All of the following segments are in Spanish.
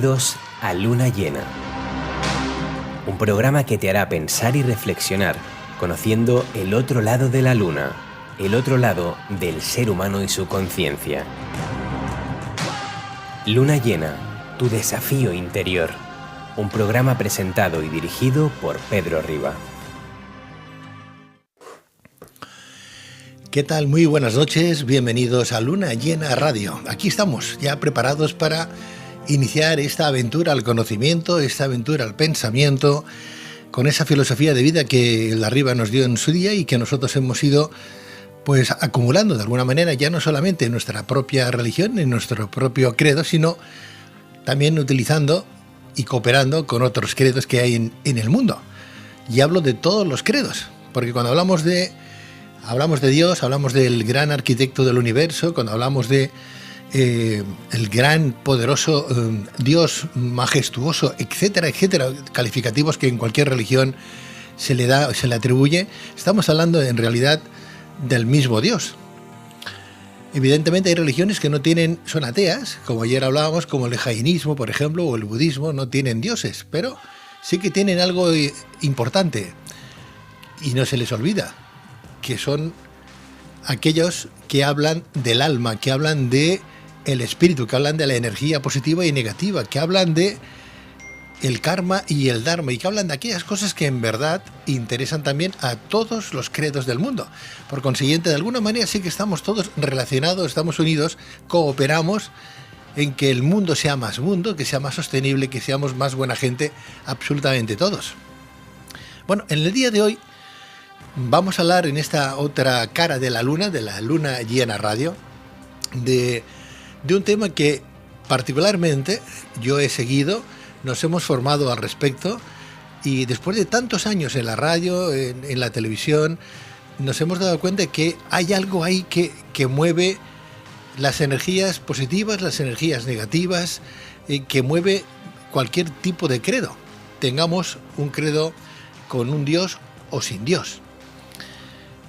Bienvenidos a Luna Llena, un programa que te hará pensar y reflexionar, conociendo el otro lado de la luna, el otro lado del ser humano y su conciencia. Luna Llena, tu desafío interior, un programa presentado y dirigido por Pedro Riba. ¿Qué tal? Muy buenas noches, bienvenidos a Luna Llena Radio. Aquí estamos, ya preparados para iniciar esta aventura al conocimiento, esta aventura al pensamiento, con esa filosofía de vida que la Riba nos dio en su día y que nosotros hemos ido pues acumulando de alguna manera, ya no solamente en nuestra propia religión, en nuestro propio credo, sino también utilizando y cooperando con otros credos que hay en el mundo. Y hablo de todos los credos, porque cuando hablamos de Dios, hablamos del gran arquitecto del universo, cuando hablamos de el gran, poderoso Dios majestuoso, etcétera, etcétera, calificativos que en cualquier religión se le atribuye, estamos hablando en realidad del mismo Dios. Evidentemente hay religiones que son ateas, como ayer hablábamos, como el jainismo, por ejemplo, o el budismo, no tienen dioses, pero sí que tienen algo importante y no se les olvida, que son aquellos que hablan del alma, que hablan de el espíritu, que hablan de la energía positiva y negativa, que hablan de el karma y el dharma, y que hablan de aquellas cosas que en verdad interesan también a todos los credos del mundo. Por consiguiente, de alguna manera sí que estamos todos relacionados, estamos unidos, cooperamos en que el mundo sea más mundo, que sea más sostenible, que seamos más buena gente, absolutamente todos. Bueno, en el día de hoy vamos a hablar en esta otra cara de la Luna Llena Radio, de un tema que particularmente yo he seguido, nos hemos formado al respecto y después de tantos años en la radio, en la televisión, nos hemos dado cuenta de que hay algo ahí que mueve las energías positivas, las energías negativas, que mueve cualquier tipo de credo. Tengamos un credo con un Dios o sin Dios.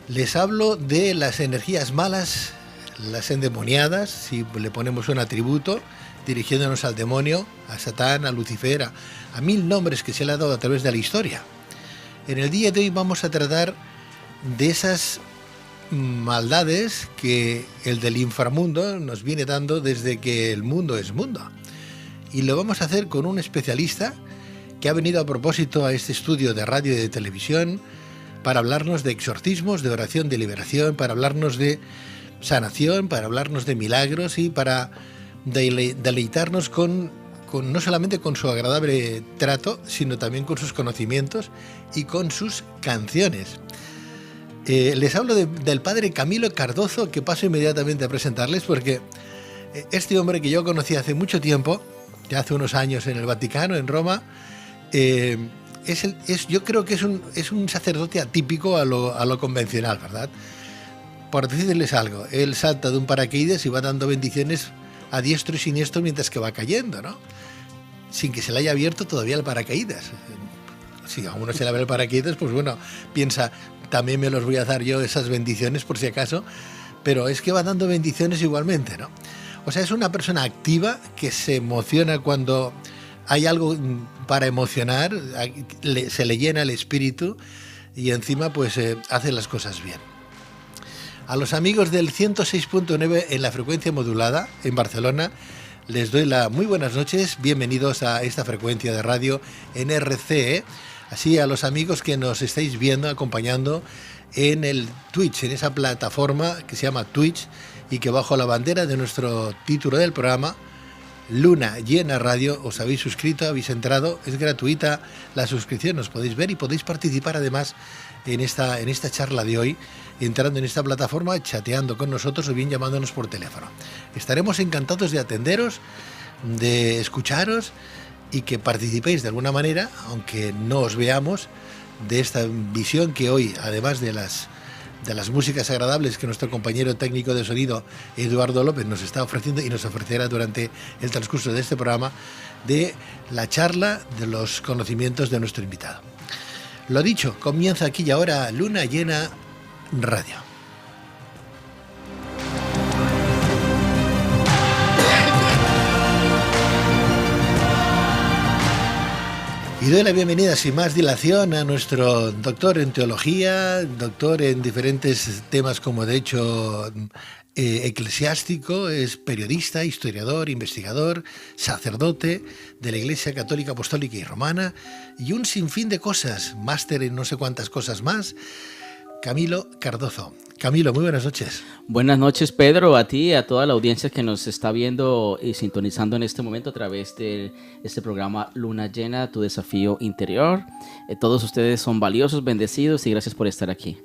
Les hablo de las energías malas, las endemoniadas, si le ponemos un atributo, dirigiéndonos al demonio, a Satán, a Lucifer, a mil nombres que se le ha dado a través de la historia. En el día de hoy vamos a tratar de esas maldades que el del inframundo nos viene dando desde que el mundo es mundo. Y lo vamos a hacer con un especialista que ha venido a propósito a este estudio de radio y de televisión para hablarnos de exorcismos, de oración de liberación, para hablarnos de sanación, para hablarnos de milagros y para deleitarnos con no solamente con su agradable trato, sino también con sus conocimientos y con sus canciones. Les hablo del padre Camilo Cardozo, que paso inmediatamente a presentarles, porque este hombre que yo conocí hace mucho tiempo, ya hace unos años en el Vaticano, en Roma, yo creo que es un sacerdote atípico a lo convencional, ¿verdad? Por decirles algo, él salta de un paracaídas y va dando bendiciones a diestro y siniestro mientras que va cayendo, ¿no? Sin que se le haya abierto todavía el paracaídas. Si a uno se le abre el paracaídas, pues bueno, piensa, también me los voy a dar yo esas bendiciones por si acaso, pero es que va dando bendiciones igualmente, ¿no? O sea, es una persona activa que se emociona cuando hay algo para emocionar, se le llena el espíritu y encima pues hace las cosas bien. A los amigos del 106.9 en la frecuencia modulada en Barcelona les doy las muy buenas noches, bienvenidos a esta frecuencia de radio en RCE, así a los amigos que nos estáis viendo, acompañando en el Twitch, en esa plataforma que se llama Twitch y que bajo la bandera de nuestro título del programa, Luna Llena Radio, os habéis suscrito, habéis entrado, es gratuita la suscripción, os podéis ver y podéis participar además en esta charla de hoy, entrando en esta plataforma, chateando con nosotros o bien llamándonos por teléfono. Estaremos encantados de atenderos, de escucharos y que participéis de alguna manera, aunque no os veamos, de esta visión que hoy, además de las músicas agradables que nuestro compañero técnico de sonido Eduardo López nos está ofreciendo y nos ofrecerá durante el transcurso de este programa, de la charla de los conocimientos de nuestro invitado. Lo dicho, comienza aquí y ahora Luna Llena Radio. Y doy la bienvenida sin más dilación a nuestro doctor en teología, doctor en diferentes temas como de hecho eclesiástico, es periodista, historiador, investigador, sacerdote de la Iglesia Católica Apostólica y Romana y un sinfín de cosas, máster en no sé cuántas cosas más, Camilo Cardozo. Camilo, muy buenas noches. Buenas noches, Pedro, a ti y a toda la audiencia que nos está viendo y sintonizando en este momento a través de este programa Luna Llena, tu desafío interior. Todos ustedes son valiosos, bendecidos y gracias por estar aquí.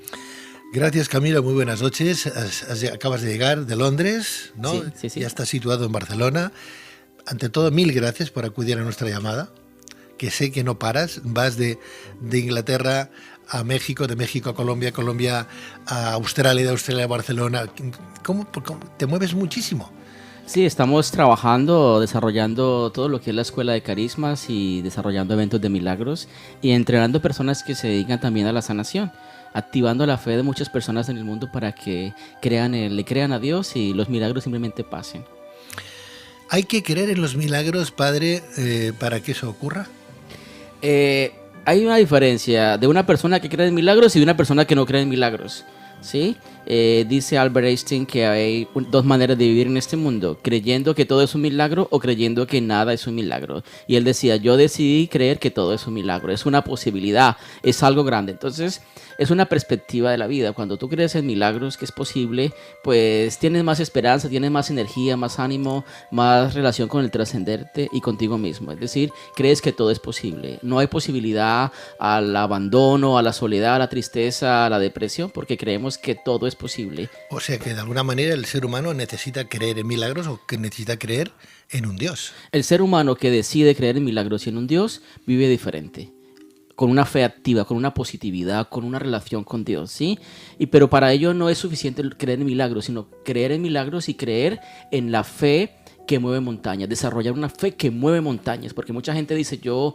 Gracias, Camilo, muy buenas noches. Acabas de llegar de Londres, ¿no? Sí. Ya estás situado en Barcelona. Ante todo, mil gracias por acudir a nuestra llamada, que sé que no paras. Vas de Inglaterra a México, de México a Colombia, Colombia a Australia, de Australia a Barcelona. ¿Cómo te mueves muchísimo? Sí, estamos trabajando, desarrollando todo lo que es la Escuela de Carismas y desarrollando eventos de milagros y entrenando personas que se dedican también a la sanación, activando la fe de muchas personas en el mundo para que le crean a Dios y los milagros simplemente pasen. ¿Hay que creer en los milagros, padre, para que eso ocurra? Hay una diferencia de una persona que cree en milagros y de una persona que no cree en milagros, ¿sí? Dice Albert Einstein que hay dos maneras de vivir en este mundo, creyendo que todo es un milagro o creyendo que nada es un milagro. Y él decía, yo decidí creer que todo es un milagro, es una posibilidad, es algo grande. Entonces, es una perspectiva de la vida. Cuando tú crees en milagros, que es posible, pues tienes más esperanza, tienes más energía, más ánimo, más relación con el trascenderte y contigo mismo. Es decir, crees que todo es posible. No hay posibilidad al abandono, a la soledad, a la tristeza, a la depresión, porque creemos que todo es posible. O sea que de alguna manera el ser humano necesita creer en milagros o que necesita creer en un Dios. El ser humano que decide creer en milagros y en un Dios vive diferente, con una fe activa, con una positividad, con una relación con Dios, ¿sí? Pero para ello no es suficiente creer en milagros, sino creer en milagros y creer en la fe que mueve montañas, desarrollar una fe que mueve montañas, porque mucha gente dice, yo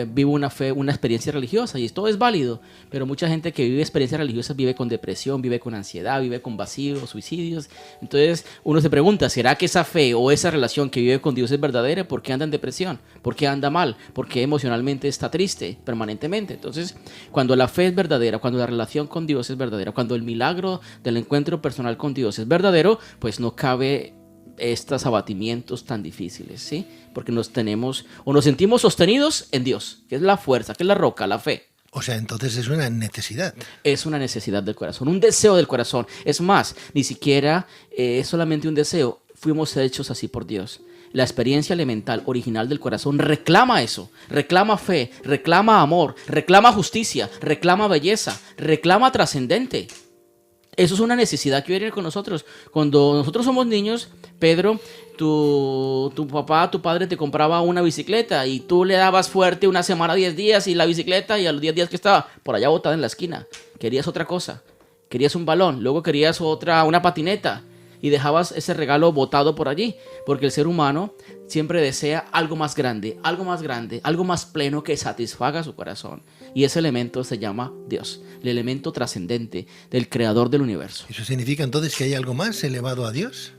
vivo una fe, una experiencia religiosa, y todo es válido, pero mucha gente que vive experiencias religiosas vive con depresión, vive con ansiedad, vive con vacíos, suicidios. Entonces uno se pregunta, ¿será que esa fe o esa relación que vive con Dios es verdadera? ¿Por qué anda en depresión? ¿Por qué anda mal? ¿Por qué emocionalmente está triste permanentemente? Entonces, cuando la fe es verdadera, cuando la relación con Dios es verdadera, cuando el milagro del encuentro personal con Dios es verdadero, pues no cabe estos abatimientos tan difíciles, ¿sí? Porque nos sentimos sostenidos en Dios, que es la fuerza, que es la roca, la fe. O sea, entonces es una necesidad. Es una necesidad del corazón, un deseo del corazón. Es más, ni siquiera es solamente un deseo, fuimos hechos así por Dios. La experiencia elemental, original del corazón reclama eso, reclama fe, reclama amor, reclama justicia, reclama belleza, reclama trascendente. Eso es una necesidad que viene con nosotros. Cuando nosotros somos niños, Pedro, tu papá, tu padre te compraba una bicicleta y tú le dabas fuerte una semana, 10 días y la bicicleta, y a los 10 días que estaba por allá botada en la esquina. Querías otra cosa, querías un balón, luego querías una patineta y dejabas ese regalo botado por allí, porque el ser humano siempre desea algo más grande, algo más pleno que satisfaga su corazón. Y ese elemento se llama Dios, el elemento trascendente del creador del universo. ¿Eso significa entonces que hay algo más elevado a Dios?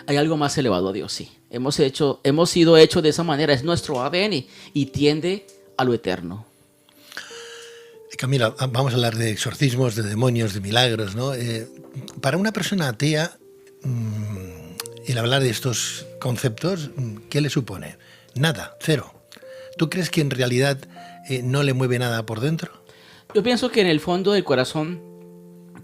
Hay algo más elevado a Dios, sí. Hemos sido hechos de esa manera, es nuestro ADN y tiende a lo eterno. Camila, vamos a hablar de exorcismos, de demonios, de milagros, ¿no? Para una persona atea, el hablar de estos conceptos, ¿qué le supone? Nada, cero. ¿Tú crees que en realidad no le mueve nada por dentro? Yo pienso que en el fondo del corazón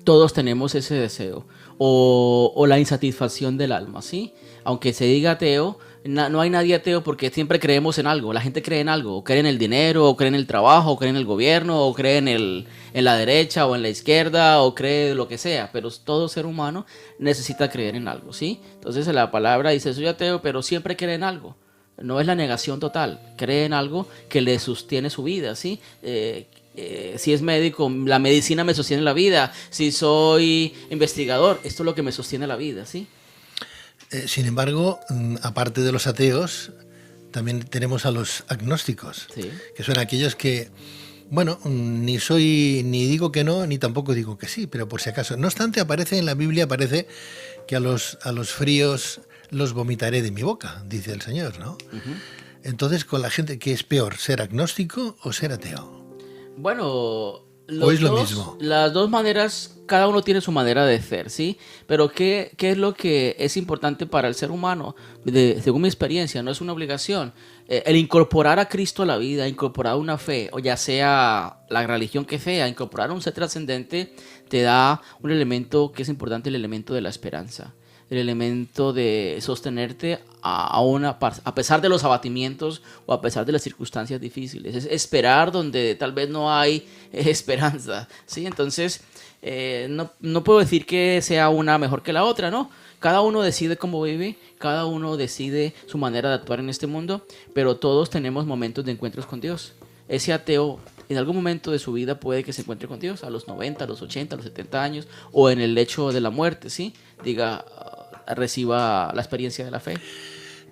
todos tenemos ese deseo o la insatisfacción del alma, ¿sí? Aunque se diga ateo, no hay nadie ateo porque siempre creemos en algo. La gente cree en algo, o cree en el dinero, o cree en el trabajo, o cree en el gobierno, o cree en la derecha o en la izquierda, o cree lo que sea. Pero todo ser humano necesita creer en algo, ¿sí? Entonces la palabra dice, soy ateo, pero siempre cree en algo. No es la negación total, cree en algo que le sostiene su vida, ¿sí? Si es médico, la medicina me sostiene la vida. Si soy investigador, esto es lo que me sostiene la vida, ¿sí? Sin embargo, aparte de los ateos, también tenemos a los agnósticos, ¿sí? Que son aquellos que, bueno, ni digo que no, ni tampoco digo que sí, pero por si acaso. No obstante, aparece en la Biblia que a los fríos los vomitaré de mi boca, dice el Señor, ¿no? Entonces, con la gente, ¿qué es peor, ser agnóstico o ser ateo? Bueno, ¿O es lo mismo? las dos maneras, cada uno tiene su manera de ser, ¿sí? Pero ¿qué es lo que es importante para el ser humano? Según mi experiencia, no es una obligación. El incorporar a Cristo a la vida, incorporar una fe, o ya sea la religión que sea, incorporar un ser trascendente, te da un elemento que es importante, el elemento de la esperanza. El elemento de sostenerte a pesar de los abatimientos o a pesar de las circunstancias difíciles. Es esperar donde tal vez no hay esperanza, ¿sí? Entonces, no puedo decir que sea una mejor que la otra, ¿no? Cada uno decide cómo vive, cada uno decide su manera de actuar en este mundo, pero todos tenemos momentos de encuentros con Dios. Ese ateo en algún momento de su vida puede que se encuentre con Dios, a los 90, a los 80, a los 70 años, o en el lecho de la muerte, ¿sí? Reciba la experiencia de la fe.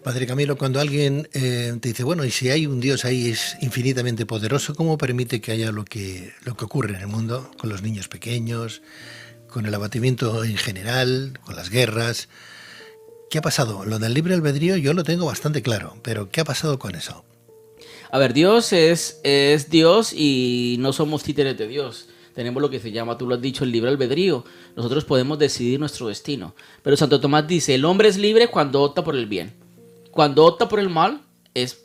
Padre Camilo, cuando alguien te dice, bueno, y si hay un Dios ahí es infinitamente poderoso, ¿cómo permite que haya lo que ocurre en el mundo con los niños pequeños, con el abatimiento en general, con las guerras? ¿Qué ha pasado? Lo del libre albedrío yo lo tengo bastante claro, pero ¿qué ha pasado con eso? A ver, Dios es Dios y no somos títeres de Dios. Tenemos lo que se llama, tú lo has dicho, el libre albedrío. Nosotros podemos decidir nuestro destino. Pero Santo Tomás dice, el hombre es libre cuando opta por el bien. Cuando opta por el mal, es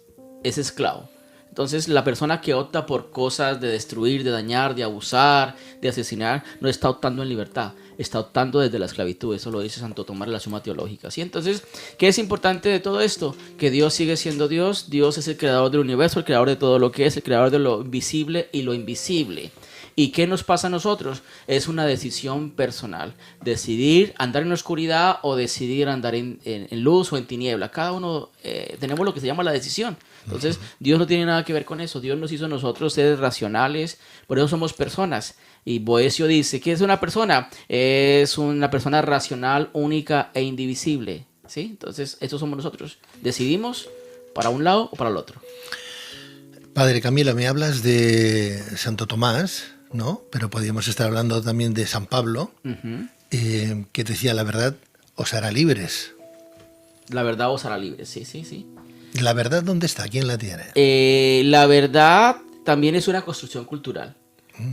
esclavo. Entonces, la persona que opta por cosas de destruir, de dañar, de abusar, de asesinar, no está optando en libertad. Está optando desde la esclavitud. Eso lo dice Santo Tomás en la Suma Teológica, ¿sí? Entonces, ¿qué es importante de todo esto? Que Dios sigue siendo Dios. Dios es el creador del universo, el creador de todo lo que es, el creador de lo visible y lo invisible. ¿Y qué nos pasa a nosotros? Es una decisión personal. Decidir andar en la oscuridad o decidir andar en luz o en tiniebla. Cada uno tenemos lo que se llama la decisión. Entonces, Dios no tiene nada que ver con eso. Dios nos hizo a nosotros seres racionales, por eso somos personas. Y Boecio dice, ¿qué es una persona? Es una persona racional, única e indivisible, ¿sí? Entonces, estos somos nosotros. Decidimos para un lado o para el otro. Padre Camilo, me hablas de Santo Tomás, ¿no? Pero podríamos estar hablando también de San Pablo, que decía, la verdad os hará libres. La verdad os hará libres, sí, sí, sí. ¿La verdad dónde está? ¿Quién la tiene? La verdad también es una construcción cultural.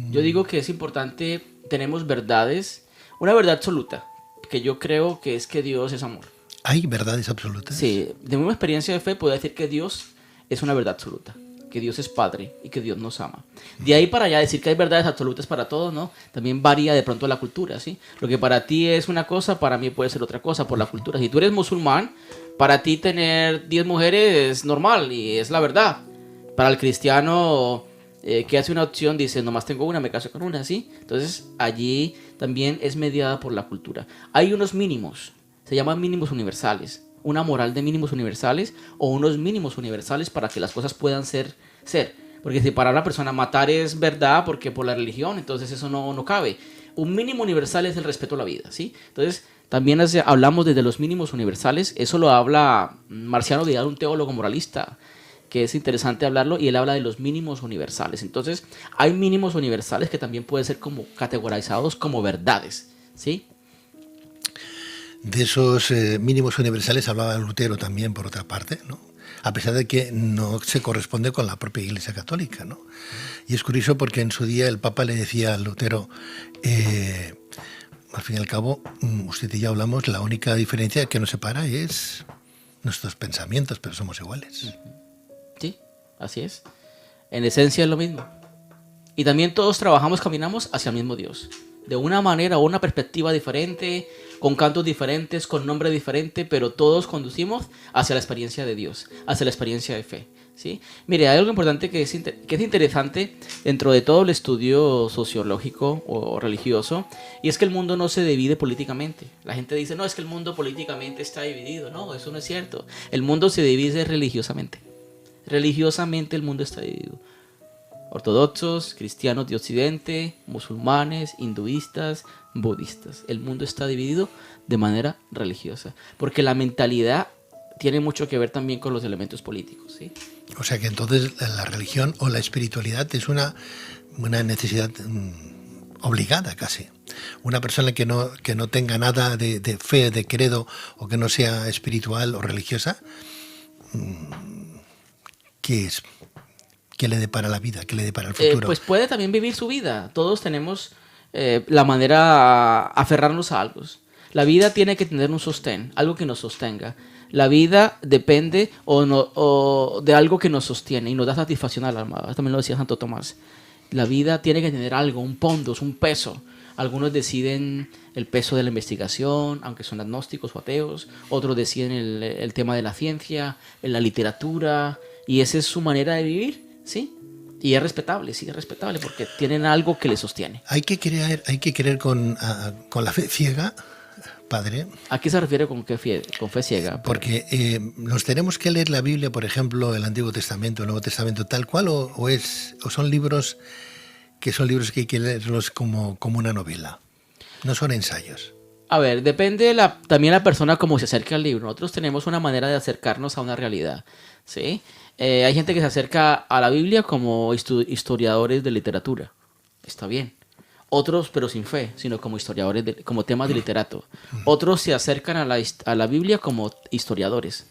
Yo digo que es importante, tenemos verdades, una verdad absoluta, que yo creo que es que Dios es amor. ¿Hay verdades absolutas? Sí, de mi experiencia de fe puedo decir que Dios es una verdad absoluta, que Dios es Padre y que Dios nos ama. De ahí para allá decir que hay verdades absolutas para todos, ¿no? También varía de pronto la cultura, ¿sí? Lo que para ti es una cosa, para mí puede ser otra cosa por la cultura. Si tú eres musulmán, para ti tener 10 mujeres es normal y es la verdad. Para el cristiano que hace una opción dice, nomás tengo una, me caso con una, ¿sí? Entonces allí también es mediada por la cultura. Hay unos mínimos, se llaman mínimos universales. Una moral de mínimos universales o unos mínimos universales para que las cosas puedan ser. Porque si para una persona matar es verdad porque por la religión, entonces eso no cabe. Un mínimo universal es el respeto a la vida, ¿sí? Entonces también hablamos desde los mínimos universales. Eso lo habla Marciano Vidal, un teólogo moralista, que es interesante hablarlo, y él habla de los mínimos universales. Entonces hay mínimos universales que también pueden ser como categorizados como verdades, ¿sí? De esos mínimos universales hablaba Lutero también, por otra parte, ¿no? A pesar de que no se corresponde con la propia Iglesia Católica, ¿no? Y es curioso porque en su día el Papa le decía a Lutero, al fin y al cabo, usted y yo hablamos, la única diferencia que nos separa es nuestros pensamientos, pero somos iguales. Sí, así es. En esencia es lo mismo. Y también todos trabajamos, caminamos hacia el mismo Dios. De una manera o una perspectiva diferente, con cantos diferentes, con nombre diferente, pero todos conducimos hacia la experiencia de Dios, hacia la experiencia de fe, ¿sí? Mire, hay algo importante que es interesante dentro de todo el estudio sociológico o religioso, y es que el mundo no se divide políticamente. La gente dice, no, es que el mundo políticamente está dividido. No, eso no es cierto. El mundo se divide religiosamente. Religiosamente el mundo está dividido. Ortodoxos, cristianos de Occidente, musulmanes, hinduistas, budistas. El mundo está dividido de manera religiosa, porque la mentalidad tiene mucho que ver también con los elementos políticos, ¿sí? O sea que entonces la religión o la espiritualidad es una necesidad obligada casi. Una persona que no tenga nada de fe, de credo, o que no sea espiritual o religiosa, ¿qué es? ¿Qué le depara la vida? ¿Qué le depara el futuro? Pues puede también vivir su vida. Todos tenemos la manera a aferrarnos a algo. La vida tiene que tener un sostén, algo que nos sostenga. La vida depende o de algo que nos sostiene y nos da satisfacción al alma. También lo decía Santo Tomás. La vida tiene que tener algo, un pondus, un peso. Algunos deciden el peso de la investigación, aunque son agnósticos o ateos. Otros deciden el tema de la ciencia, la literatura. Y esa es su manera de vivir, ¿sí? Y es respetable, sí, es respetable, porque tienen algo que les sostiene. Hay que creer con la fe ciega, padre. ¿A qué se refiere con fe ciega? Porque nos tenemos que leer la Biblia, por ejemplo, el Antiguo Testamento, el Nuevo Testamento, tal cual, o son libros que hay que leerlos como una novela. No son ensayos. A ver, depende también la persona cómo se acerca al libro. Nosotros tenemos una manera de acercarnos a una realidad, ¿sí? Hay gente que se acerca a la Biblia como historiadores de literatura. Está bien. Otros, pero sin fe, sino como historiadores, como temas de literato. Otros se acercan a la Biblia como historiadores.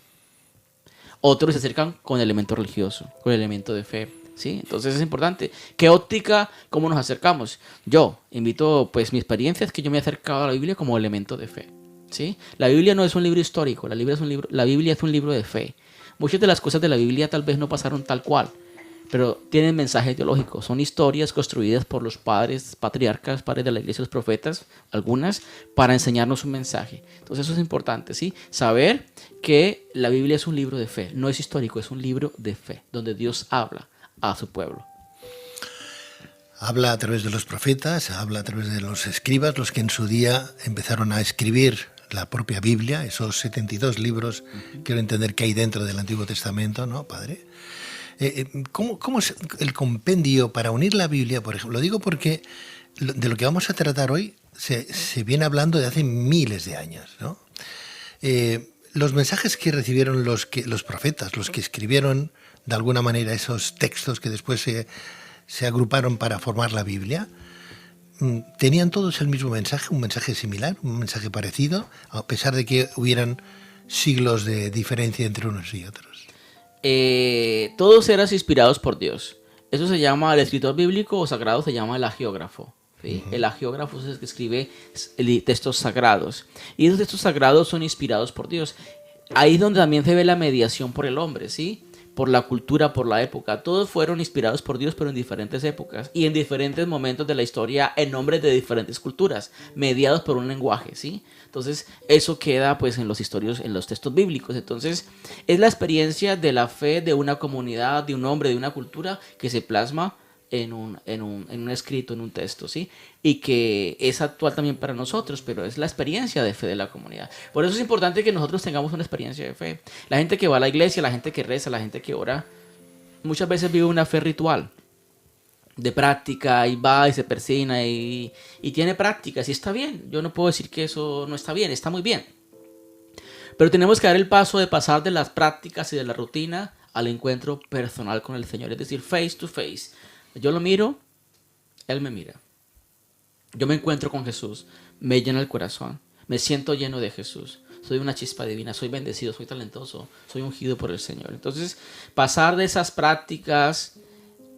Otros se acercan con elemento religioso, con elemento de fe, ¿sí? Entonces es importante. ¿Qué óptica, cómo nos acercamos? Yo invito, pues mi experiencia es que yo me he acercado a la Biblia como elemento de fe, ¿sí? La Biblia no es un libro histórico, la Biblia es un libro de fe. Muchas de las cosas de la Biblia tal vez no pasaron tal cual, pero tienen mensajes teológicos. Son historias construidas por los padres de la iglesia, los profetas, algunas, para enseñarnos un mensaje. Entonces eso es importante, ¿sí? Saber que la Biblia es un libro de fe, no es histórico, es un libro de fe, donde Dios habla a su pueblo. Habla a través de los profetas, habla a través de los escribas, los que en su día empezaron a escribir la propia Biblia, esos 72 libros, quiero entender que hay dentro del Antiguo Testamento, ¿no, padre? ¿Cómo es el compendio para unir la Biblia, por ejemplo? Lo digo porque de lo que vamos a tratar hoy se viene hablando de hace miles de años, ¿no? Los mensajes que recibieron los profetas, los que escribieron de alguna manera esos textos que después se agruparon para formar la Biblia, ¿tenían todos el mismo mensaje, un mensaje similar, un mensaje parecido, a pesar de que hubieran siglos de diferencia entre unos y otros? Todos eran inspirados por Dios. Eso se llama, el escritor bíblico o sagrado se llama el hagiógrafo, ¿sí? El hagiógrafo es el que escribe textos sagrados. Y esos textos sagrados son inspirados por Dios. Ahí es donde también se ve la mediación por el hombre, ¿sí? Por la cultura, por la época. Todos fueron inspirados por Dios, pero en diferentes épocas y en diferentes momentos de la historia, en nombre de diferentes culturas, mediados por un lenguaje, ¿sí? Entonces, eso queda pues en los textos bíblicos. Entonces, es la experiencia de la fe de una comunidad, de un hombre, de una cultura que se plasma en un escrito, en un texto, ¿sí? Y que es actual también para nosotros, pero es la experiencia de fe de la comunidad. Por eso es importante que nosotros tengamos una experiencia de fe. La gente que va a la iglesia, la gente que reza, la gente que ora, muchas veces vive una fe ritual, de práctica, y va y se persina y tiene prácticas, y está bien. Yo no puedo decir que eso no está bien, está muy bien. Pero tenemos que dar el paso de pasar de las prácticas y de la rutina al encuentro personal con el Señor, es decir, face to face. Yo lo miro, Él me mira. Yo me encuentro con Jesús, me llena el corazón, me siento lleno de Jesús. Soy una chispa divina, soy bendecido, soy talentoso, soy ungido por el Señor. Entonces, pasar de esas prácticas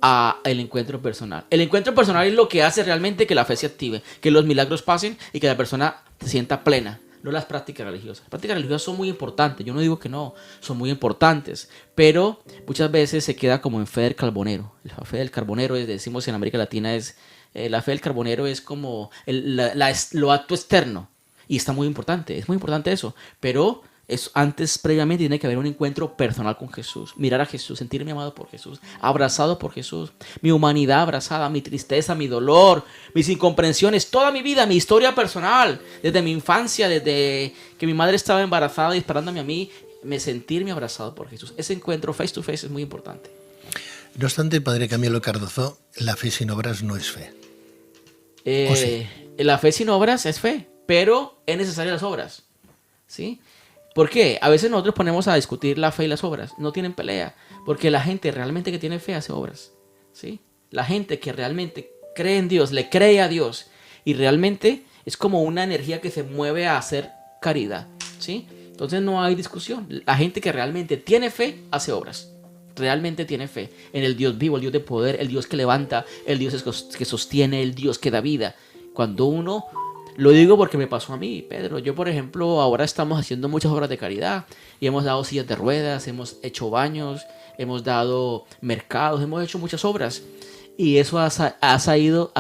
a el encuentro personal. El encuentro personal es lo que hace realmente que la fe se active, que los milagros pasen y que la persona se sienta plena. No las prácticas religiosas. Las prácticas religiosas son muy importantes. Yo no digo que no, son muy importantes. Pero muchas veces se queda como en fe del carbonero. La fe del carbonero, decimos en América Latina, la fe del carbonero es como lo acto externo. Y está muy importante, es muy importante eso. Pero antes, previamente, tiene que haber un encuentro personal con Jesús. Mirar a Jesús, sentirme amado por Jesús, abrazado por Jesús. Mi humanidad abrazada, mi tristeza, mi dolor, mis incomprensiones, toda mi vida, mi historia personal. Desde mi infancia, desde que mi madre estaba embarazada y esperándome a mí, sentirme abrazado por Jesús. Ese encuentro face to face es muy importante. No obstante, padre Camilo Cardozo, la fe sin obras no es fe. ¿O sí? La fe sin obras es fe, pero es necesaria las obras, ¿sí? ¿Por qué? A veces nosotros ponemos a discutir la fe y las obras. No tienen pelea. Porque la gente realmente que tiene fe hace obras, ¿sí? La gente que realmente cree en Dios, le cree a Dios. Y realmente es como una energía que se mueve a hacer caridad, ¿sí? Entonces no hay discusión. La gente que realmente tiene fe hace obras. realmente tiene fe en el Dios vivo, el Dios de poder, el Dios que levanta, el Dios que sostiene, el Dios que da vida. Cuando uno, lo digo porque me pasó a mí, Pedro, yo por ejemplo ahora estamos haciendo muchas obras de caridad y hemos dado sillas de ruedas, hemos hecho baños, hemos dado mercados, hemos hecho muchas obras. Y eso ha salido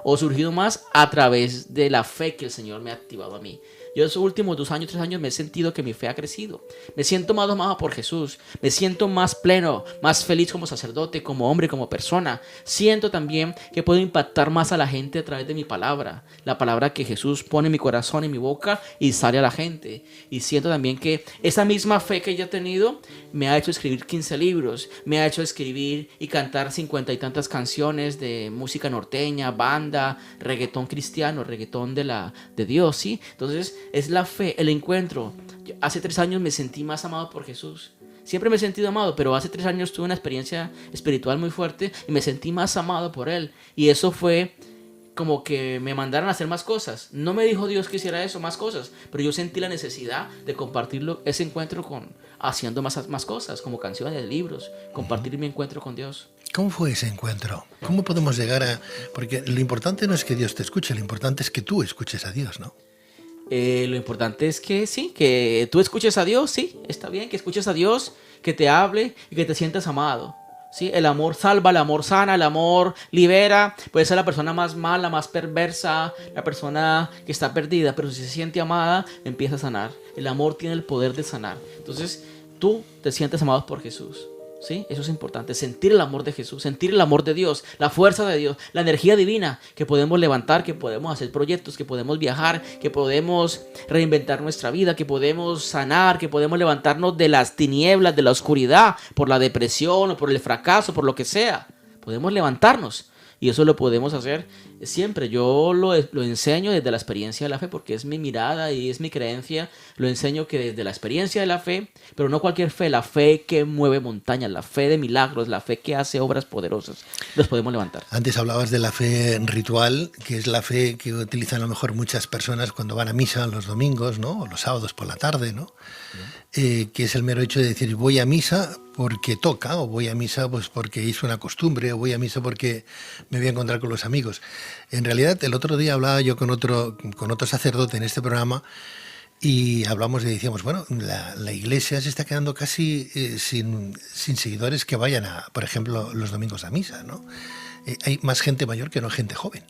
o surgido más a través de la fe que el Señor me ha activado a mí. Yo esos últimos 2 años, 3 años me he sentido que mi fe ha crecido. Me siento más amado por Jesús. Me siento más pleno, más feliz como sacerdote, como hombre, como persona. Siento también que puedo impactar más a la gente a través de mi palabra. La palabra que Jesús pone en mi corazón, en mi boca y sale a la gente. Y siento también que esa misma fe que yo he tenido me ha hecho escribir 15 libros. Me ha hecho escribir y cantar 50 y tantas canciones de música norteña, banda, reggaetón cristiano, reggaetón de Dios, ¿sí? Entonces es la fe, el encuentro. Hace 3 años me sentí más amado por Jesús. Siempre me he sentido amado, pero hace 3 años tuve una experiencia espiritual muy fuerte y me sentí más amado por Él. Y eso fue como que me mandaron a hacer más cosas. No me dijo Dios que hiciera eso, más cosas, pero yo sentí la necesidad de compartirlo, ese encuentro haciendo más cosas, como canciones, libros, compartir mi encuentro con Dios. ¿Cómo fue ese encuentro? ¿Cómo podemos llegar a...? Porque lo importante no es que Dios te escuche, lo importante es que tú escuches a Dios, ¿no? Lo importante es que sí, que tú escuches a Dios, sí, está bien, que escuches a Dios, que te hable y que te sientas amado. ¿Sí? El amor salva, el amor sana, el amor libera. Puede ser la persona más mala, más perversa, la persona que está perdida, pero si se siente amada, empieza a sanar. El amor tiene el poder de sanar. Entonces, tú te sientes amado por Jesús. ¿Sí? Eso es importante, sentir el amor de Jesús, sentir el amor de Dios, la fuerza de Dios, la energía divina que podemos levantar, que podemos hacer proyectos, que podemos viajar, que podemos reinventar nuestra vida, que podemos sanar, que podemos levantarnos de las tinieblas, de la oscuridad, por la depresión o por el fracaso, por lo que sea. Podemos levantarnos y eso lo podemos hacer siempre. Yo lo enseño desde la experiencia de la fe porque es mi mirada y es mi creencia. Lo enseño que desde la experiencia de la fe, pero no cualquier fe, la fe que mueve montañas, la fe de milagros, la fe que hace obras poderosas, los podemos levantar. Antes hablabas de la fe ritual, que es la fe que utilizan a lo mejor muchas personas cuando van a misa los domingos, ¿no? O los sábados por la tarde, ¿no? Que es el mero hecho de decir voy a misa porque toca, o voy a misa pues porque es una costumbre, o voy a misa porque me voy a encontrar con los amigos. En realidad, el otro día hablaba yo con otro sacerdote en este programa y hablamos y decíamos, bueno, la iglesia se está quedando casi sin seguidores que vayan, por ejemplo, los domingos a misa, ¿no? Hay más gente mayor que no gente joven.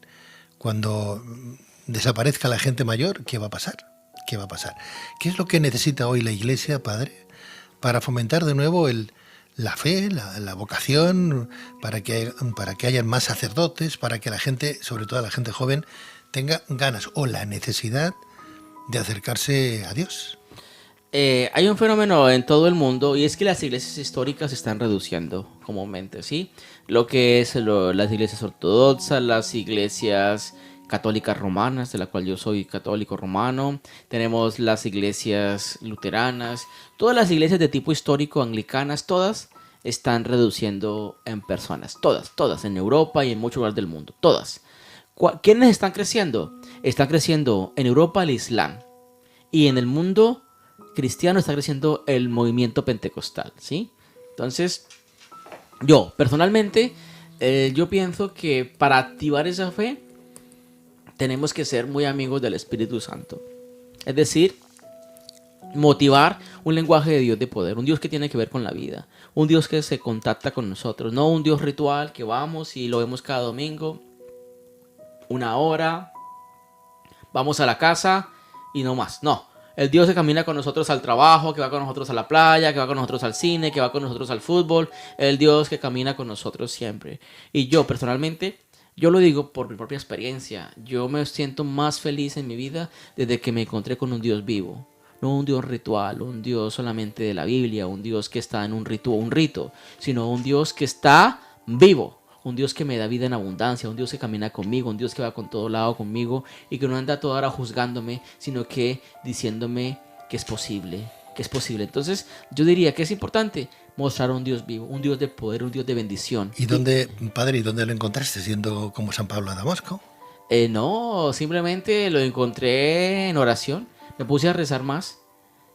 Cuando desaparezca la gente mayor, ¿qué va a pasar? ¿Qué va a pasar? ¿Qué es lo que necesita hoy la Iglesia, Padre, para fomentar de nuevo la fe, la vocación, para que hayan más sacerdotes, para que la gente, sobre todo la gente joven, tenga ganas o la necesidad de acercarse a Dios? Hay un fenómeno en todo el mundo y es que las iglesias históricas se están reduciendo comúnmente, ¿sí? Lo que es las iglesias ortodoxas, las iglesias católicas romanas, de la cual yo soy católico romano, tenemos las iglesias luteranas, todas las iglesias de tipo histórico anglicanas, todas están reduciendo en personas, todas, en Europa y en muchos lugares del mundo, todas. ¿Quiénes están creciendo? Están creciendo en Europa el Islam y en el mundo cristiano está creciendo el movimiento pentecostal, ¿sí? Entonces, yo personalmente, yo pienso que para activar esa fe tenemos que ser muy amigos del Espíritu Santo. Es decir, motivar un lenguaje de Dios de poder, un Dios que tiene que ver con la vida, un Dios que se contacta con nosotros, no un Dios ritual que vamos y lo vemos cada domingo, 1 hora, vamos a la casa y no más. No, el Dios que camina con nosotros al trabajo, que va con nosotros a la playa, que va con nosotros al cine, que va con nosotros al fútbol, el Dios que camina con nosotros siempre. Y yo personalmente, yo lo digo por mi propia experiencia, yo me siento más feliz en mi vida desde que me encontré con un Dios vivo. No un Dios ritual, un Dios solamente de la Biblia, un Dios que está en un rito, sino un Dios que está vivo, un Dios que me da vida en abundancia, un Dios que camina conmigo, un Dios que va con todo lado conmigo y que no anda toda hora juzgándome, sino que diciéndome que es posible, que es posible. Entonces yo diría que es importante mostrar a un Dios vivo, un Dios de poder, un Dios de bendición. ¿Y dónde, Padre, dónde lo encontraste, siendo como San Pablo a Damasco? No, simplemente lo encontré en oración. Me puse a rezar más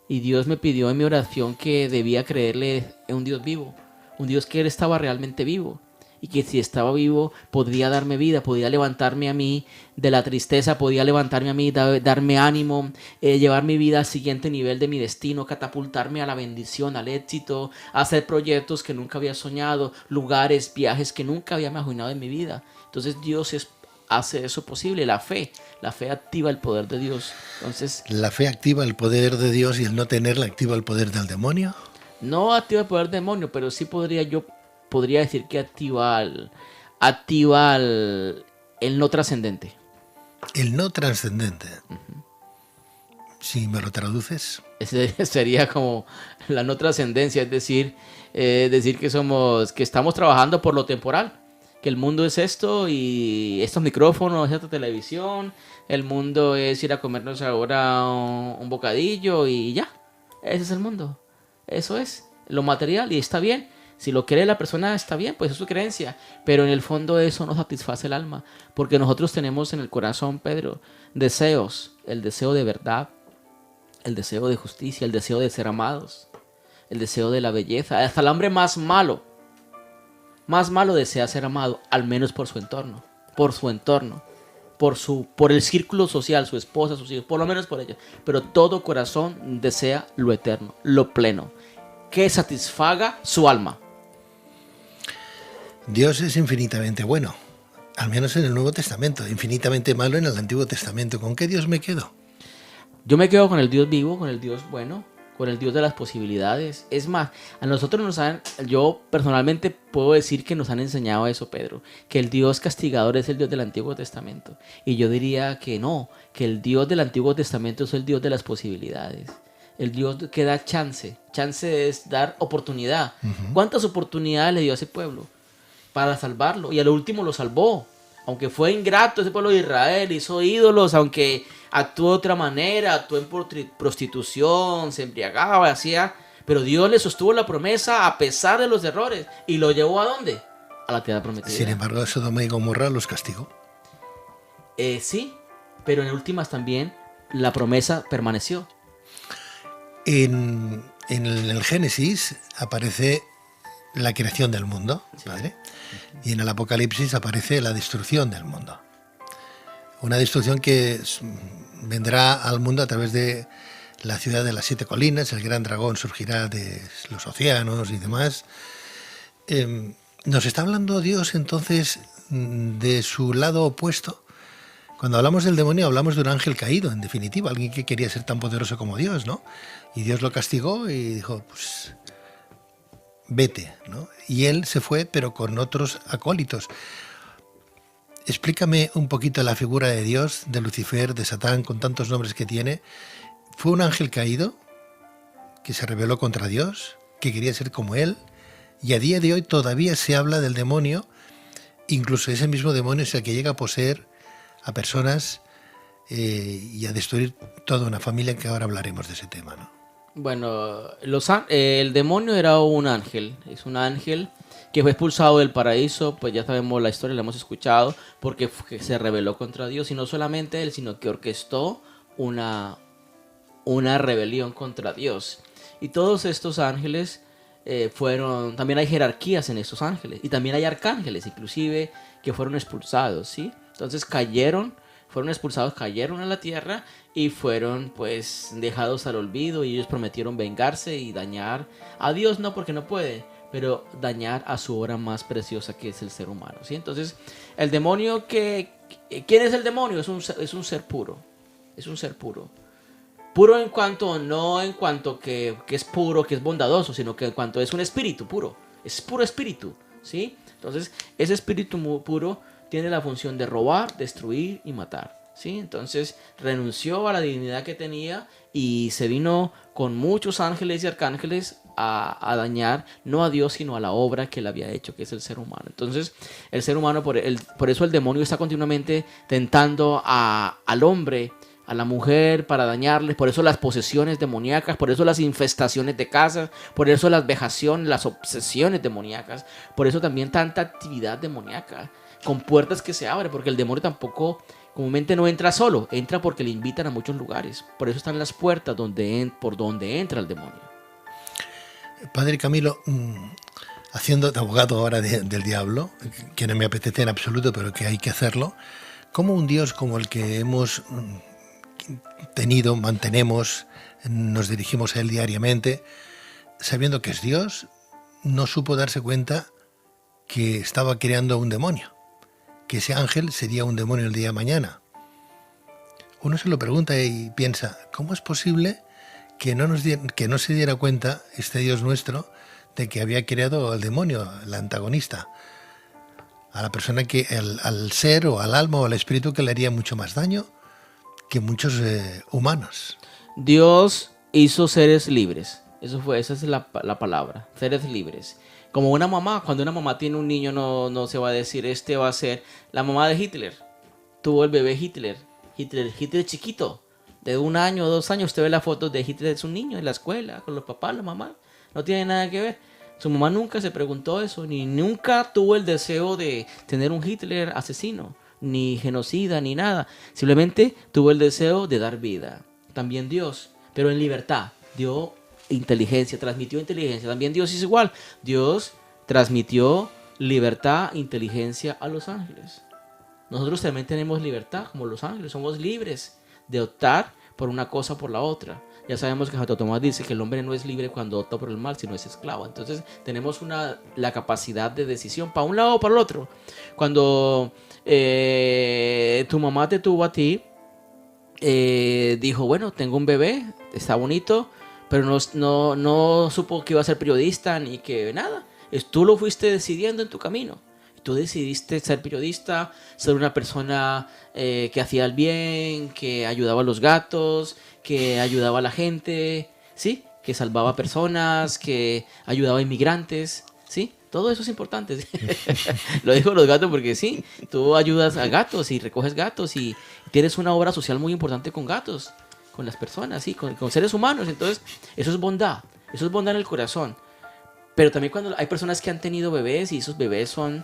y Dios me pidió en mi oración que debía creerle en un Dios vivo, un Dios que Él estaba realmente vivo. Y que si estaba vivo podría darme vida, podía levantarme a mí de la tristeza, podía levantarme a mí, darme ánimo, llevar mi vida al siguiente nivel de mi destino, catapultarme a la bendición, al éxito, a hacer proyectos que nunca había soñado, lugares, viajes que nunca había imaginado en mi vida. Entonces Dios hace eso posible, la fe activa el poder de Dios. Entonces, ¿La fe activa el poder de Dios y el no tenerla activa el poder del demonio? no activa el poder del demonio, pero sí podría decir que activa el no trascendente. El no trascendente. Si me lo traduces. Ese sería como la no trascendencia, es decir, que estamos trabajando por lo temporal, que el mundo es esto y estos micrófonos, esta televisión, el mundo es ir a comernos ahora un bocadillo y ya, ese es el mundo, eso es lo material y está bien. Si lo cree la persona, está bien, pues es su creencia. Pero en el fondo eso no satisface el alma. Porque nosotros tenemos en el corazón, Pedro, deseos. El deseo de verdad, el deseo de justicia, el deseo de ser amados, el deseo de la belleza. Hasta el hombre más malo desea ser amado, al menos por su entorno. Por el círculo social, su esposa, sus hijos, por lo menos por ellos. Pero todo corazón desea lo eterno, lo pleno, que satisfaga su alma. Dios es infinitamente bueno, al menos en el Nuevo Testamento, infinitamente malo en el Antiguo Testamento. ¿Con qué Dios me quedo? Yo me quedo con el Dios vivo, con el Dios bueno, con el Dios de las posibilidades. Es más, a nosotros yo personalmente puedo decir que nos han enseñado eso, Pedro, que el Dios castigador es el Dios del Antiguo Testamento. Y yo diría que no, que el Dios del Antiguo Testamento es el Dios de las posibilidades. El Dios que da chance es dar oportunidad. ¿Cuántas oportunidades le dio a ese pueblo para salvarlo? Y a lo último lo salvó. Aunque fue ingrato ese pueblo de Israel, hizo ídolos, aunque actuó de otra manera, actuó en prostitución, se embriagaba, hacía... Pero Dios le sostuvo la promesa a pesar de los errores. ¿Y lo llevó a dónde? A la tierra prometida. Sin embargo, Sodoma y Gomorra los castigó. Sí, pero en últimas también la promesa permaneció. En el Génesis aparece la creación del mundo, ¿vale? Y en el Apocalipsis aparece la destrucción del mundo. Una destrucción que vendrá al mundo a través de la ciudad de las 7 colinas, el gran dragón surgirá de los océanos y demás. Nos está hablando Dios entonces de su lado opuesto. Cuando hablamos del demonio hablamos de un ángel caído, en definitiva, alguien que quería ser tan poderoso como Dios, ¿no? Y Dios lo castigó y dijo, pues vete, ¿no? Y él se fue, pero con otros acólitos. Explícame un poquito la figura de Dios, de Lucifer, de Satán, con tantos nombres que tiene. ¿Fue un ángel caído que se rebeló contra Dios, que quería ser como él? Y a día de hoy todavía se habla del demonio, incluso ese mismo demonio es el que llega a poseer a personas y a destruir toda una familia, que ahora hablaremos de ese tema, ¿no? Bueno, el demonio era un ángel, es un ángel que fue expulsado del paraíso, pues ya sabemos la historia, la hemos escuchado, porque se rebeló contra Dios, y no solamente él, sino que orquestó una rebelión contra Dios. Y todos estos ángeles también hay jerarquías en estos ángeles, y también hay arcángeles, inclusive, que fueron expulsados, ¿sí? Entonces fueron expulsados, cayeron a la tierra y fueron pues dejados al olvido, y ellos prometieron vengarse y dañar a Dios, no porque no puede, pero dañar a su obra más preciosa, que es el ser humano, ¿sí? Entonces el demonio, ¿quién es el demonio? Es un ser puro, es un ser puro. Puro no en cuanto que es puro, que es bondadoso, sino que en cuanto es un espíritu puro, es puro espíritu, ¿sí? Entonces ese espíritu puro tiene la función de robar, destruir y matar, ¿sí? Entonces renunció a la dignidad que tenía y se vino con muchos ángeles y arcángeles a dañar, no a Dios, sino a la obra que él había hecho, que es el ser humano. Entonces el ser humano, por eso el demonio está continuamente tentando al hombre, a la mujer, para dañarles. Por eso las posesiones demoníacas, por eso las infestaciones de casas, por eso las vejaciones, las obsesiones demoníacas, por eso también tanta actividad demoníaca, con puertas que se abren, porque el demonio tampoco comúnmente no entra solo, entra porque le invitan a muchos lugares. Por eso están las puertas por donde entra el demonio. Padre Camilo, haciendo de abogado ahora del diablo, que no me apetece en absoluto, pero que hay que hacerlo, ¿cómo un Dios como el que hemos tenido, mantenemos, nos dirigimos a Él diariamente, sabiendo que es Dios, no supo darse cuenta que estaba creando un demonio, que ese ángel sería un demonio el día de mañana? Uno se lo pregunta y piensa, ¿cómo es posible que no se diera cuenta este Dios nuestro de que había creado al demonio, el antagonista, a la persona que, al ser o al alma o al espíritu, que le haría mucho más daño que muchos humanos? Dios hizo seres libres. Esa es la palabra, seres libres. Como una mamá, cuando una mamá tiene un niño, no se va a decir, este va a ser la mamá de Hitler. Tuvo el bebé Hitler chiquito, de 1 año o 2 años. Usted ve las fotos de Hitler, es un niño en la escuela, con los papás, la mamá. No tiene nada que ver. Su mamá nunca se preguntó eso, ni nunca tuvo el deseo de tener un Hitler asesino, ni genocida, ni nada. Simplemente tuvo el deseo de dar vida. También Dios, pero en libertad, dio inteligencia, transmitió inteligencia. También Dios es igual. Dios transmitió libertad, inteligencia a los ángeles. Nosotros también tenemos libertad como los ángeles. Somos libres de optar por una cosa o por la otra. Ya sabemos que Santo Tomás dice que el hombre no es libre cuando opta por el mal, sino es esclavo. Entonces tenemos la capacidad de decisión para un lado o para el otro. Cuando tu mamá te tuvo a ti, dijo, bueno, tengo un bebé, está bonito, pero no supo que iba a ser periodista ni que nada. Tú lo fuiste decidiendo en tu camino. Tú decidiste ser periodista, ser una persona que hacía el bien, que ayudaba a los gatos, que ayudaba a la gente, ¿sí? Que salvaba personas, que ayudaba a inmigrantes, ¿sí? Todo eso es importante. ¿Sí? Lo digo los gatos porque sí, tú ayudas a gatos y recoges gatos y tienes una obra social muy importante con gatos, con las personas, ¿sí? Con seres humanos. Entonces, eso es bondad en el corazón. Pero también cuando hay personas que han tenido bebés y esos bebés son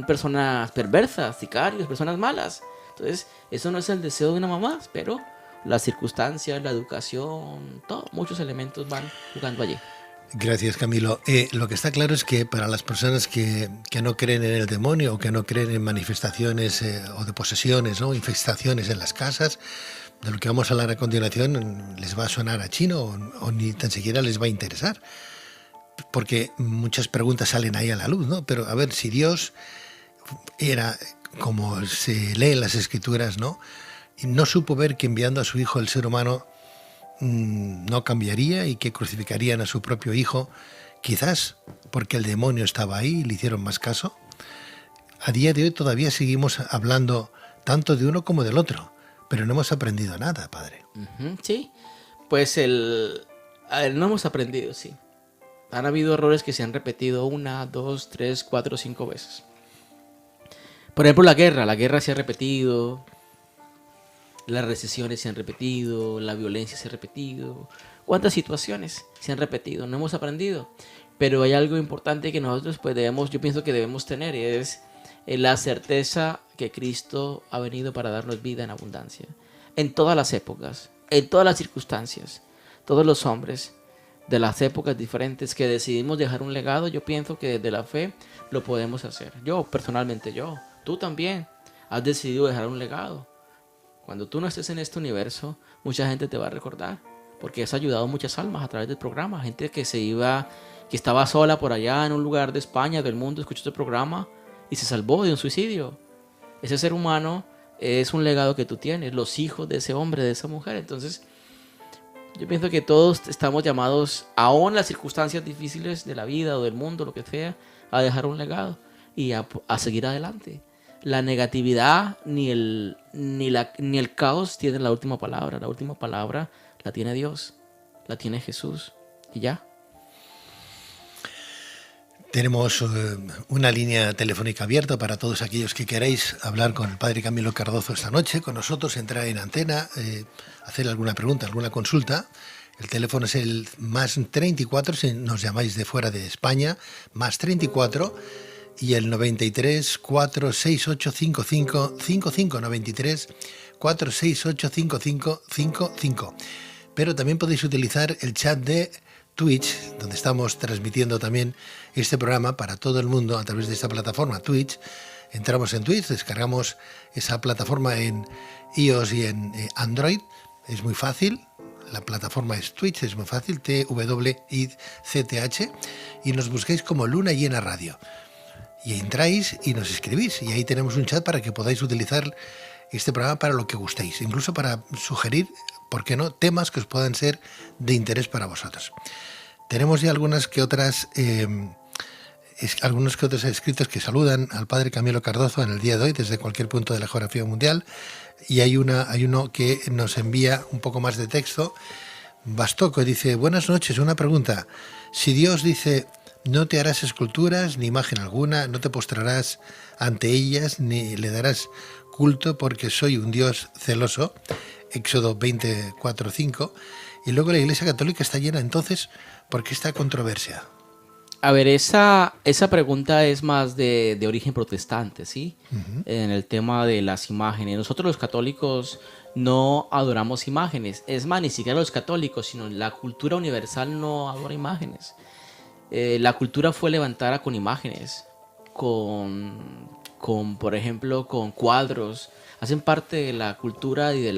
personas perversas, sicarios, personas malas. Entonces, eso no es el deseo de una mamá, pero las circunstancias, la educación, muchos elementos van jugando allí. Gracias, Camilo. Lo que está claro es que para las personas que no creen en el demonio o que no creen en manifestaciones o de posesiones, ¿no? Infestaciones en las casas, de lo que vamos a hablar a continuación les va a sonar a chino o ni tan siquiera les va a interesar. Porque muchas preguntas salen ahí a la luz, ¿no? Pero a ver, si Dios era, como se lee en las Escrituras, ¿no? Y no supo ver que enviando a su Hijo el ser humano no cambiaría y que crucificarían a su propio Hijo, quizás porque el demonio estaba ahí y le hicieron más caso. A día de hoy todavía seguimos hablando tanto de uno como del otro, pero no hemos aprendido nada, Padre. Sí, pues no hemos aprendido, sí. Han habido errores que se han repetido 1, 2, 3, 4, 5 veces. Por ejemplo, la guerra se ha repetido, las recesiones se han repetido, la violencia se ha repetido. ¿Cuántas situaciones se han repetido? No hemos aprendido. Pero hay algo importante que nosotros yo pienso que debemos tener, y es la certeza que Cristo ha venido para darnos vida en abundancia. En todas las épocas, en todas las circunstancias, todos los hombres de las épocas diferentes que decidimos dejar un legado, yo pienso que desde la fe lo podemos hacer. Personalmente, tú también has decidido dejar un legado. Cuando tú no estés en este universo, mucha gente te va a recordar, porque has ayudado a muchas almas a través del programa. Gente que estaba sola por allá en un lugar de España, del mundo, escuchó este programa y se salvó de un suicidio. Ese ser humano es un legado que tú tienes, los hijos de ese hombre, de esa mujer. Entonces, yo pienso que todos estamos llamados, aún en las circunstancias difíciles de la vida o del mundo, lo que sea, a dejar un legado y a seguir adelante. La negatividad ni el caos tienen la última palabra. La última palabra la tiene Dios, la tiene Jesús, y ya. Tenemos una línea telefónica abierta para todos aquellos que queráis hablar con el Padre Camilo Cardozo esta noche, con nosotros, entrar en antena, hacer alguna pregunta, alguna consulta. El teléfono es el +34, si nos llamáis de fuera de España, +34, y el 93 468 5555, 93 468 5555. Pero también podéis utilizar el chat de Twitch, donde estamos transmitiendo también este programa para todo el mundo a través de esta plataforma Twitch. Entramos en Twitch, descargamos esa plataforma en iOS y en Android. Es muy fácil. La plataforma es Twitch, es muy fácil, TWICTH, y nos busquéis como Luna Llena Radio. Y entráis y nos escribís, y ahí tenemos un chat para que podáis utilizar este programa para lo que gustéis, incluso para sugerir, ¿por qué no?, temas que os puedan ser de interés para vosotros. Tenemos ya algunos que otros escritos que saludan al padre Camilo Cardozo en el día de hoy desde cualquier punto de la geografía mundial, y hay uno que nos envía un poco más de texto. Bastoco dice: buenas noches, una pregunta. Si Dios dice: no te harás esculturas ni imagen alguna, no te postrarás ante ellas ni le darás culto porque soy un Dios celoso, Éxodo 24:5, y luego la Iglesia Católica está llena, entonces, ¿por qué esta controversia? A ver, esa pregunta es más de origen protestante, ¿sí? Uh-huh. En el tema de las imágenes. Nosotros los católicos no adoramos imágenes. Es más, ni siquiera los católicos, sino la cultura universal no adora imágenes. La cultura fue levantada con imágenes, con por ejemplo, con cuadros. Hacen parte de la cultura y de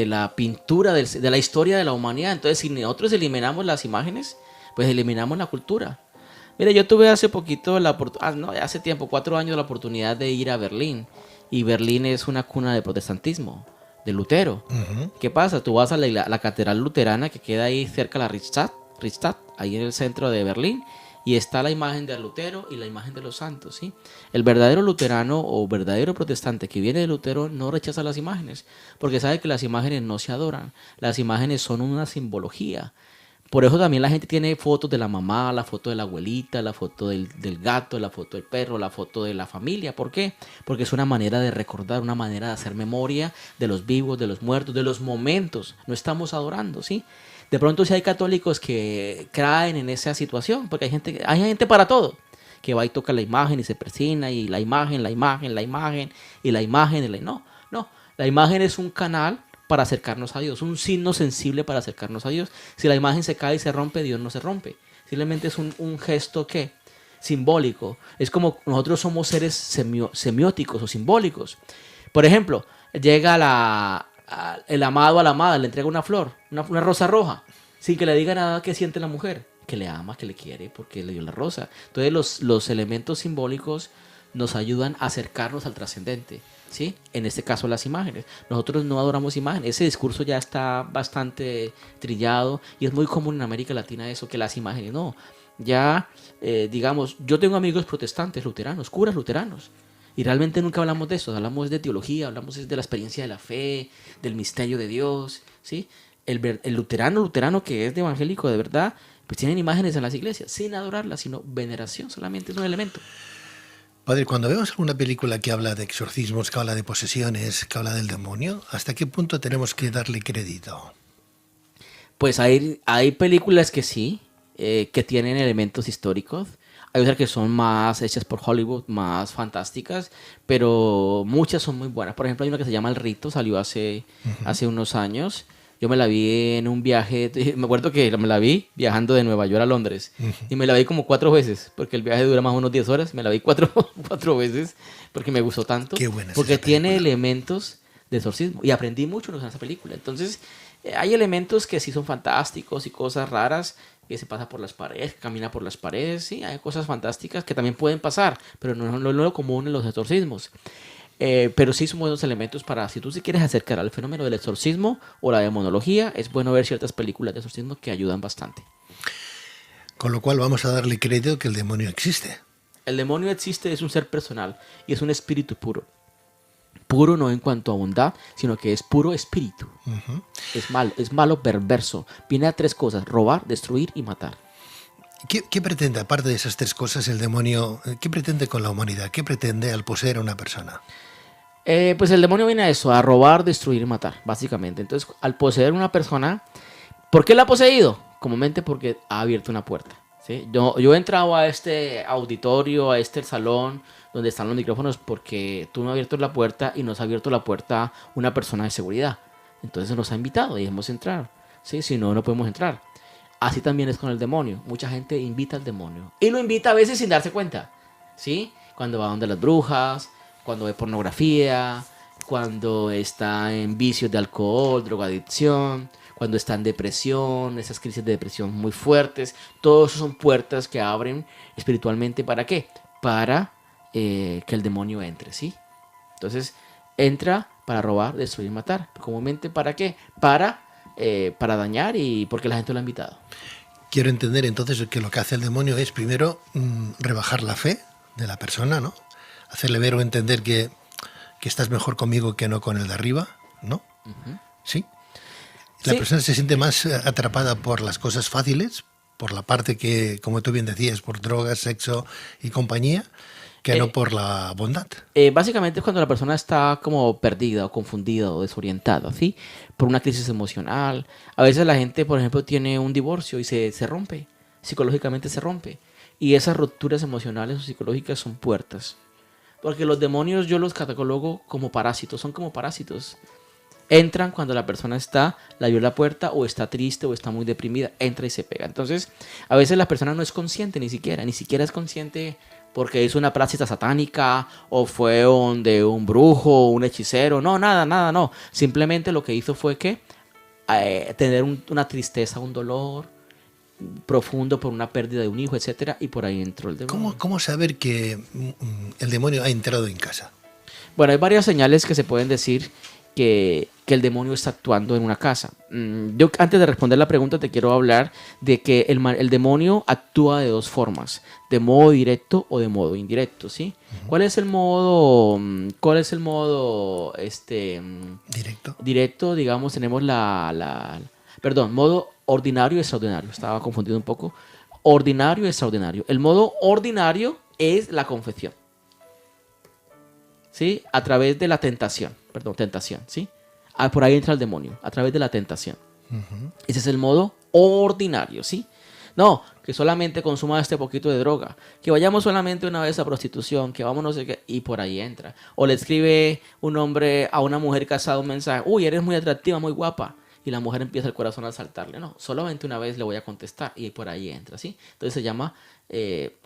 la pintura, de la historia de la humanidad. Entonces, si nosotros eliminamos las imágenes, pues eliminamos la cultura. Mire, yo tuve hace poquito, hace tiempo, 4 años, la oportunidad de ir a Berlín. Y Berlín es una cuna de protestantismo, de Lutero. Uh-huh. ¿Qué pasa? Tú vas a la catedral luterana que queda ahí cerca de la Richtstadt, ahí en el centro de Berlín, y está la imagen de Lutero y la imagen de los santos, ¿sí? El verdadero luterano o verdadero protestante que viene de Lutero no rechaza las imágenes, porque sabe que las imágenes no se adoran. Las imágenes son una simbología. Por eso también la gente tiene fotos de la mamá, la foto de la abuelita, la foto del gato, la foto del perro, la foto de la familia. ¿Por qué? Porque es una manera de recordar, una manera de hacer memoria de los vivos, de los muertos, de los momentos. No estamos adorando, ¿sí? De pronto sí hay católicos que caen en esa situación, porque hay gente para todo, que va y toca la imagen y se persina, y la imagen, no, la imagen es un canal para acercarnos a Dios, un signo sensible para acercarnos a Dios. Si la imagen se cae y se rompe, Dios no se rompe. Simplemente es un gesto que simbólico. Es como nosotros somos seres semióticos o simbólicos. Por ejemplo, llega el amado a la amada, le entrega una flor, una rosa roja, sin que le diga nada que siente la mujer, que le ama, que le quiere, porque le dio la rosa. Entonces los elementos simbólicos nos ayudan a acercarnos al trascendente, ¿sí? En este caso las imágenes. Nosotros no adoramos imágenes. Ese discurso ya está bastante trillado y es muy común en América Latina eso, que las imágenes no. Ya, digamos, yo tengo amigos protestantes, luteranos, curas luteranos, y realmente nunca hablamos de eso. Hablamos de teología, hablamos de la experiencia de la fe, del misterio de Dios, ¿sí? El luterano que es de evangélico de verdad, pues tienen imágenes en las iglesias, sin adorarlas, sino veneración, solamente es un elemento. Padre, cuando vemos alguna película que habla de exorcismos, que habla de posesiones, que habla del demonio, ¿hasta qué punto tenemos que darle crédito? Pues hay películas que sí, que tienen elementos históricos. Hay otras que son más hechas por Hollywood, más fantásticas, pero muchas son muy buenas. Por ejemplo, hay una que se llama El Rito, salió hace unos años. Yo me la vi en un viaje, me acuerdo que me la vi viajando de Nueva York a Londres. Y me la vi como 4 veces, porque el viaje dura más o menos 10 horas. Me la vi 4 veces, porque me gustó tanto. Qué buena es porque esa tiene película. Elementos de exorcismo. Y aprendí mucho en esa película. Entonces, hay elementos que sí son fantásticos y cosas raras, que se pasa por las paredes, que camina por las paredes. Sí, hay cosas fantásticas que también pueden pasar, pero no es lo común en los exorcismos. Pero sí son buenos elementos para, si tú se quieres acercar al fenómeno del exorcismo o la demonología, es bueno ver ciertas películas de exorcismo que ayudan bastante. Con lo cual vamos a darle crédito que el demonio existe. El demonio existe, es un ser personal y es un espíritu puro. Puro no en cuanto a bondad, sino que es puro espíritu. Uh-huh. Es malo, perverso. Viene a 3 cosas: robar, destruir y matar. ¿Qué pretende, aparte de esas 3 cosas, el demonio? ¿Qué pretende con la humanidad? ¿Qué pretende al poseer a una persona? Pues el demonio viene a eso, a robar, destruir y matar, básicamente. Entonces, al poseer una persona, ¿por qué la ha poseído? Comúnmente porque ha abierto una puerta, ¿sí? Yo he entrado a este auditorio, a este salón donde están los micrófonos, porque tú no has abierto la puerta y nos ha abierto la puerta una persona de seguridad. Entonces nos ha invitado y hemos entrado, ¿sí? Si no, no podemos entrar. Así también es con el demonio. Mucha gente invita al demonio. Y lo invita a veces sin darse cuenta. ¿Sí? Cuando va donde las brujas, cuando ve pornografía, cuando está en vicios de alcohol, drogadicción, cuando está en depresión, esas crisis de depresión muy fuertes. Todos esos son puertas que abren espiritualmente. ¿Para qué? Para que el demonio entre, ¿sí? Entonces, entra para robar, destruir, matar. Comúnmente, ¿para qué? Para dañar y porque la gente lo ha invitado. Quiero entender entonces que lo que hace el demonio es primero rebajar la fe de la persona, ¿no? Hacerle ver o entender que estás mejor conmigo que no con el de arriba, ¿no? Uh-huh. ¿Sí? La persona se siente más atrapada por las cosas fáciles, por la parte que, como tú bien decías, por drogas, sexo y compañía, que no por la bondad. Básicamente es cuando la persona está como perdida o confundida o desorientada, ¿sí? Por una crisis emocional. A veces la gente, por ejemplo, tiene un divorcio y se rompe, psicológicamente se rompe. Y esas rupturas emocionales o psicológicas son puertas. Porque los demonios yo los catalogo como parásitos, son como parásitos. Entran cuando la persona la vio la puerta o está triste o está muy deprimida, entra y se pega. Entonces, a veces la persona no es consciente ni siquiera es consciente porque hizo una práctica satánica o fue de un brujo, un hechicero. No, nada, no. Simplemente lo que hizo fue que tener una tristeza, un dolor profundo por una pérdida de un hijo, etcétera, y por ahí entró el demonio. ¿Cómo saber que el demonio ha entrado en casa? Bueno, hay varias señales que se pueden decir que el demonio está actuando en una casa. Yo antes de responder la pregunta te quiero hablar de que el demonio actúa de dos formas, de modo directo o de modo indirecto, ¿sí? Uh-huh. ¿Cuál es el modo directo? Directo, digamos, tenemos modo ordinario y extraordinario. Estaba confundido un poco. Ordinario y extraordinario. El modo ordinario es la confesión, ¿sí? A través de la tentación, ¿sí? Por ahí entra el demonio, a través de la tentación. Uh-huh. Ese es el modo ordinario, ¿sí? No, que solamente consuma este poquito de droga, que vayamos solamente una vez a prostitución, que vamos no sé qué, y por ahí entra. O le escribe un hombre a una mujer casada un mensaje, uy, eres muy atractiva, muy guapa, y la mujer empieza el corazón a saltarle. No, solamente una vez le voy a contestar, y por ahí entra, ¿sí? Entonces se llama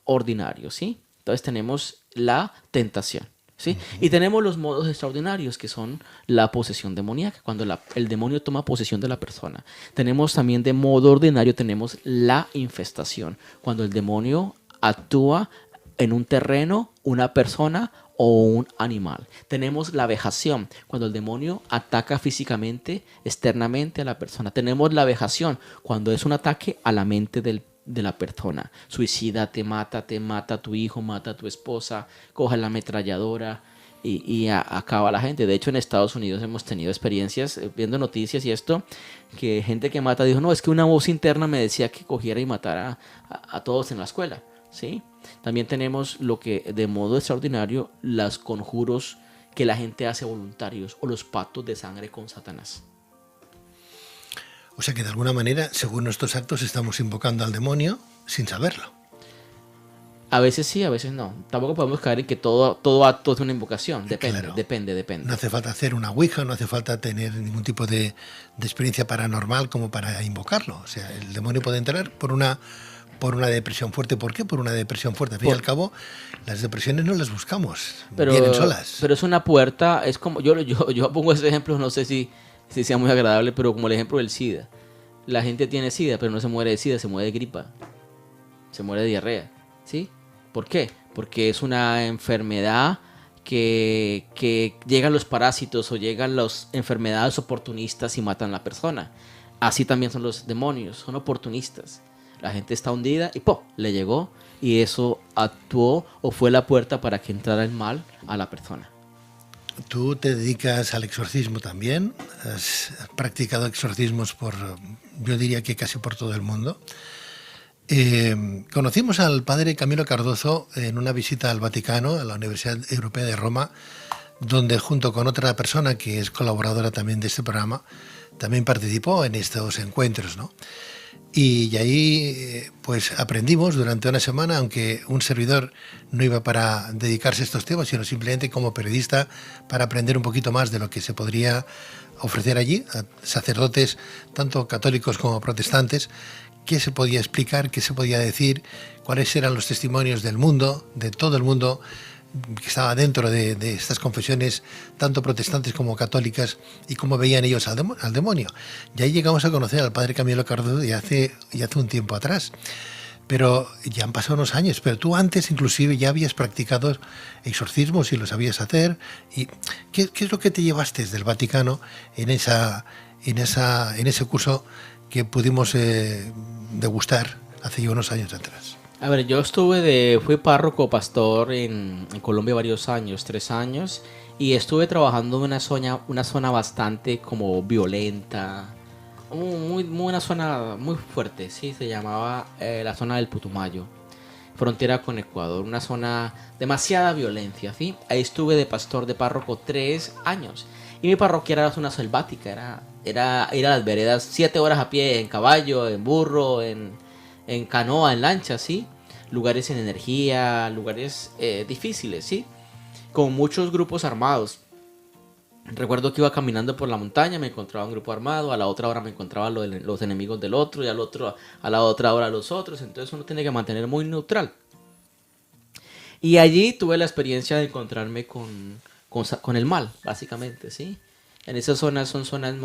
ordinario, ¿sí? Entonces tenemos la tentación, ¿sí? Uh-huh. Y tenemos los modos extraordinarios, que son la posesión demoníaca, cuando el demonio toma posesión de la persona. Tenemos también de modo ordinario, tenemos la infestación, cuando el demonio actúa en un terreno, una persona o un animal. Tenemos la vejación, cuando el demonio ataca físicamente, externamente a la persona. Tenemos la vejación, cuando es un ataque a la mente de la persona. Suicida, te mata a tu hijo, mata a tu esposa, coge la ametralladora y acaba a la gente. De hecho, en Estados Unidos hemos tenido experiencias, viendo noticias y esto, que gente que mata dijo, no, es que una voz interna me decía que cogiera y matara a todos en la escuela, ¿sí? También tenemos lo que de modo extraordinario, los conjuros que la gente hace voluntarios o los pactos de sangre con Satanás. O sea que de alguna manera, según nuestros actos, estamos invocando al demonio sin saberlo. A veces sí, a veces no. Tampoco podemos caer en que todo acto es una invocación. Depende. No hace falta hacer una ouija, no hace falta tener ningún tipo de experiencia paranormal como para invocarlo. O sea, el demonio puede entrar por una depresión fuerte. ¿Por qué? Por una depresión fuerte. Al fin y al cabo, las depresiones no las buscamos, vienen solas. Pero es una puerta, es como, yo pongo ese ejemplo, no sé si sea muy agradable, pero como el ejemplo del SIDA. La gente tiene SIDA, pero no se muere de SIDA, se muere de gripa, se muere de diarrea, ¿sí? ¿Por qué? Porque es una enfermedad que llegan los parásitos o llegan las enfermedades oportunistas y matan a la persona. Así también son los demonios, son oportunistas. La gente está hundida y ¡pum!, le llegó y eso actuó o fue la puerta para que entrara el mal a la persona. Tú te dedicas al exorcismo también, has practicado exorcismos yo diría que casi por todo el mundo. Conocimos al padre Camilo Cardozo en una visita al Vaticano, a la Universidad Europea de Roma, donde junto con otra persona que es colaboradora también de este programa, también participó en estos encuentros, ¿no? Y ahí pues aprendimos durante una semana, aunque un servidor no iba para dedicarse a estos temas, sino simplemente como periodista para aprender un poquito más de lo que se podría ofrecer allí a sacerdotes, tanto católicos como protestantes, qué se podía explicar, qué se podía decir, cuáles eran los testimonios del mundo, de todo el mundo que estaba dentro de estas confesiones, tanto protestantes como católicas, y cómo veían ellos al demonio. Y ahí llegamos a conocer al padre Camilo Cardozo ya hace un tiempo atrás. Pero ya han pasado unos años, pero tú antes inclusive ya habías practicado exorcismos y lo sabías hacer. ¿Y qué es lo que te llevaste del Vaticano en ese curso que pudimos degustar hace ya unos años atrás? A ver, fui párroco pastor en Colombia varios años, 3 años, y estuve trabajando en una zona bastante como violenta, una zona muy fuerte, sí, se llamaba la zona del Putumayo, frontera con Ecuador, una zona demasiada violencia, ¿sí? Ahí estuve de pastor, de párroco 3 años, y mi parroquia era una zona selvática, era ir a las veredas 7 horas a pie, en caballo, en burro, en canoa, en lancha, ¿sí? Lugares sin energía, lugares difíciles, ¿sí? Con muchos grupos armados. Recuerdo que iba caminando por la montaña, me encontraba un grupo armado, a la otra hora me encontraba los enemigos del otro, y a la otra hora los otros, entonces uno tiene que mantener muy neutral. Y allí tuve la experiencia de encontrarme con el mal, básicamente, ¿sí? En esas zonas son zonas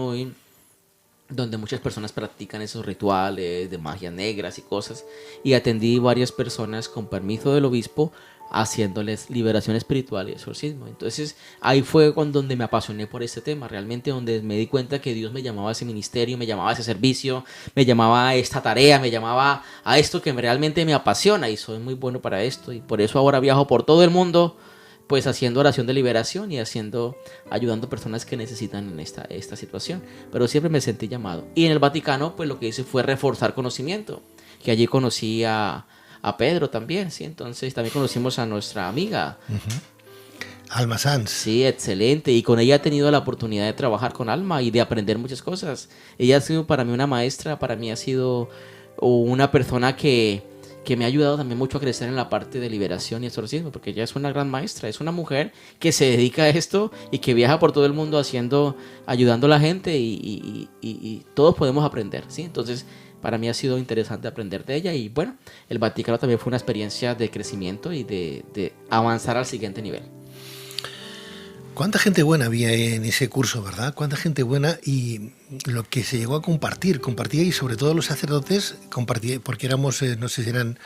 donde muchas personas practican esos rituales de magia negras y cosas, y atendí varias personas con permiso del obispo haciéndoles liberación espiritual y exorcismo. Entonces ahí fue donde me apasioné por este tema, realmente donde me di cuenta que Dios me llamaba a ese ministerio, me llamaba a ese servicio, me llamaba a esta tarea, me llamaba a esto que realmente me apasiona, y soy muy bueno para esto, y por eso ahora viajo por todo el mundo, pues haciendo oración de liberación y ayudando a personas que necesitan en esta situación. Pero siempre me sentí llamado. Y en el Vaticano, pues lo que hice fue reforzar conocimiento, que allí conocí a Pedro también, ¿sí? Entonces también conocimos a nuestra amiga. Alma Sanz. Sí, excelente. Y con ella he tenido la oportunidad de trabajar con Alma y de aprender muchas cosas. Ella ha sido para mí una maestra, para mí ha sido una persona que me ha ayudado también mucho a crecer en la parte de liberación y exorcismo, porque ella es una gran maestra, es una mujer que se dedica a esto y que viaja por todo el mundo ayudando a la gente, y todos podemos aprender, ¿sí? Entonces, para mí ha sido interesante aprender de ella, y bueno, el Vaticano también fue una experiencia de crecimiento y de avanzar al siguiente nivel. Cuánta gente buena había en ese curso, ¿verdad? Cuánta gente buena, y lo que se llegó a compartía, y sobre todo los sacerdotes compartía, porque éramos, no sé si eran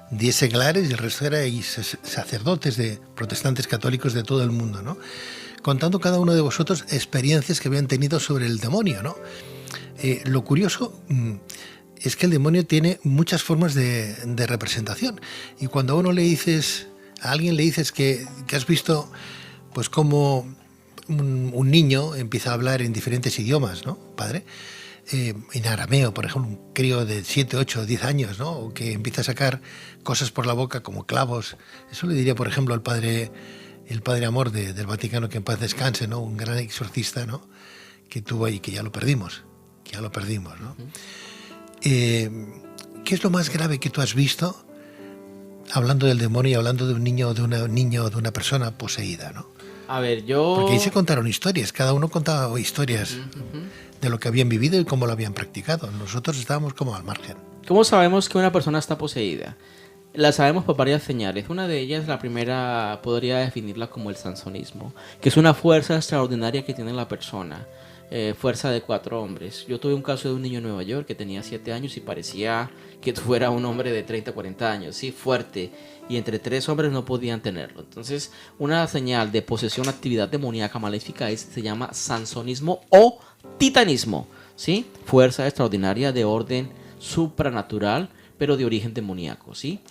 10 seglares y el resto eran sacerdotes de protestantes católicos de todo el mundo, ¿no? Contando cada uno de vosotros experiencias que habían tenido sobre el demonio, ¿no? Lo curioso es que el demonio tiene muchas formas de representación, y cuando a alguien le dices que has visto, pues como un niño empieza a hablar en diferentes idiomas, ¿no, padre? En arameo, por ejemplo, un crío de 7, 8, 10 años, ¿no? O que empieza a sacar cosas por la boca como clavos. Eso le diría, por ejemplo, el padre Amor del Vaticano, que en paz descanse, ¿no? Un gran exorcista, ¿no? Que tuvo ahí, que ya lo perdimos, ¿no? ¿Qué es lo más grave que tú has visto hablando del demonio y hablando de un niño o de una persona poseída, ¿no? A ver, Porque ahí se contaron historias, cada uno contaba historias de lo que habían vivido y cómo lo habían practicado. Nosotros estábamos como al margen. ¿Cómo sabemos que una persona está poseída? La sabemos por varias señales. Una de ellas, la primera, podría definirla como el sansonismo, que es una fuerza extraordinaria que tiene la persona. Fuerza de 4 hombres. Yo tuve un caso de un niño en Nueva York que tenía 7 años y parecía que fuera un hombre de 30, 40 años, sí, fuerte, y entre 3 hombres no podían tenerlo. Entonces, una señal de posesión, actividad demoníaca maléfica se llama sansonismo o titanismo, ¿sí? Fuerza extraordinaria de orden supranatural, pero de origen demoníaco, ¿sí?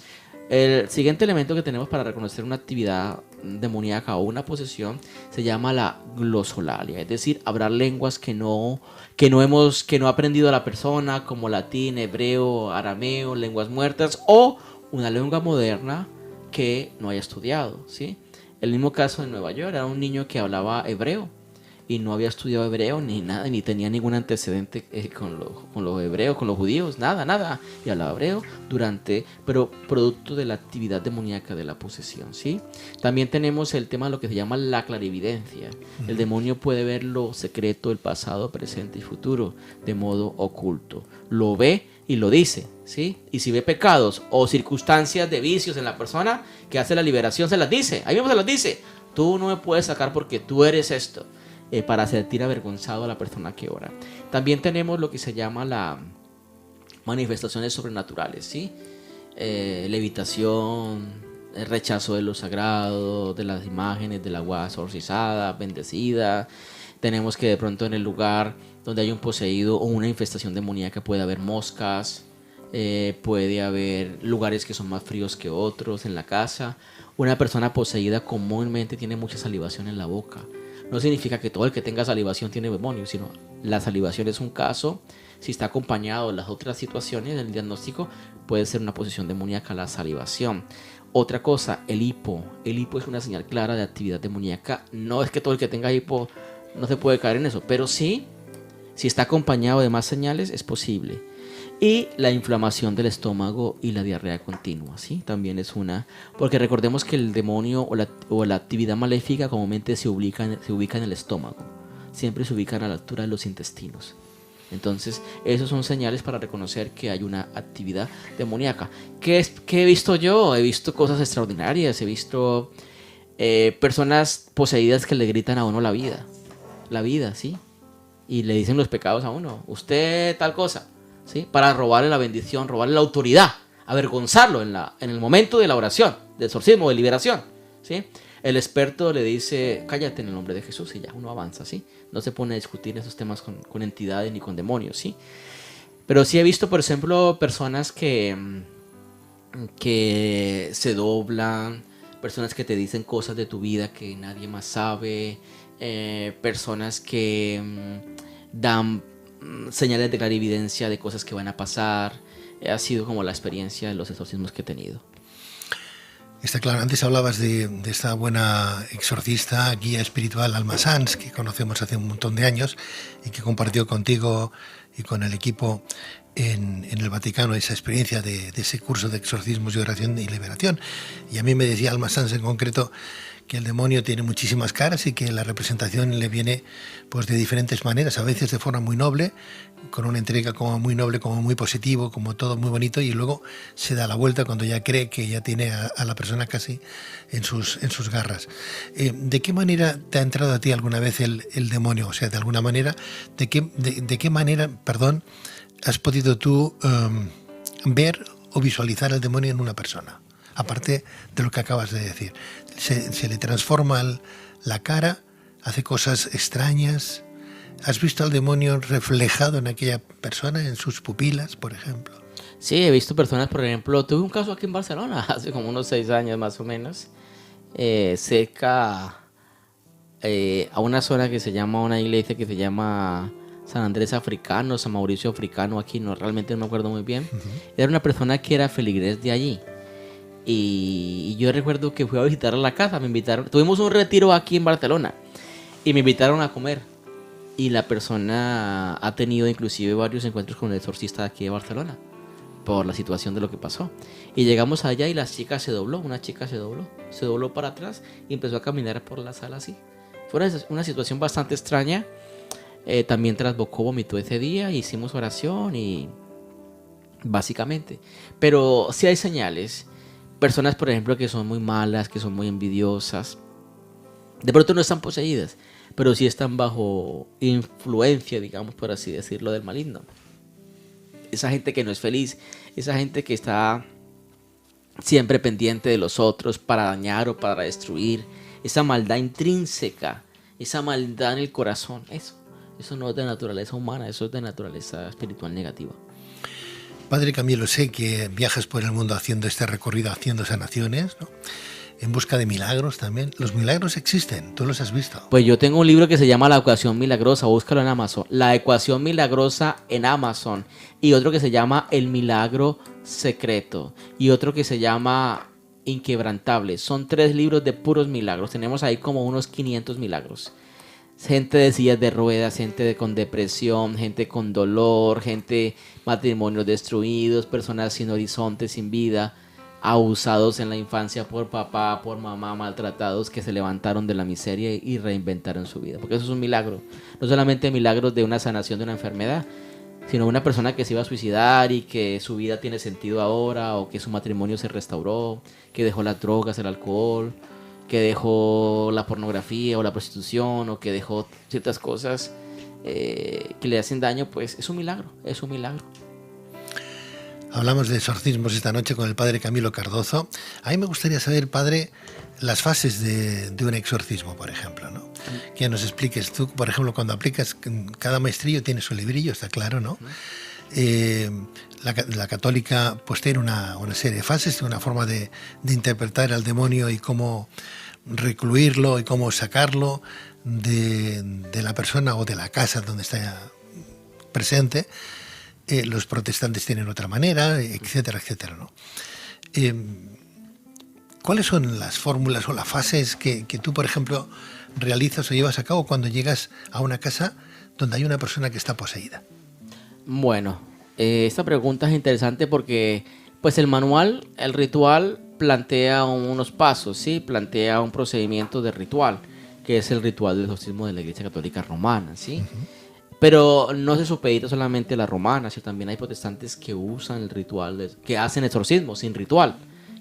El siguiente elemento que tenemos para reconocer una actividad demoníaca o una posesión se llama la glosolalia, es decir, hablar lenguas que no ha aprendido la persona, como latín, hebreo, arameo, lenguas muertas, o una lengua moderna que no haya estudiado, ¿sí? El mismo caso en Nueva York, era un niño que hablaba hebreo, y no había estudiado hebreo ni nada, ni tenía ningún antecedente con los hebreos, con los judíos, nada. Y hablaba hebreo pero producto de la actividad demoníaca de la posesión, ¿sí? También tenemos el tema de lo que se llama la clarividencia. El demonio puede ver lo secreto, el pasado, presente y futuro de modo oculto. Lo ve y lo dice, ¿sí? Y si ve pecados o circunstancias de vicios en la persona que hace la liberación, se las dice. Ahí mismo se las dice. Tú no me puedes sacar porque tú eres esto. Para sentir avergonzado a la persona que ora. También tenemos lo que se llama la manifestaciones sobrenaturales, ¿sí? Levitación, el rechazo de lo sagrado, de las imágenes, del agua exorcizada, bendecida. Tenemos que de pronto en el lugar donde hay un poseído o una infestación demoníaca puede haber moscas, puede haber lugares que son más fríos que otros en la casa. Una persona poseída comúnmente tiene mucha salivación en la boca. No significa que todo el que tenga salivación tiene demonios, sino la salivación es un caso. Si está acompañado de las otras situaciones del diagnóstico, puede ser una posesión demoníaca la salivación. Otra cosa, el hipo. El hipo es una señal clara de actividad demoníaca. No es que todo el que tenga hipo no se puede caer en eso, pero sí, si está acompañado de más señales, es posible. Y la inflamación del estómago y la diarrea continua, ¿sí? También es una... Porque recordemos que el demonio o la actividad maléfica comúnmente se ubica en el estómago. Siempre se ubican a la altura de los intestinos. Entonces, esos son señales para reconocer que hay una actividad demoníaca. ¿Qué he visto yo? He visto cosas extraordinarias. He visto personas poseídas que le gritan a uno la vida. La vida, ¿sí? Y le dicen los pecados a uno. Usted tal cosa. ¿Sí? Para robarle la bendición, robarle la autoridad, avergonzarlo en el momento de la oración, de exorcismo, de liberación, ¿sí? El experto le dice, cállate en el nombre de Jesús, y ya uno avanza, ¿sí? No se pone a discutir esos temas con entidades ni con demonios, ¿sí? Pero sí he visto, por ejemplo, personas que se doblan, personas que te dicen cosas de tu vida que nadie más sabe, personas que dan señales de clarividencia de cosas que van a pasar. Ha sido como la experiencia de los exorcismos que he tenido. Está claro, antes hablabas de esta buena exorcista, guía espiritual Alma Sanz, que conocemos hace un montón de años y que compartió contigo y con el equipo en el Vaticano esa experiencia de ese curso de exorcismos y oración y liberación. Y a mí me decía Alma Sanz en concreto que el demonio tiene muchísimas caras y que la representación le viene pues de diferentes maneras, a veces de forma muy noble, con una entrega como muy noble, como muy positivo, como todo muy bonito, y luego se da la vuelta cuando ya cree que ya tiene a la persona casi en sus garras. ¿De qué manera te ha entrado a ti alguna vez el demonio? O sea, de alguna manera, ¿de qué manera, has podido tú ver o visualizar el demonio en una persona? Aparte de lo que acabas de decir, se le transforma la cara, hace cosas extrañas. ¿Has visto al demonio reflejado en aquella persona, en sus pupilas, por ejemplo? Sí, he visto personas, por ejemplo, tuve un caso aquí en Barcelona, hace como unos 6 años más o menos, cerca a una zona que se llama, una iglesia que se llama San Andrés Africano, San Mauricio Africano, aquí realmente no me acuerdo muy bien. Era una persona que era feligrés de allí. Y yo recuerdo que fui a visitar a la casa, me invitaron, tuvimos un retiro aquí en Barcelona y me invitaron a comer. Y la persona ha tenido inclusive varios encuentros con el exorcista de aquí de Barcelona por la situación de lo que pasó. Y llegamos allá y la chica se dobló, se dobló para atrás y empezó a caminar por la sala así. Fue una situación bastante extraña. También trasbocó, vomitó ese día, hicimos oración y básicamente. Pero sí hay señales. Personas, por ejemplo, que son muy malas, que son muy envidiosas. De pronto no están poseídas, pero sí están bajo influencia, digamos, por así decirlo, del maligno. Esa gente que no es feliz, esa gente que está siempre pendiente de los otros para dañar o para destruir, esa maldad intrínseca, esa maldad en el corazón, eso no es de naturaleza humana, eso es de naturaleza espiritual negativa. Padre Camilo, sé que viajas por el mundo haciendo este recorrido, haciendo sanaciones, ¿no? En busca de milagros también. Los milagros existen, ¿tú los has visto? Pues yo tengo un libro que se llama La Ecuación Milagrosa, búscalo en Amazon. La Ecuación Milagrosa en Amazon. Y otro que se llama El Milagro Secreto. Y otro que se llama Inquebrantable. Son 3 libros de puros milagros. Tenemos ahí como unos 500 milagros. gente de sillas de ruedas, gente con depresión, gente con dolor, gente, matrimonios destruidos, personas sin horizonte, sin vida, abusados en la infancia por papá, por mamá, maltratados, que se levantaron de la miseria y reinventaron su vida. Porque eso es un milagro. No solamente milagros de una sanación de una enfermedad, sino una persona que se iba a suicidar y que su vida tiene sentido ahora, o que su matrimonio se restauró, que dejó las drogas, el alcohol, que dejó la pornografía o la prostitución, o que dejó ciertas cosas que le hacen daño. Pues es un milagro, es un milagro. Hablamos de exorcismos esta noche con el padre Camilo Cardozo. A mí me gustaría saber, padre, las fases de un exorcismo, por ejemplo, ¿no? Que nos expliques tú, por ejemplo, cuando aplicas, cada maestrillo tiene su librillo, está claro, ¿no? La católica pues tiene una serie de fases, tiene una forma de interpretar al demonio y cómo recluirlo y cómo sacarlo de la persona o de la casa donde está presente. Los protestantes tienen otra manera, etcétera, etcétera, ¿no? ¿Cuáles son las fórmulas o las fases que tú, por ejemplo, realizas o llevas a cabo cuando llegas a una casa donde hay una persona que está poseída? Bueno, esta pregunta es interesante porque pues el manual, el ritual, plantea unos pasos, ¿sí? Plantea un procedimiento de ritual, que es el ritual del exorcismo de la Iglesia Católica Romana, ¿sí? Pero no se supedita solamente a la romana, sino también hay protestantes que usan el ritual, que hacen exorcismo sin ritual,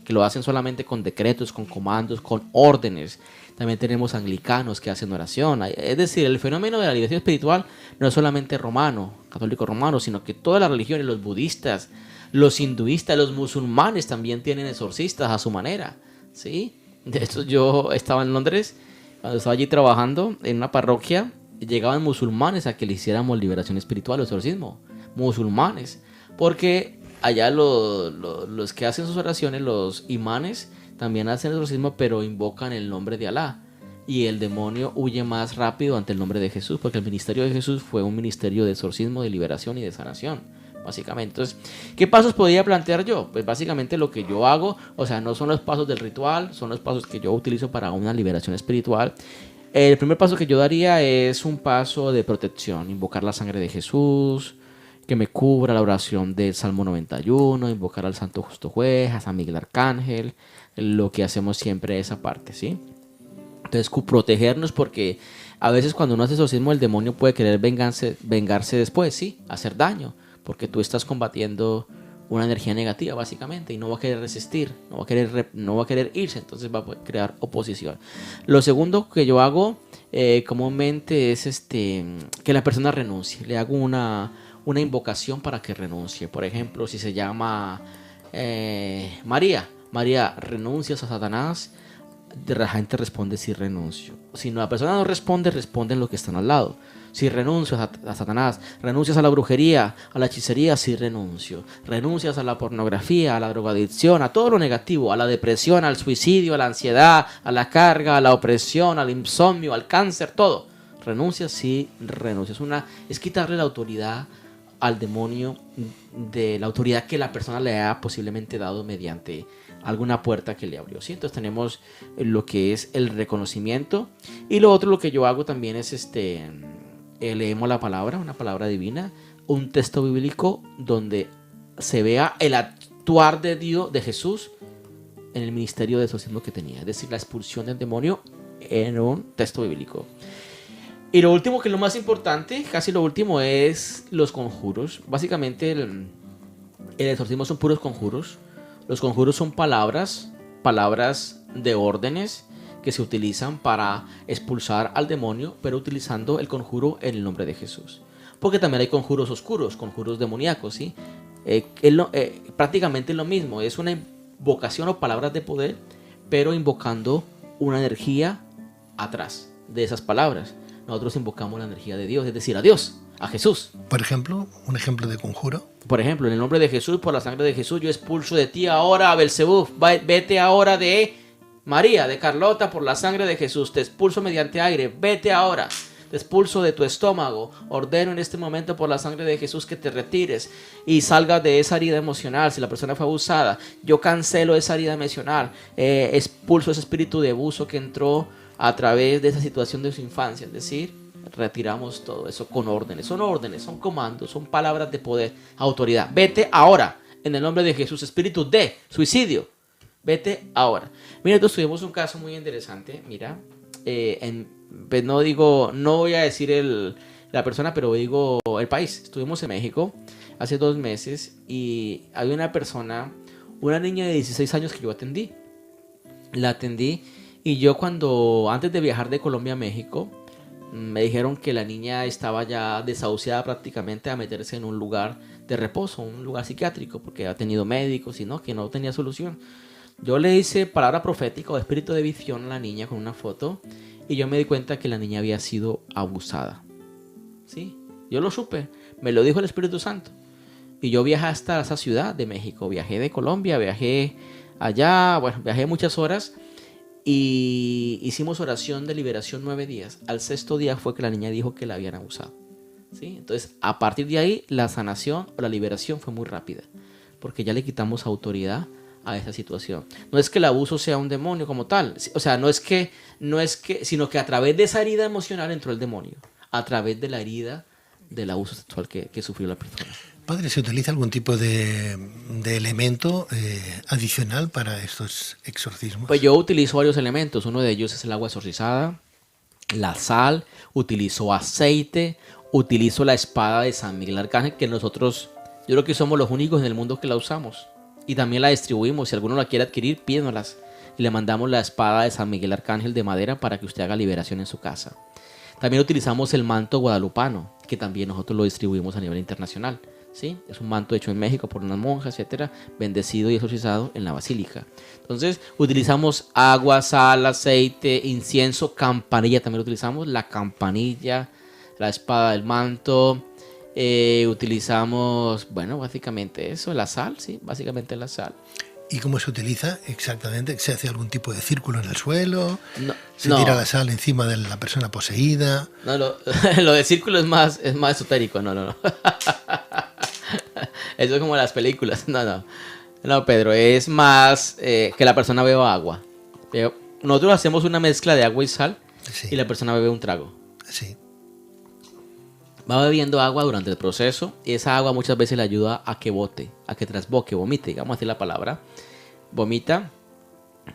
que lo hacen solamente con decretos, con comandos, con órdenes. También tenemos anglicanos que hacen oración. Es decir, el fenómeno de la liberación espiritual no es solamente romano, católico romano, sino que todas las religiones, los budistas, los hinduistas, los musulmanes también tienen exorcistas a su manera, ¿sí? De hecho, yo estaba en Londres, cuando estaba allí trabajando en una parroquia, llegaban musulmanes a que le hiciéramos liberación espiritual o exorcismo. Musulmanes. Porque allá los que hacen sus oraciones, los imanes, también hacen exorcismo, pero invocan el nombre de Alá. Y el demonio huye más rápido ante el nombre de Jesús, porque el ministerio de Jesús fue un ministerio de exorcismo, de liberación y de sanación, básicamente. Entonces, ¿qué pasos podría plantear yo? Pues básicamente lo que yo hago, o sea, no son los pasos del ritual, son los pasos que yo utilizo para una liberación espiritual. El primer paso que yo daría es un paso de protección, invocar la sangre de Jesús, que me cubra, la oración del Salmo 91, invocar al Santo Justo Juez, a San Miguel Arcángel, lo que hacemos siempre esa parte, ¿sí? Entonces, protegernos, porque a veces cuando uno hace exorcismo el demonio puede querer vengarse después, ¿sí? Hacer daño, porque tú estás combatiendo una energía negativa básicamente y no va a querer resistir, no va a querer irse, entonces va a crear oposición. Lo segundo que yo hago comúnmente es que la persona renuncie. Le hago una invocación para que renuncie. Por ejemplo, si se llama María, renuncias a Satanás, la gente responde sí, renuncio. Si la persona no responde, responden los que están al lado. Si renuncias a Satanás, renuncias a la brujería, a la hechicería, sí renuncio. Renuncias a la pornografía, a la drogadicción, a todo lo negativo, a la depresión, al suicidio, a la ansiedad, a la carga, a la opresión, al insomnio, al cáncer, todo. Renuncias, sí renuncias. Es quitarle la autoridad al demonio, de la autoridad que la persona le ha posiblemente dado mediante alguna puerta que le abrió, ¿sí? Entonces tenemos lo que es el reconocimiento. Y lo otro, lo que yo hago también es leemos la palabra, una palabra divina, un texto bíblico donde se vea el actuar de Dios, de Jesús, en el ministerio de exorcismo que tenía, es decir, la expulsión del demonio en un texto bíblico. Y lo último, que es lo más importante, casi lo último, es los conjuros. Básicamente el exorcismo son puros conjuros. Los conjuros son palabras de órdenes que se utilizan para expulsar al demonio, pero utilizando el conjuro en el nombre de Jesús. Porque también hay conjuros oscuros, conjuros demoníacos, ¿sí? Prácticamente lo mismo, es una invocación o palabras de poder, pero invocando una energía atrás de esas palabras. Nosotros invocamos la energía de Dios, es decir, a Dios, a Jesús. Por ejemplo, un ejemplo de conjuro. Por ejemplo, en el nombre de Jesús, por la sangre de Jesús, yo expulso de ti ahora a Belzebú. Vete ahora de María, de Carlota, por la sangre de Jesús. Te expulso mediante aire. Vete ahora. Te expulso de tu estómago. Ordeno en este momento por la sangre de Jesús que te retires y salgas de esa herida emocional. Si la persona fue abusada, yo cancelo esa herida emocional. Expulso ese espíritu de abuso que entró a través de esa situación de su infancia. Es decir, retiramos todo eso con órdenes. Son comandos, son palabras de poder, autoridad. Vete ahora, en el nombre de Jesús, espíritu de suicidio. Vete ahora. Mira, nosotros tuvimos un caso muy interesante. Mira, pues no voy a decir la persona, pero digo el país. Estuvimos en México hace 2 meses y había una persona, una niña de 16 años que yo atendí. La atendí y yo antes de viajar de Colombia a México, me dijeron que la niña estaba ya desahuciada prácticamente a meterse en un lugar de reposo, un lugar psiquiátrico, porque ha tenido médicos y no, que no tenía solución. Yo le hice palabra profética o espíritu de visión a la niña con una foto y yo me di cuenta que la niña había sido abusada. Sí, yo lo supe, me lo dijo el Espíritu Santo. Y yo viajé hasta esa ciudad de México, viajé de Colombia, viajé allá, bueno, viajé muchas horas y hicimos oración de liberación 9 días. Al 6.º día fue que la niña dijo que la habían abusado. ¿Sí? Entonces, a partir de ahí, la sanación o la liberación fue muy rápida, porque ya le quitamos autoridad a esa situación. No es que el abuso sea un demonio como tal, o sea, sino que a través de esa herida emocional entró el demonio, a través de la herida del abuso sexual que sufrió la persona. Padre, ¿se utiliza algún tipo de elemento adicional para estos exorcismos? Pues yo utilizo varios elementos. Uno de ellos es el agua exorcizada, la sal, utilizo aceite, utilizo la espada de San Miguel Arcángel, que nosotros, yo creo que somos los únicos en el mundo que la usamos. Y también la distribuimos. Si alguno la quiere adquirir, pídanoslas. Y le mandamos la espada de San Miguel Arcángel de madera para que usted haga liberación en su casa. También utilizamos el manto guadalupano, que también nosotros lo distribuimos a nivel internacional. ¿Sí? Es un manto hecho en México por unas monjas, etcétera, bendecido y exorcizado en la basílica. Entonces, utilizamos agua, sal, aceite, incienso, campanilla. También utilizamos la campanilla, la espada del manto. Utilizamos, bueno, básicamente eso, la sal, sí, básicamente la sal. ¿Y cómo se utiliza exactamente? ¿Se hace algún tipo de círculo en el suelo? No, ¿Se tira la sal encima de la persona poseída? No, lo de círculo es más esotérico, no. Eso es como las películas, no, Pedro, es más que la persona beba agua. Nosotros hacemos una mezcla de agua y sal, sí, y la persona bebe un trago. Sí. Va bebiendo agua durante el proceso y esa agua muchas veces le ayuda a que bote, a que trasboque, vomite, digamos así la palabra. Vomita,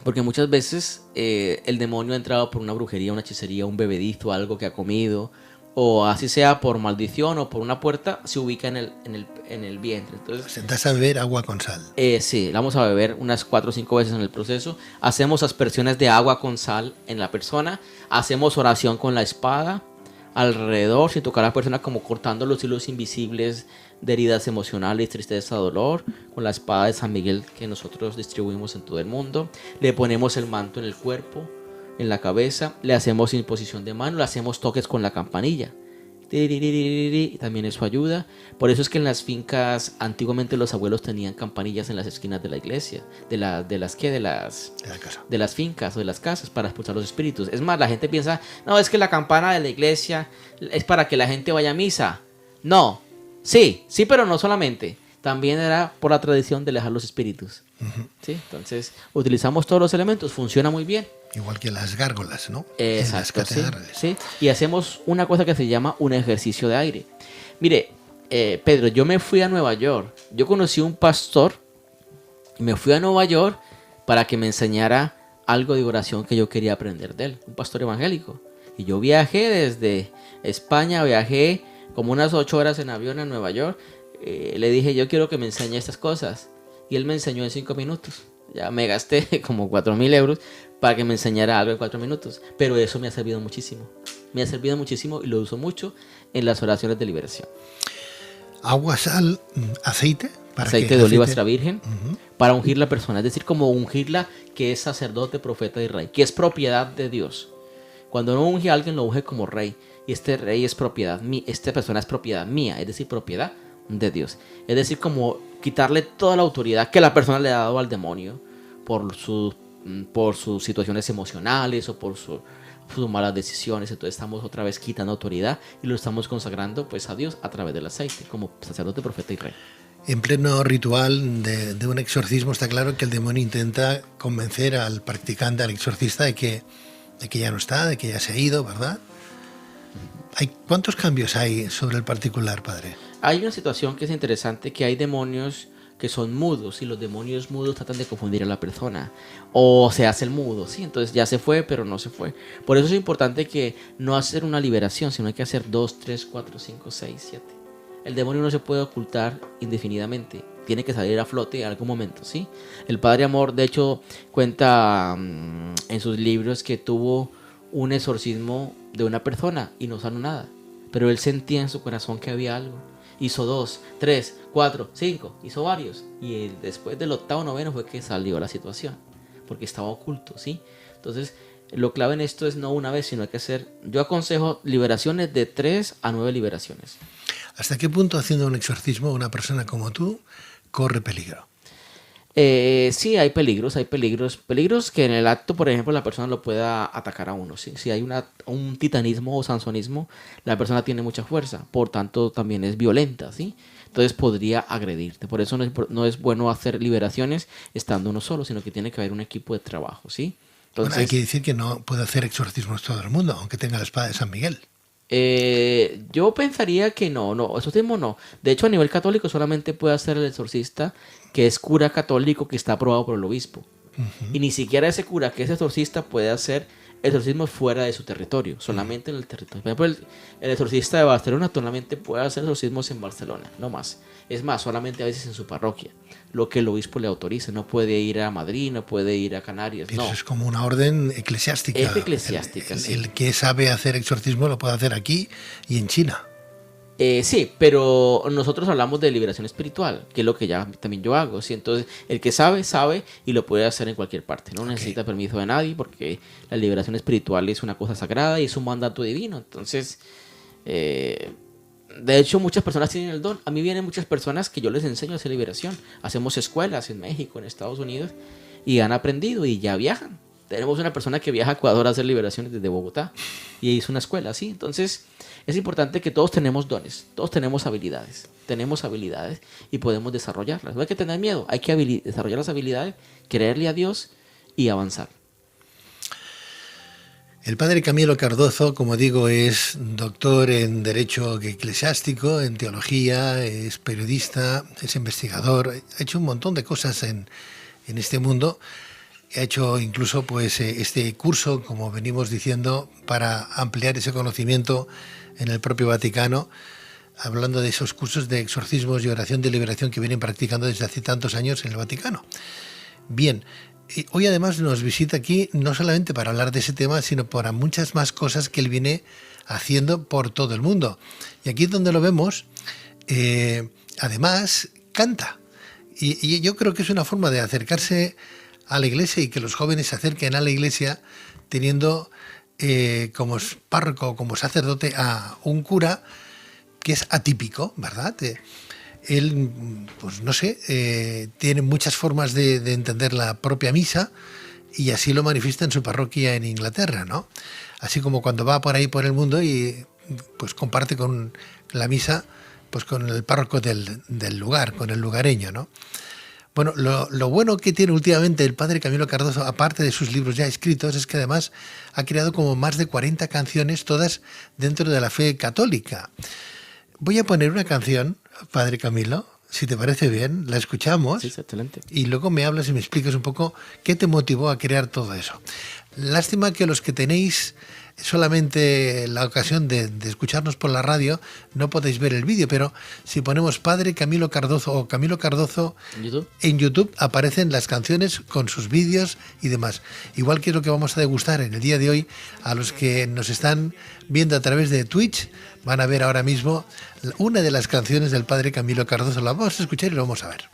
porque muchas veces el demonio ha entrado por una brujería, una hechicería, un bebedizo, algo que ha comido, o así sea por maldición o por una puerta, se ubica en el vientre. Entonces, ¿sentas a beber agua con sal? Sí, la vamos a beber unas 4 o 5 veces en el proceso. Hacemos aspersiones de agua con sal en la persona, hacemos oración con la espada alrededor, sin tocar a la persona, como cortando los hilos invisibles de heridas emocionales, tristeza, dolor, con la espada de San Miguel que nosotros distribuimos en todo el mundo. Le ponemos el manto en el cuerpo, en la cabeza, le hacemos imposición de mano, le hacemos toques con la campanilla. Y también eso ayuda. Por eso es que en las fincas antiguamente los abuelos tenían campanillas en las esquinas de la iglesia, de las fincas o de las casas, para expulsar los espíritus. Es más, la gente piensa, no, es que la campana de la iglesia es para que la gente vaya a misa. No, sí, pero no solamente. También era por la tradición de alejar los espíritus. Uh-huh. ¿Sí? Entonces, utilizamos todos los elementos, funciona muy bien. Igual que las gárgolas, ¿no? Exacto, en las catedrales. Sí. Y hacemos una cosa que se llama un ejercicio de aire. Mire, Pedro, yo me fui a Nueva York. Yo conocí un pastor y me fui a Nueva York para que me enseñara algo de oración que yo quería aprender de él. Un pastor evangélico. Y yo viajé desde España, viajé como unas 8 horas en avión a Nueva York. Le dije, yo quiero que me enseñe estas cosas. Y él me enseñó en 5 minutos. Ya me gasté como 4,000 euros para que me enseñara algo en 4 minutos. Pero eso me ha servido muchísimo. Me ha servido muchísimo y lo uso mucho en las oraciones de liberación. Agua, sal, aceite. Aceite de oliva extra virgen. Uh-huh. Para ungir la persona. Es decir, como ungirla que es sacerdote, profeta y rey. Que es propiedad de Dios. Cuando uno unge a alguien, lo unge como rey. Y este rey es propiedad mía. Esta persona es propiedad mía. Es decir, propiedad de Dios. Es decir, como quitarle toda la autoridad que la persona le ha dado al demonio por sus situaciones emocionales o por sus malas decisiones. Entonces estamos otra vez quitando autoridad y lo estamos consagrando pues a Dios a través del aceite, como sacerdote, profeta y rey. En pleno ritual de un exorcismo está claro que el demonio intenta convencer al practicante, al exorcista, de que ya no está, de que ya se ha ido, ¿verdad? ¿Cuántos cambios hay sobre el particular, padre? Hay una situación que es interesante, que hay demonios que son mudos y los demonios mudos tratan de confundir a la persona o se hace el mudo, ¿sí? Entonces ya se fue pero no se fue. Por eso es importante que no hacer una liberación, sino hay que hacer 2, 3, 4, 5, 6, 7. El demonio no se puede ocultar indefinidamente, tiene que salir a flote en algún momento, ¿sí? El Padre Amor de hecho cuenta en sus libros que tuvo un exorcismo de una persona y no sanó nada, pero él sentía en su corazón que había algo. Hizo 2, 3, 4, 5, hizo varios. Y después del 8º, 9º fue que salió la situación. Porque estaba oculto, ¿sí? Entonces, lo clave en esto es no una vez, sino hay que hacer... Yo aconsejo liberaciones de 3 a 9 liberaciones. ¿Hasta qué punto haciendo un exorcismo una persona como tú corre peligro? Sí, hay peligros. Peligros que en el acto, por ejemplo, la persona lo pueda atacar a uno. ¿Sí? Si hay un titanismo o sansonismo, la persona tiene mucha fuerza, por tanto también es violenta, ¿sí? Entonces podría agredirte. Por eso no es bueno hacer liberaciones estando uno solo, sino que tiene que haber un equipo de trabajo, ¿sí? Entonces, hay que decir que no puede hacer exorcismos todo el mundo, aunque tenga la espada de San Miguel. Yo pensaría que no, exorcismo no. De hecho, a nivel católico solamente puede hacer el exorcista que es cura católico que está aprobado por el obispo. Y ni siquiera ese cura que es exorcista puede hacer exorcismo fuera de su territorio, solamente en el territorio. Por ejemplo, el exorcista de Barcelona solamente puede hacer exorcismos en Barcelona, no más. Es más, solamente a veces en su parroquia, lo que el obispo le autoriza. No puede ir a Madrid, no puede ir a Canarias. Pero no. eso es como una orden eclesiástica. Es eclesiástica, sí. El que sabe hacer exorcismo lo puede hacer aquí y en China. Sí, pero nosotros hablamos de liberación espiritual, que es lo que ya también yo hago, ¿sí? Entonces, el que sabe y lo puede hacer en cualquier parte. No necesita permiso de nadie porque la liberación espiritual es una cosa sagrada y es un mandato divino. Entonces, de hecho, muchas personas tienen el don. A mí vienen muchas personas que yo les enseño a hacer liberación. Hacemos escuelas en México, en Estados Unidos, y han aprendido y ya viajan. Tenemos una persona que viaja a Ecuador a hacer liberaciones desde Bogotá y hizo una escuela, ¿sí? Entonces, es importante que todos tenemos dones, todos tenemos habilidades y podemos desarrollarlas. No hay que tener miedo, hay que desarrollar las habilidades, creerle a Dios y avanzar. El padre Camilo Cardozo, como digo, es doctor en Derecho Eclesiástico, en Teología, es periodista, es investigador, ha hecho un montón de cosas en este mundo. Ha hecho incluso pues este curso, como venimos diciendo, para ampliar ese conocimiento en el propio Vaticano, hablando de esos cursos de exorcismos y oración de liberación que vienen practicando desde hace tantos años en el Vaticano. Bien, hoy además nos visita aquí no solamente para hablar de ese tema, sino para muchas más cosas que él viene haciendo por todo el mundo. Y aquí es donde lo vemos, además canta. Y yo creo que es una forma de acercarse a la iglesia y que los jóvenes se acerquen a la iglesia teniendo como párroco, como sacerdote a un cura que es atípico, ¿verdad? Él, pues no sé, tiene muchas formas de entender la propia misa y así lo manifiesta en su parroquia en Inglaterra, ¿no? Así como cuando va por ahí por el mundo y pues comparte con la misa pues con el párroco del lugar, con el lugareño, ¿no? Bueno, lo bueno que tiene últimamente el padre Camilo Cardozo, aparte de sus libros ya escritos, es que además ha creado como más de 40 canciones, todas dentro de la fe católica. Voy a poner una canción, padre Camilo, si te parece bien, la escuchamos. Sí, excelente. Y luego me hablas y me explicas un poco qué te motivó a crear todo eso. Lástima que los que tenéis solamente la ocasión de escucharnos por la radio no podéis ver el vídeo, pero si ponemos Padre Camilo Cardozo o Camilo Cardozo en YouTube aparecen las canciones con sus vídeos y demás. Igual que es lo que vamos a degustar en el día de hoy, a los que nos están viendo a través de Twitch van a ver ahora mismo una de las canciones del Padre Camilo Cardozo. La vamos a escuchar y lo vamos a ver.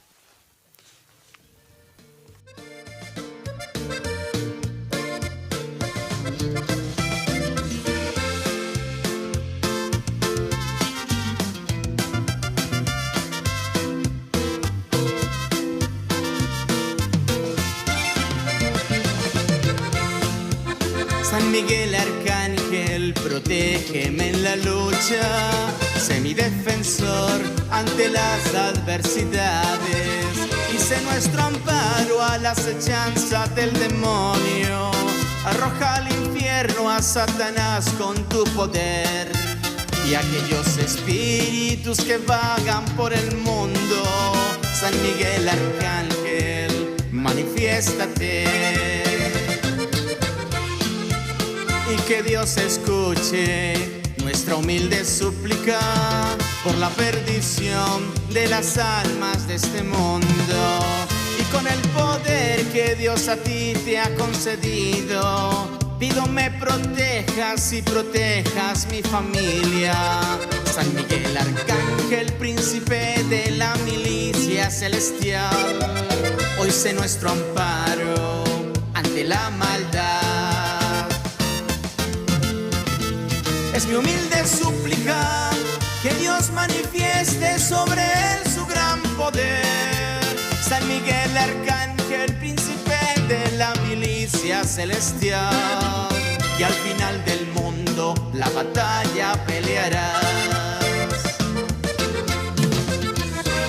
San Miguel Arcángel, protégeme en la lucha, sé mi defensor ante las adversidades y sé nuestro amparo a la acechanza del demonio. Arroja al infierno a Satanás con tu poder. y aquellos espíritus que vagan por el mundo. San Miguel Arcángel, manifiéstate, y que Dios escuche nuestra humilde súplica por la perdición de las almas de este mundo. Y con el poder que Dios a ti te ha concedido, pido me protejas y protejas mi familia. San Miguel Arcángel, príncipe de la milicia celestial, hoy sé nuestro amparo ante la maldad. Es mi humilde súplica que Dios manifieste sobre él su gran poder. San Miguel Arcángel, príncipe de la milicia celestial, que al final del mundo la batalla pelearás.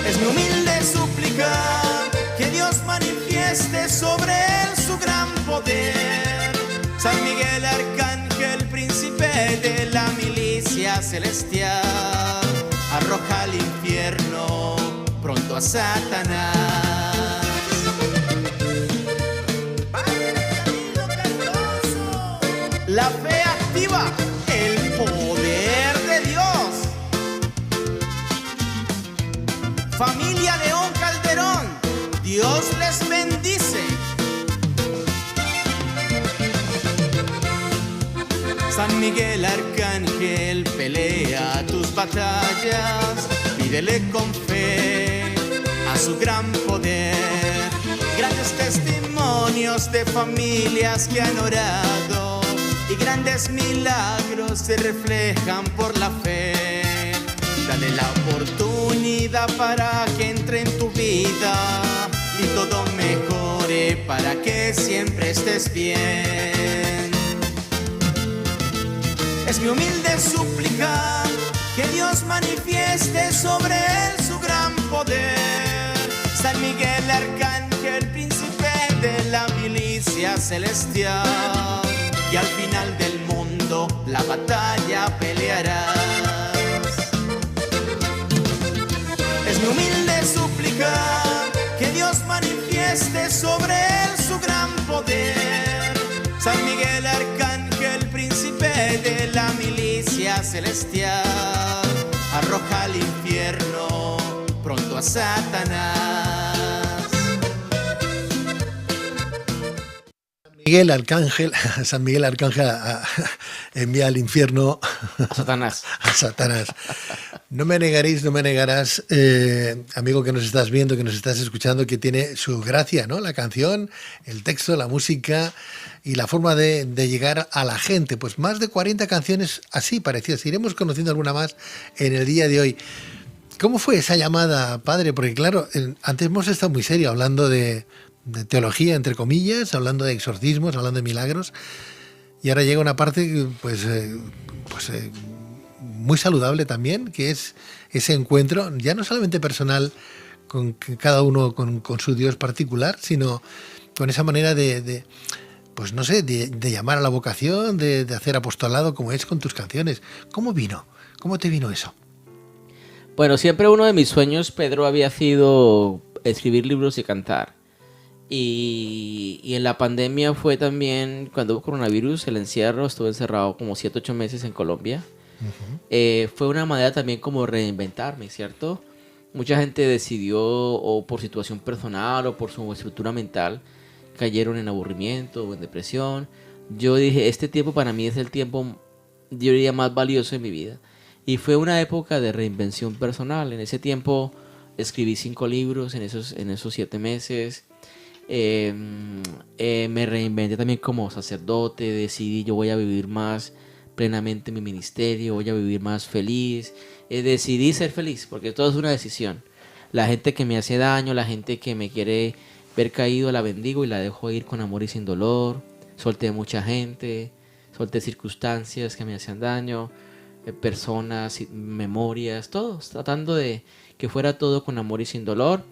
Es mi humilde súplica que Dios manifieste sobre él su gran poder. San Miguel Arcángel, príncipe de la milicia celestial, arroja al infierno pronto a Satanás. La fe activa el poder de Dios. Familia León Calderón, Dios les bendice. San Miguel Arcángel, pelea tus batallas, pídele con fe a su gran poder. Grandes testimonios de familias que han orado y grandes milagros se reflejan por la fe. Dale la oportunidad para que entre en tu vida y todo mejore para que siempre estés bien. Es mi humilde súplica que Dios manifieste sobre él su gran poder. San Miguel Arcángel, príncipe de la milicia celestial, y al final del mundo la batalla pelearás. Es mi humilde súplica que Dios manifieste sobre él su gran poder. San Miguel Arcángel, príncipe de la milicia celestial, arroja al infierno pronto a Satanás. San Miguel Arcángel envía al infierno A Satanás. a Satanás. No me negaréis, no me negarás, amigo que nos estás viendo, que nos estás escuchando, que tiene su gracia, ¿no? La canción, el texto, la música y la forma de llegar a la gente. Pues más de 40 canciones así parecidas. Iremos conociendo alguna más en el día de hoy. ¿Cómo fue esa llamada, padre? Porque claro, antes hemos estado muy serios hablando de teología, entre comillas, hablando de exorcismos, hablando de milagros, y ahora llega una parte muy saludable también, que es ese encuentro, ya no solamente personal, con cada uno con su Dios particular, sino con esa manera de llamar a la vocación, de hacer apostolado, como es con tus canciones. ¿Cómo vino? ¿Cómo te vino eso? Bueno, siempre uno de mis sueños, Pedro, había sido escribir libros y cantar. Y en la pandemia fue también, cuando hubo coronavirus, el encierro, estuve encerrado como 7-8 meses en Colombia. Fue una manera también como reinventarme, ¿cierto? Mucha gente decidió, o por situación personal o por su estructura mental, cayeron en aburrimiento o en depresión. Yo dije, este tiempo para mí es el tiempo, yo diría, más valioso de mi vida. Y fue una época de reinvención personal. En ese tiempo escribí 5 libros en esos 7 meses. Me reinventé también como sacerdote, decidí yo voy a vivir más plenamente mi ministerio, voy a vivir más feliz, decidí ser feliz, porque todo es una decisión. La gente que me hace daño, la gente que me quiere ver caído, la bendigo y la dejo ir con amor y sin dolor. Solté mucha gente, solté circunstancias que me hacían daño, personas, memorias, todos, tratando de que fuera todo con amor y sin dolor,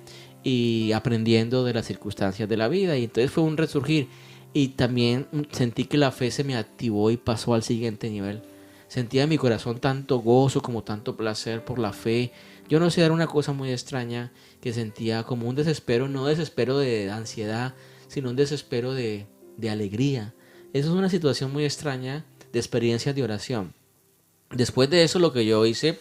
y aprendiendo de las circunstancias de la vida. Y entonces fue un resurgir, y también sentí que la fe se me activó y pasó al siguiente nivel. Sentía en mi corazón tanto gozo como tanto placer por la fe. Yo no sé, era una cosa muy extraña que sentía como un desespero, no desespero de ansiedad, sino un desespero de alegría. Eso es una situación muy extraña de experiencias de oración. Después de eso lo que yo hice,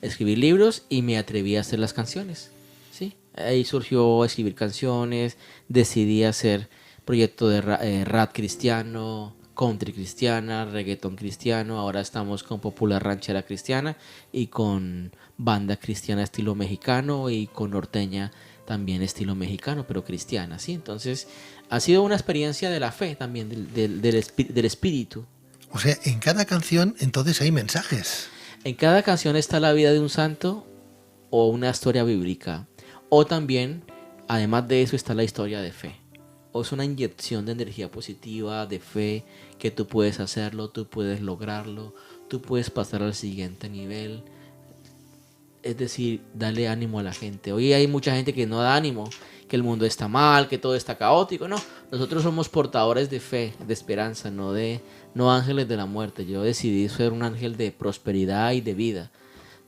escribir libros y me atreví a hacer las canciones. ¿Sí? Ahí surgió escribir canciones, decidí hacer proyecto de rap cristiano, country cristiana, reggaeton cristiano. Ahora estamos con popular ranchera cristiana y con banda cristiana estilo mexicano y con norteña también estilo mexicano, pero cristiana, ¿sí? Entonces ha sido una experiencia de la fe también, del espíritu. O sea, en cada canción entonces hay mensajes. En cada canción está la vida de un santo o una historia bíblica. O también, además de eso, está la historia de fe. O es una inyección de energía positiva, de fe, que tú puedes hacerlo, tú puedes lograrlo, tú puedes pasar al siguiente nivel. Es decir, darle ánimo a la gente. Hoy hay mucha gente que no da ánimo, que el mundo está mal, que todo está caótico. No, nosotros somos portadores de fe, de esperanza, no ángeles de la muerte. Yo decidí ser un ángel de prosperidad y de vida.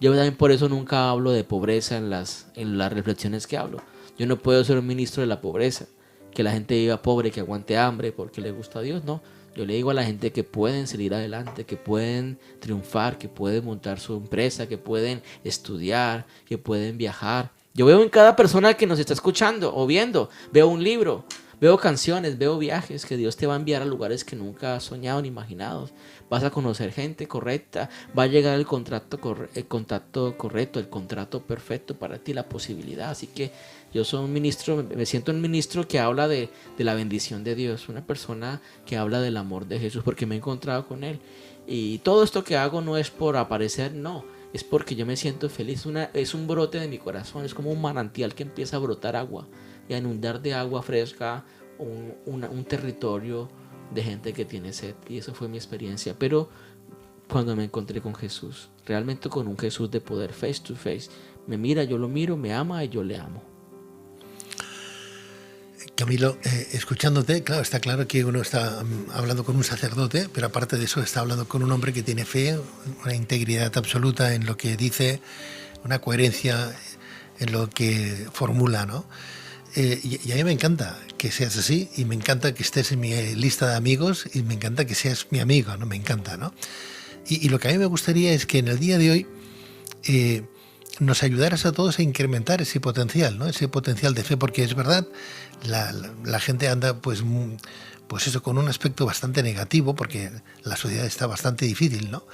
Yo también por eso nunca hablo de pobreza en las reflexiones que hablo. Yo no puedo ser un ministro de la pobreza, que la gente viva pobre, que aguante hambre porque le gusta a Dios. No, yo le digo a la gente que pueden salir adelante, que pueden triunfar, que pueden montar su empresa, que pueden estudiar, que pueden viajar. Yo veo en cada persona que nos está escuchando o viendo, veo un libro, veo canciones, veo viajes que Dios te va a enviar a lugares que nunca has soñado ni imaginado. Vas a conocer gente correcta, va a llegar el contacto correcto, el contrato perfecto para ti, la posibilidad. Así que yo soy un ministro, me siento un ministro que habla de la bendición de Dios, una persona que habla del amor de Jesús porque me he encontrado con Él. Y todo esto que hago no es por aparecer, no, es porque yo me siento feliz. Es un brote de mi corazón, es como un manantial que empieza a brotar agua y a inundar de agua fresca un territorio de gente que tiene sed. Y eso fue mi experiencia. Pero cuando me encontré con Jesús, realmente con un Jesús de poder, face to face, me mira, yo lo miro, me ama y yo le amo. Camilo, escuchándote, claro, está claro que uno está hablando con un sacerdote, pero aparte de eso está hablando con un hombre que tiene fe, una integridad absoluta en lo que dice, una coherencia en lo que formula, ¿no? Y a mí me encanta que seas así y me encanta que estés en mi lista de amigos y me encanta que seas mi amigo, ¿no? Me encanta, ¿no? Y lo que a mí me gustaría es que en el día de hoy nos ayudaras a todos a incrementar ese potencial, ¿no? Ese potencial de fe, porque es verdad, la gente anda pues eso, con un aspecto bastante negativo, porque la sociedad está bastante difícil, ¿no?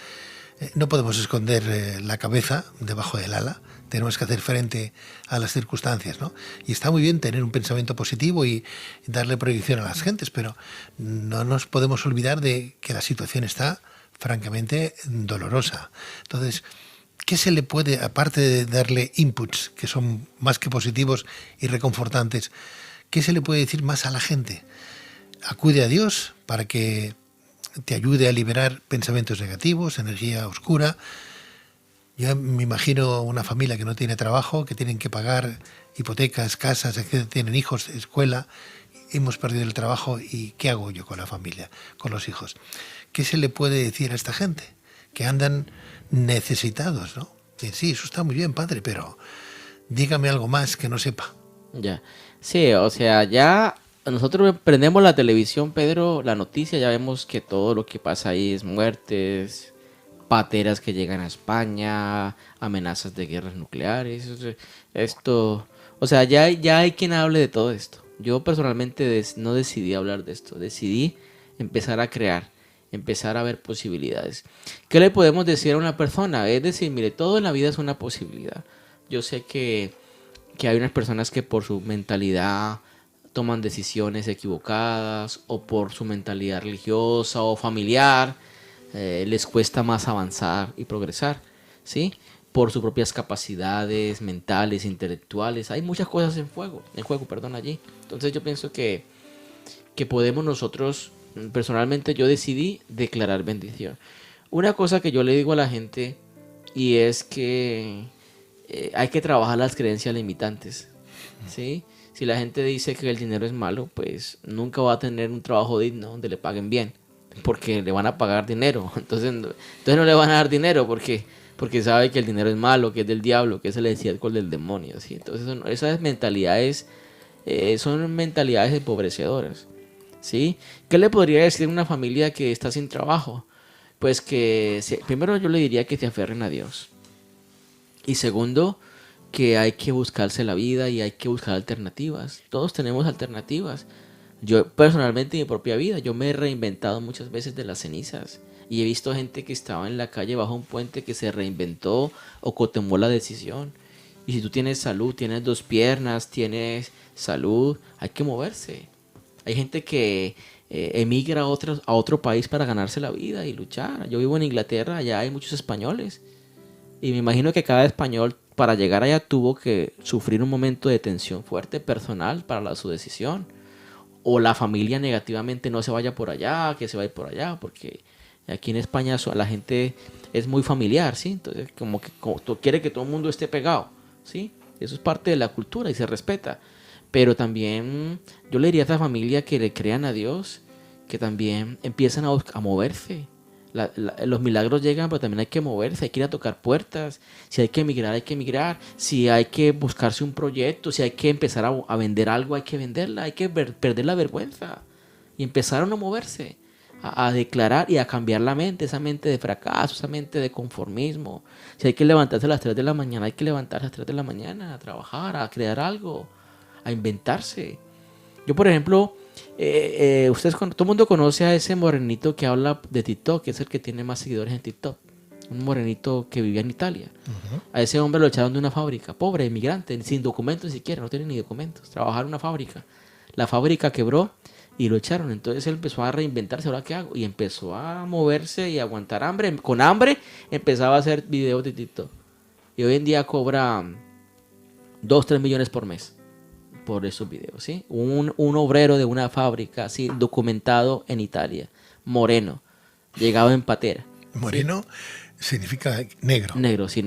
No podemos esconder la cabeza debajo del ala, tenemos que hacer frente a las circunstancias, ¿no? Y está muy bien tener un pensamiento positivo y darle proyección a las gentes, pero no nos podemos olvidar de que la situación está francamente dolorosa. Entonces, ¿qué se le puede, aparte de darle inputs que son más que positivos y reconfortantes, qué se le puede decir más a la gente? Acude a Dios para que te ayude a liberar pensamientos negativos, energía oscura. Yo me imagino una familia que no tiene trabajo, que tienen que pagar hipotecas, casas, etc., tienen hijos, escuela, hemos perdido el trabajo y ¿qué hago yo con la familia, con los hijos? ¿Qué se le puede decir a esta gente? Que andan necesitados, ¿no? Que sí, eso está muy bien, padre, pero dígame algo más que no sepa. Ya, sí, o sea, ya nosotros prendemos la televisión, Pedro, la noticia, ya vemos que todo lo que pasa ahí es muertes, pateras que llegan a España, amenazas de guerras nucleares, esto, o sea, ya hay quien hable de todo esto. Yo personalmente no decidí hablar de esto, decidí empezar a crear, empezar a ver posibilidades. ¿Qué le podemos decir a una persona? Es decir, mire, todo en la vida es una posibilidad. Yo sé que hay unas personas que por su mentalidad toman decisiones equivocadas o por su mentalidad religiosa o familiar les cuesta más avanzar y progresar, ¿sí? Por sus propias capacidades mentales, intelectuales. Hay muchas cosas en juego, allí. Entonces yo pienso que podemos nosotros, personalmente yo decidí declarar bendición. Una cosa que yo le digo a la gente y es que hay que trabajar las creencias limitantes, ¿sí? Si la gente dice que el dinero es malo, pues nunca va a tener un trabajo digno donde le paguen bien, porque le van a pagar dinero. Entonces no le van a dar dinero porque sabe que el dinero es malo, que es del diablo, que es el estiércol del demonio, ¿sí? Entonces esas mentalidades son mentalidades empobrecedoras, ¿sí? ¿Qué le podría decir a una familia que está sin trabajo? Pues primero yo le diría que se aferren a Dios. Y segundo, que hay que buscarse la vida y hay que buscar alternativas. Todos tenemos alternativas. Yo personalmente en mi propia vida, yo me he reinventado muchas veces de las cenizas. Y he visto gente que estaba en la calle bajo un puente que se reinventó o tomó la decisión. Y si tú tienes salud, tienes 2 piernas, tienes salud, hay que moverse. Hay gente que emigra a otro país para ganarse la vida y luchar. Yo vivo en Inglaterra, allá hay muchos españoles. Y me imagino que cada español para llegar allá tuvo que sufrir un momento de tensión fuerte personal para su decisión. O la familia negativamente no se vaya por allá, que se vaya por allá, porque aquí en España la gente es muy familiar, ¿sí? Entonces como quiere que todo el mundo esté pegado, ¿sí? Eso es parte de la cultura y se respeta. Pero también yo le diría a esta familia que le crean a Dios, que también empiezan a moverse. Los milagros llegan, pero también hay que moverse, hay que ir a tocar puertas. Si hay que emigrar, hay que emigrar. Si hay que buscarse un proyecto, si hay que empezar a vender algo, hay que venderla. Hay que perder la vergüenza y empezar a no moverse, a declarar y a cambiar la mente, esa mente de fracaso, esa mente de conformismo. Si hay que levantarse a las 3 de la mañana, hay que levantarse a las 3 de la mañana, a trabajar, a crear algo, a inventarse. Yo, por ejemplo, todo el mundo conoce a ese morenito que habla de TikTok, que es el que tiene más seguidores en TikTok. Un morenito que vivía en Italia. A ese hombre lo echaron de una fábrica, pobre, inmigrante, sin documentos ni siquiera, no tiene ni documentos. Trabajaba en una fábrica. La fábrica quebró y lo echaron. Entonces él empezó a reinventarse, ¿ahora qué hago? Y empezó a moverse y a aguantar hambre. Con hambre empezaba a hacer videos de TikTok. Y hoy en día cobra 2-3 millones por mes por esos videos, ¿sí? Un obrero de una fábrica, así, documentado en Italia, moreno, llegado en patera. Moreno, ¿sí? Significa negro. Negro, sí.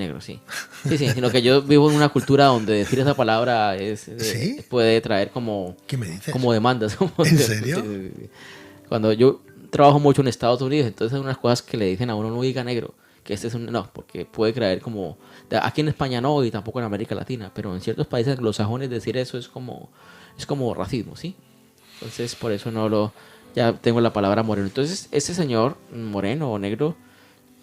Sí, sino que yo vivo en una cultura donde decir esa palabra ¿Sí? puede traer como... ¿Qué me dices? Como demandas. ¿En serio? Sí. Cuando yo trabajo mucho en Estados Unidos, entonces hay unas cosas que le dicen a uno, no diga negro, que este es un... No, porque puede traer como... Aquí en España no, y tampoco en América Latina, pero en ciertos países anglosajones decir eso es como racismo, ¿sí? Entonces por eso ya tengo la palabra moreno. Entonces este señor moreno o negro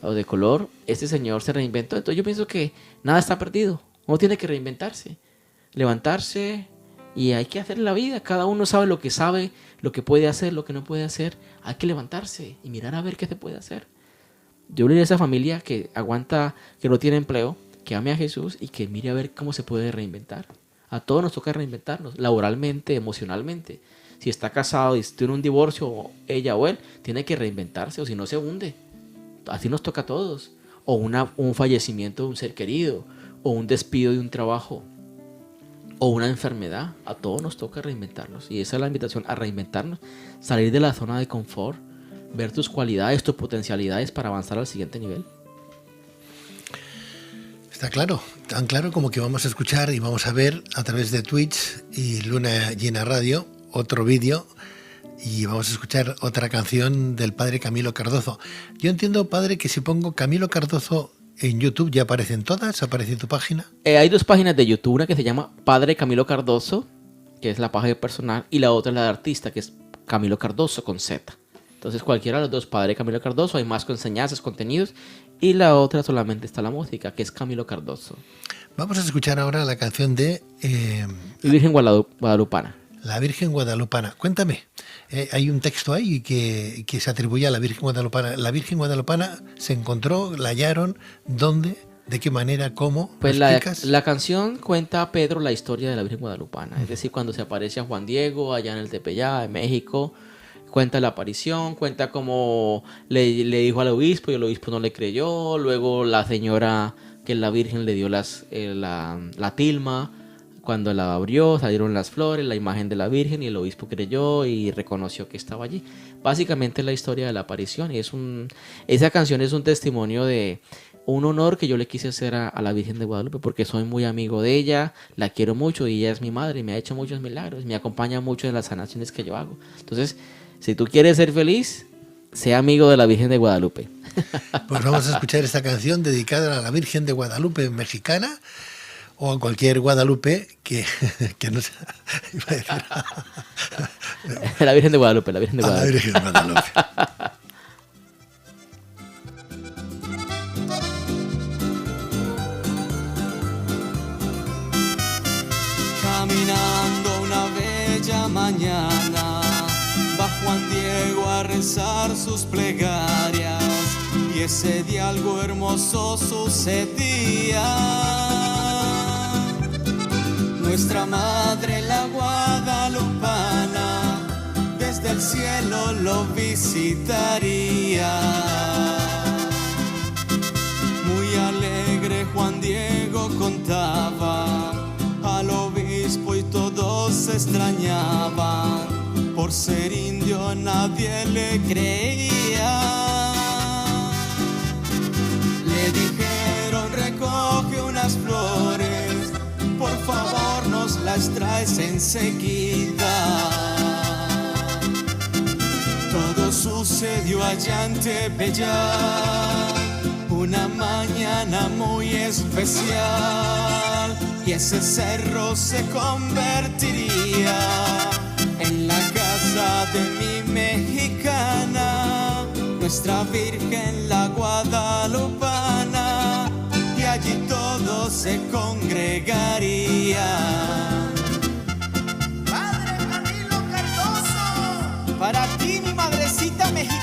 o de color, este señor se reinventó. Entonces yo pienso que nada está perdido. Uno tiene que reinventarse, levantarse, y hay que hacer la vida. Cada uno sabe, lo que puede hacer, lo que no puede hacer. Hay que levantarse y mirar a ver qué se puede hacer. Yo le diría a esa familia que aguanta, que no tiene empleo, que ame a Jesús y que mire a ver cómo se puede reinventar. A todos nos toca reinventarnos, laboralmente, emocionalmente. Si está casado y tiene un divorcio, ella o él, tiene que reinventarse, o si no se hunde. Así nos toca a todos. O un fallecimiento de un ser querido, o un despido de un trabajo, o una enfermedad. A todos nos toca reinventarnos. Y esa es la invitación, a reinventarnos, salir de la zona de confort, ver tus cualidades, tus potencialidades para avanzar al siguiente nivel. Está claro, tan claro como que vamos a escuchar y vamos a ver a través de Twitch y Luna Llena Radio otro vídeo, y vamos a escuchar otra canción del padre Camilo Cardozo. Yo entiendo, padre, que si pongo Camilo Cardozo en YouTube ya aparecen todas, aparece tu página. Hay 2 páginas de YouTube, una que se llama Padre Camilo Cardozo, que es la página personal, y la otra es la de artista, que es Camilo Cardozo con Z. Entonces cualquiera de los 2, Padre Camilo Cardozo, hay más enseñanzas, contenidos, y la otra solamente está la música, que es Camilo Cardozo. Vamos a escuchar ahora la canción de Virgen Guadalupana. La Virgen Guadalupana. Cuéntame, hay un texto ahí que se atribuye a la Virgen Guadalupana. ¿La Virgen Guadalupana se encontró, la hallaron, dónde, de qué manera, cómo? Pues la canción cuenta a Pedro la historia de la Virgen Guadalupana. Es decir, cuando se aparece a Juan Diego allá en el Tepeyá, en México, cuenta la aparición, cuenta cómo le dijo al obispo y el obispo no le creyó. Luego la señora, que la Virgen le dio la tilma. Cuando la abrió, salieron las flores, la imagen de la Virgen, y el obispo creyó y reconoció que estaba allí. Básicamente la historia de la aparición, y esa canción es un testimonio de un honor que yo le quise hacer a la Virgen de Guadalupe, porque soy muy amigo de ella, la quiero mucho y ella es mi madre y me ha hecho muchos milagros, me acompaña mucho en las sanaciones que yo hago. Entonces, si tú quieres ser feliz, sea amigo de la Virgen de Guadalupe. Pues vamos a escuchar esta canción dedicada a la Virgen de Guadalupe mexicana o a cualquier Guadalupe que no se... Iba a decir, La Virgen de Guadalupe, la Virgen de a la Guadalupe. Virgen de Guadalupe. Caminando una bella mañana, va Juan Diego a rezar sus plegarias, y ese día algo hermoso sucedía. Nuestra Madre la Guadalupana desde el cielo lo visitaría. Muy alegre Juan Diego contaba al obispo y todos se extrañaban, por ser indio nadie le creía. Le dijeron recoge unas flores, por favor nos las traes enseguida. Todo sucedió allá en Tepeyac, una mañana muy especial, y ese cerro se convertiría en la casa de mi mexicana, nuestra Virgen la Guadalupana, y allí todo se congregaría. Padre Camilo Cardoso, para ti mi madrecita mexicana.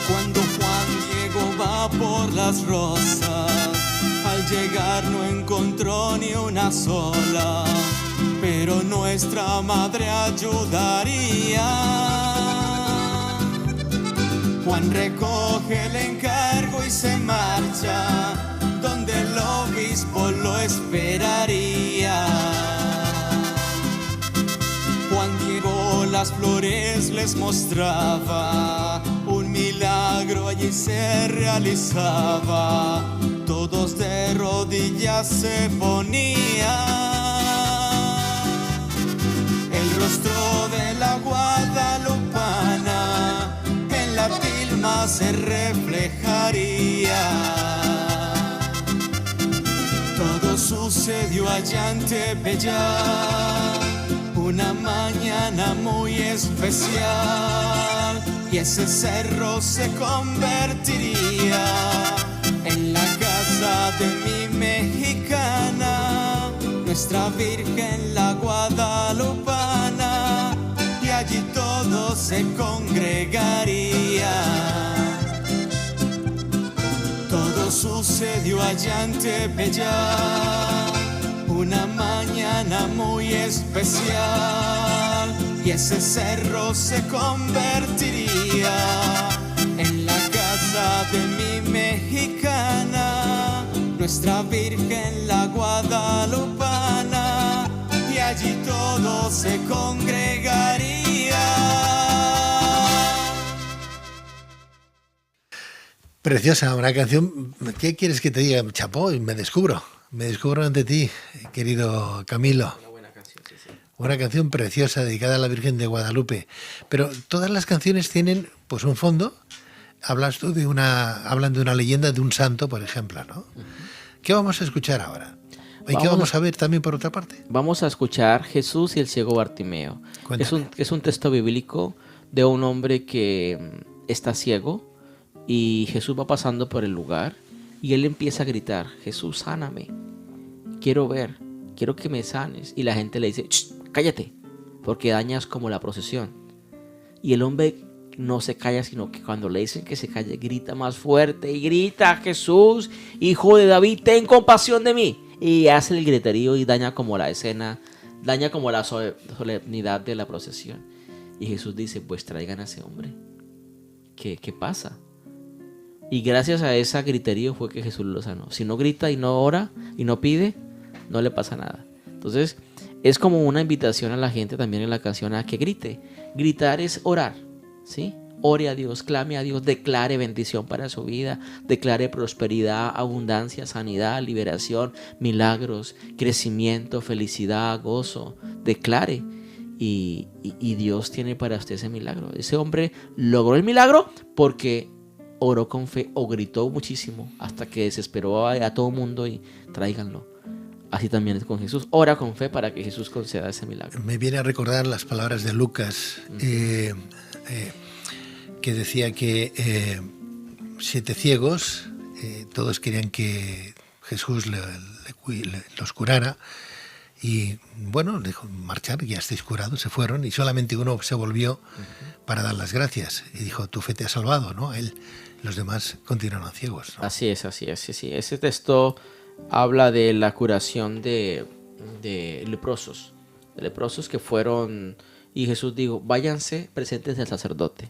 Cuando Juan Diego va por las rosas, al llegar no encontró ni una sola, pero nuestra Madre ayudaría. Juan recoge el encargo y se marcha donde el obispo lo esperaría. Juan Diego las flores les mostraba, un milagro allí se realizaba, todos de rodillas se ponían. El rostro de la Guadalupana en la tilma se reflejaría. Todo sucedió allá en Tepeyac, una mañana muy especial, y ese cerro se convertiría en la casa de mi mexicana, nuestra Virgen la Guadalupana, y allí todo se congregaría. Todo sucedió allá en Tepeyac, una mañana muy especial, y ese cerro se convertiría en la casa de mi mexicana, nuestra Virgen la Guadalupana, y allí todo se congregaría. Preciosa, una canción. ¿Qué quieres que te diga, Chapó? Me descubro ante ti, querido Camilo. Una canción preciosa dedicada a la Virgen de Guadalupe. Pero todas las canciones tienen pues un fondo. Hablan de una leyenda de un santo, por ejemplo, ¿no? ¿Qué vamos a escuchar ahora? ¿Y qué vamos a ver también por otra parte? Vamos a escuchar Jesús y el ciego Bartimeo. Es un texto bíblico de un hombre que está ciego y Jesús va pasando por el lugar y él empieza a gritar: Jesús, sáname, quiero ver, quiero que me sanes. Y la gente le dice: cállate, porque dañas como la procesión. Y el hombre no se calla, sino que cuando le dicen que se calle, grita más fuerte y grita: Jesús, hijo de David, ten compasión de mí. Y hace el griterío y daña como la escena, daña como la solemnidad de la procesión. Y Jesús dice: pues traigan a ese hombre. ¿Qué pasa? Y gracias a ese griterío fue que Jesús lo sanó. Si no grita y no ora y no pide, no le pasa nada. Entonces es como una invitación a la gente también en la canción a que grite. Gritar es orar, ¿sí? ore a Dios, clame a Dios, declare bendición para su vida, declare prosperidad, abundancia, sanidad, liberación, milagros, crecimiento, felicidad, gozo. Declare y Dios tiene para usted ese milagro. Ese hombre logró el milagro porque oró con fe o gritó muchísimo hasta que desesperó a todo mundo y tráiganlo. Así también es con Jesús. Ora con fe para que Jesús conceda ese milagro. Me viene a recordar las palabras de Lucas, que decía que 7 ciegos, todos querían que Jesús los curara. Y bueno, dijo, marchar, ya estáis curados, se fueron y solamente uno se volvió para dar las gracias y dijo, tu fe te ha salvado, ¿no? Los demás continuaron ciegos, ¿no? Así es. Sí. Ese texto habla de la curación de leprosos que fueron, y Jesús dijo, váyanse presentes del sacerdote.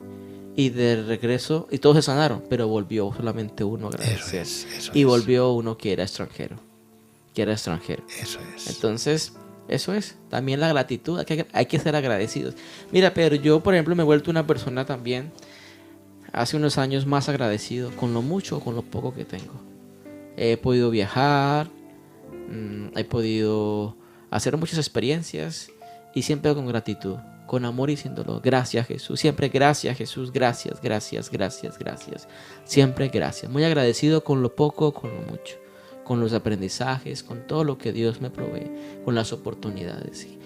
Y de regreso, y todos se sanaron, pero volvió solamente uno a agradecer. Eso y es. volvió uno que era extranjero. Eso es. Entonces, eso es. También la gratitud. Hay que ser agradecidos. Mira, Pedro, yo, por ejemplo, me he vuelto una persona también, hace unos años, más agradecido con lo mucho o con lo poco que tengo. He podido viajar, he podido hacer muchas experiencias y siempre con gratitud, con amor y sin dolor. Gracias, Jesús. Siempre gracias, Jesús. Gracias. Siempre gracias. Muy agradecido con lo poco, con lo mucho. Con los aprendizajes, con todo lo que Dios me provee, con las oportunidades. ¿Sí?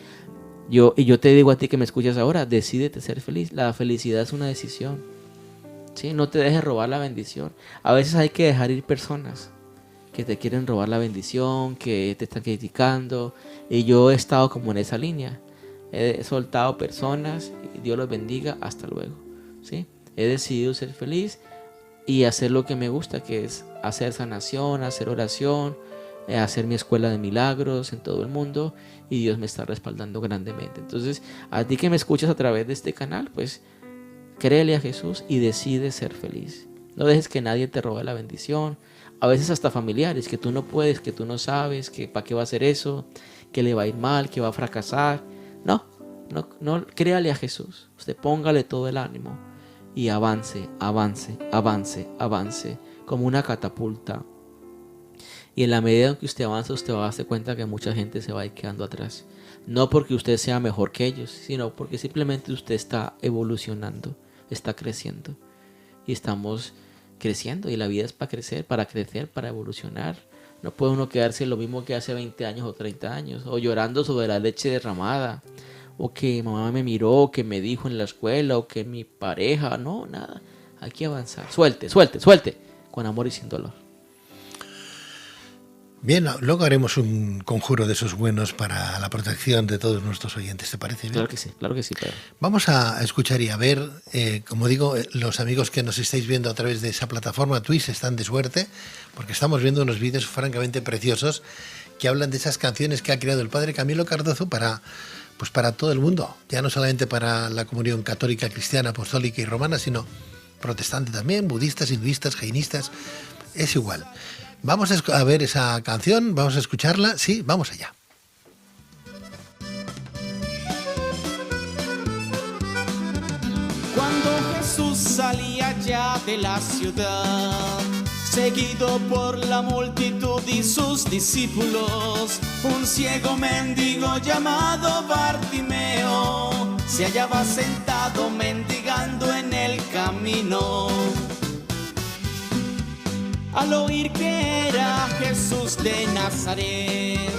Yo te digo a ti que me escuchas ahora, decídete ser feliz. La felicidad es una decisión. ¿Sí? No te dejes robar la bendición. A veces hay que dejar ir personas que te quieren robar la bendición, que te están criticando. Y yo he estado como en esa línea. He soltado personas, y Dios los bendiga, hasta luego. ¿Sí? He decidido ser feliz y hacer lo que me gusta, que es hacer sanación, hacer oración, hacer mi escuela de milagros en todo el mundo, y Dios me está respaldando grandemente. Entonces, a ti que me escuchas a través de este canal, pues créele a Jesús y decide ser feliz. No dejes que nadie te robe la bendición. A veces hasta familiares, que tú no puedes, que tú no sabes, que para qué va a hacer eso, que le va a ir mal, que va a fracasar. No, créale a Jesús. Usted póngale todo el ánimo y avance, como una catapulta. Y en la medida en que usted avanza, usted va a darse cuenta que mucha gente se va a ir quedando atrás. No porque usted sea mejor que ellos, sino porque simplemente usted está evolucionando, está creciendo. Y estamos creciendo, y la vida es para crecer, para evolucionar. No puede uno quedarse lo mismo que hace 20 años o 30 años, o llorando sobre la leche derramada, o que mamá me miró, o que me dijo en la escuela, o que mi pareja. No, nada. Hay que avanzar. Suelte, con amor y sin dolor. Bien, luego haremos un conjuro de esos buenos para la protección de todos nuestros oyentes, ¿te parece bien? Claro que sí, Pedro. Vamos a escuchar y a ver, como digo, los amigos que nos estáis viendo a través de esa plataforma Twitch están de suerte, porque estamos viendo unos vídeos francamente preciosos que hablan de esas canciones que ha creado el padre Camilo Cardozo para todo el mundo, ya no solamente para la comunión católica, cristiana, apostólica y romana, sino protestante también, budistas, hinduistas, jainistas, es igual. Vamos a ver esa canción, vamos a escucharla, sí, vamos allá. Cuando Jesús salía ya de la ciudad, seguido por la multitud y sus discípulos, un ciego mendigo llamado Bartimeo se hallaba sentado mendigando en el camino. Al oír que era Jesús de Nazaret,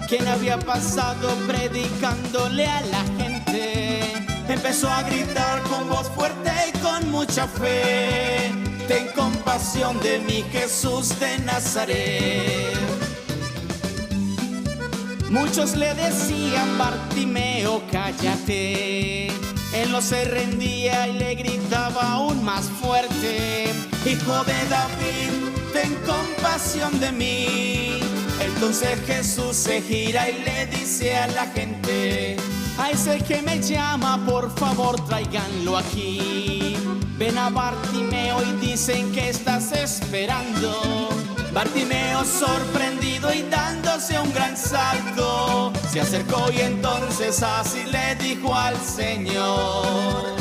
quien había pasado predicándole a la gente, empezó a gritar con voz fuerte y con mucha fe: ten compasión de mí, Jesús de Nazaret. Muchos le decían: Bartimeo, cállate. Él no se rendía y le gritaba aún más fuerte: hijo de David, ten compasión de mí. Entonces Jesús se gira y le dice a la gente: a ese que me llama, por favor, tráiganlo aquí. Ven a Bartimeo y dicen que estás esperando. Bartimeo, sorprendido y dándose un gran salto, se acercó y entonces así le dijo al Señor: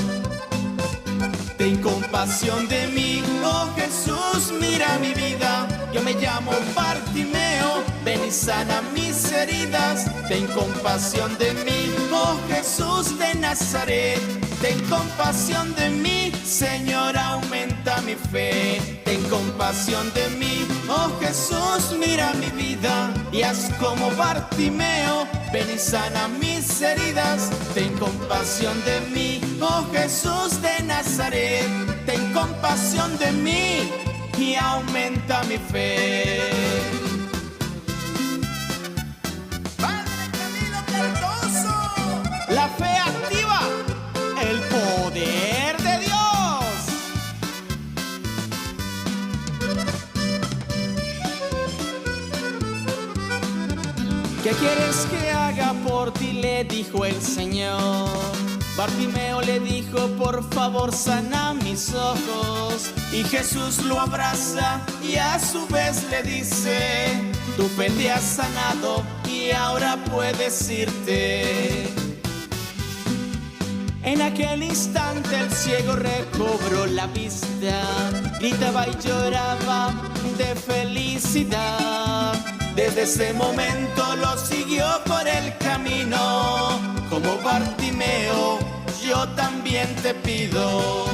ten compasión de mí. Oh Jesús, mira mi vida. Yo me llamo Bartimeo, ven y sana mis heridas. Ten compasión de mí, oh Jesús de Nazaret. Ten compasión de mí, Señor, aumenta mi fe. Ten compasión de mí, oh Jesús, mira mi vida. Y haz como Bartimeo, ven y sana mis heridas. Ten compasión de mí, oh Jesús de Nazaret. Ten compasión de mí y aumenta mi fe. Padre Camilo Cardoso, la fe activa el poder de Dios. ¿Qué quieres que haga por ti?, le dijo el Señor. Bartimeo le dijo, por favor sana mis ojos. Y Jesús lo abraza y a su vez le dice, tu fe te ha sanado y ahora puedes irte. En aquel instante el ciego recobró la vista, gritaba y lloraba de felicidad. Desde ese momento lo siguió por el camino. Como Bartimeo, yo también te pido,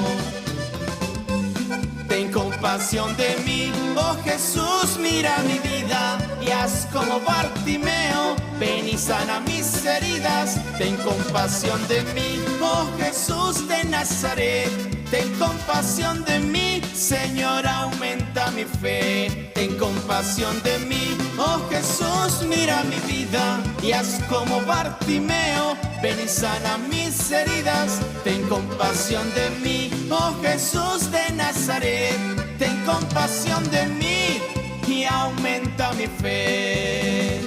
ten compasión de mí, oh Jesús, mira mi vida. Y haz como Bartimeo, ven y sana mis heridas. Ten compasión de mí, oh Jesús de Nazaret. Ten compasión de mí, Señor, aumenta mi fe. Ten compasión de mí, oh Jesús, mira mi vida. Y haz como Bartimeo, ven y sana mis heridas. Ten compasión de mí, oh Jesús de Nazaret. Ten compasión de mí y aumenta mi fe.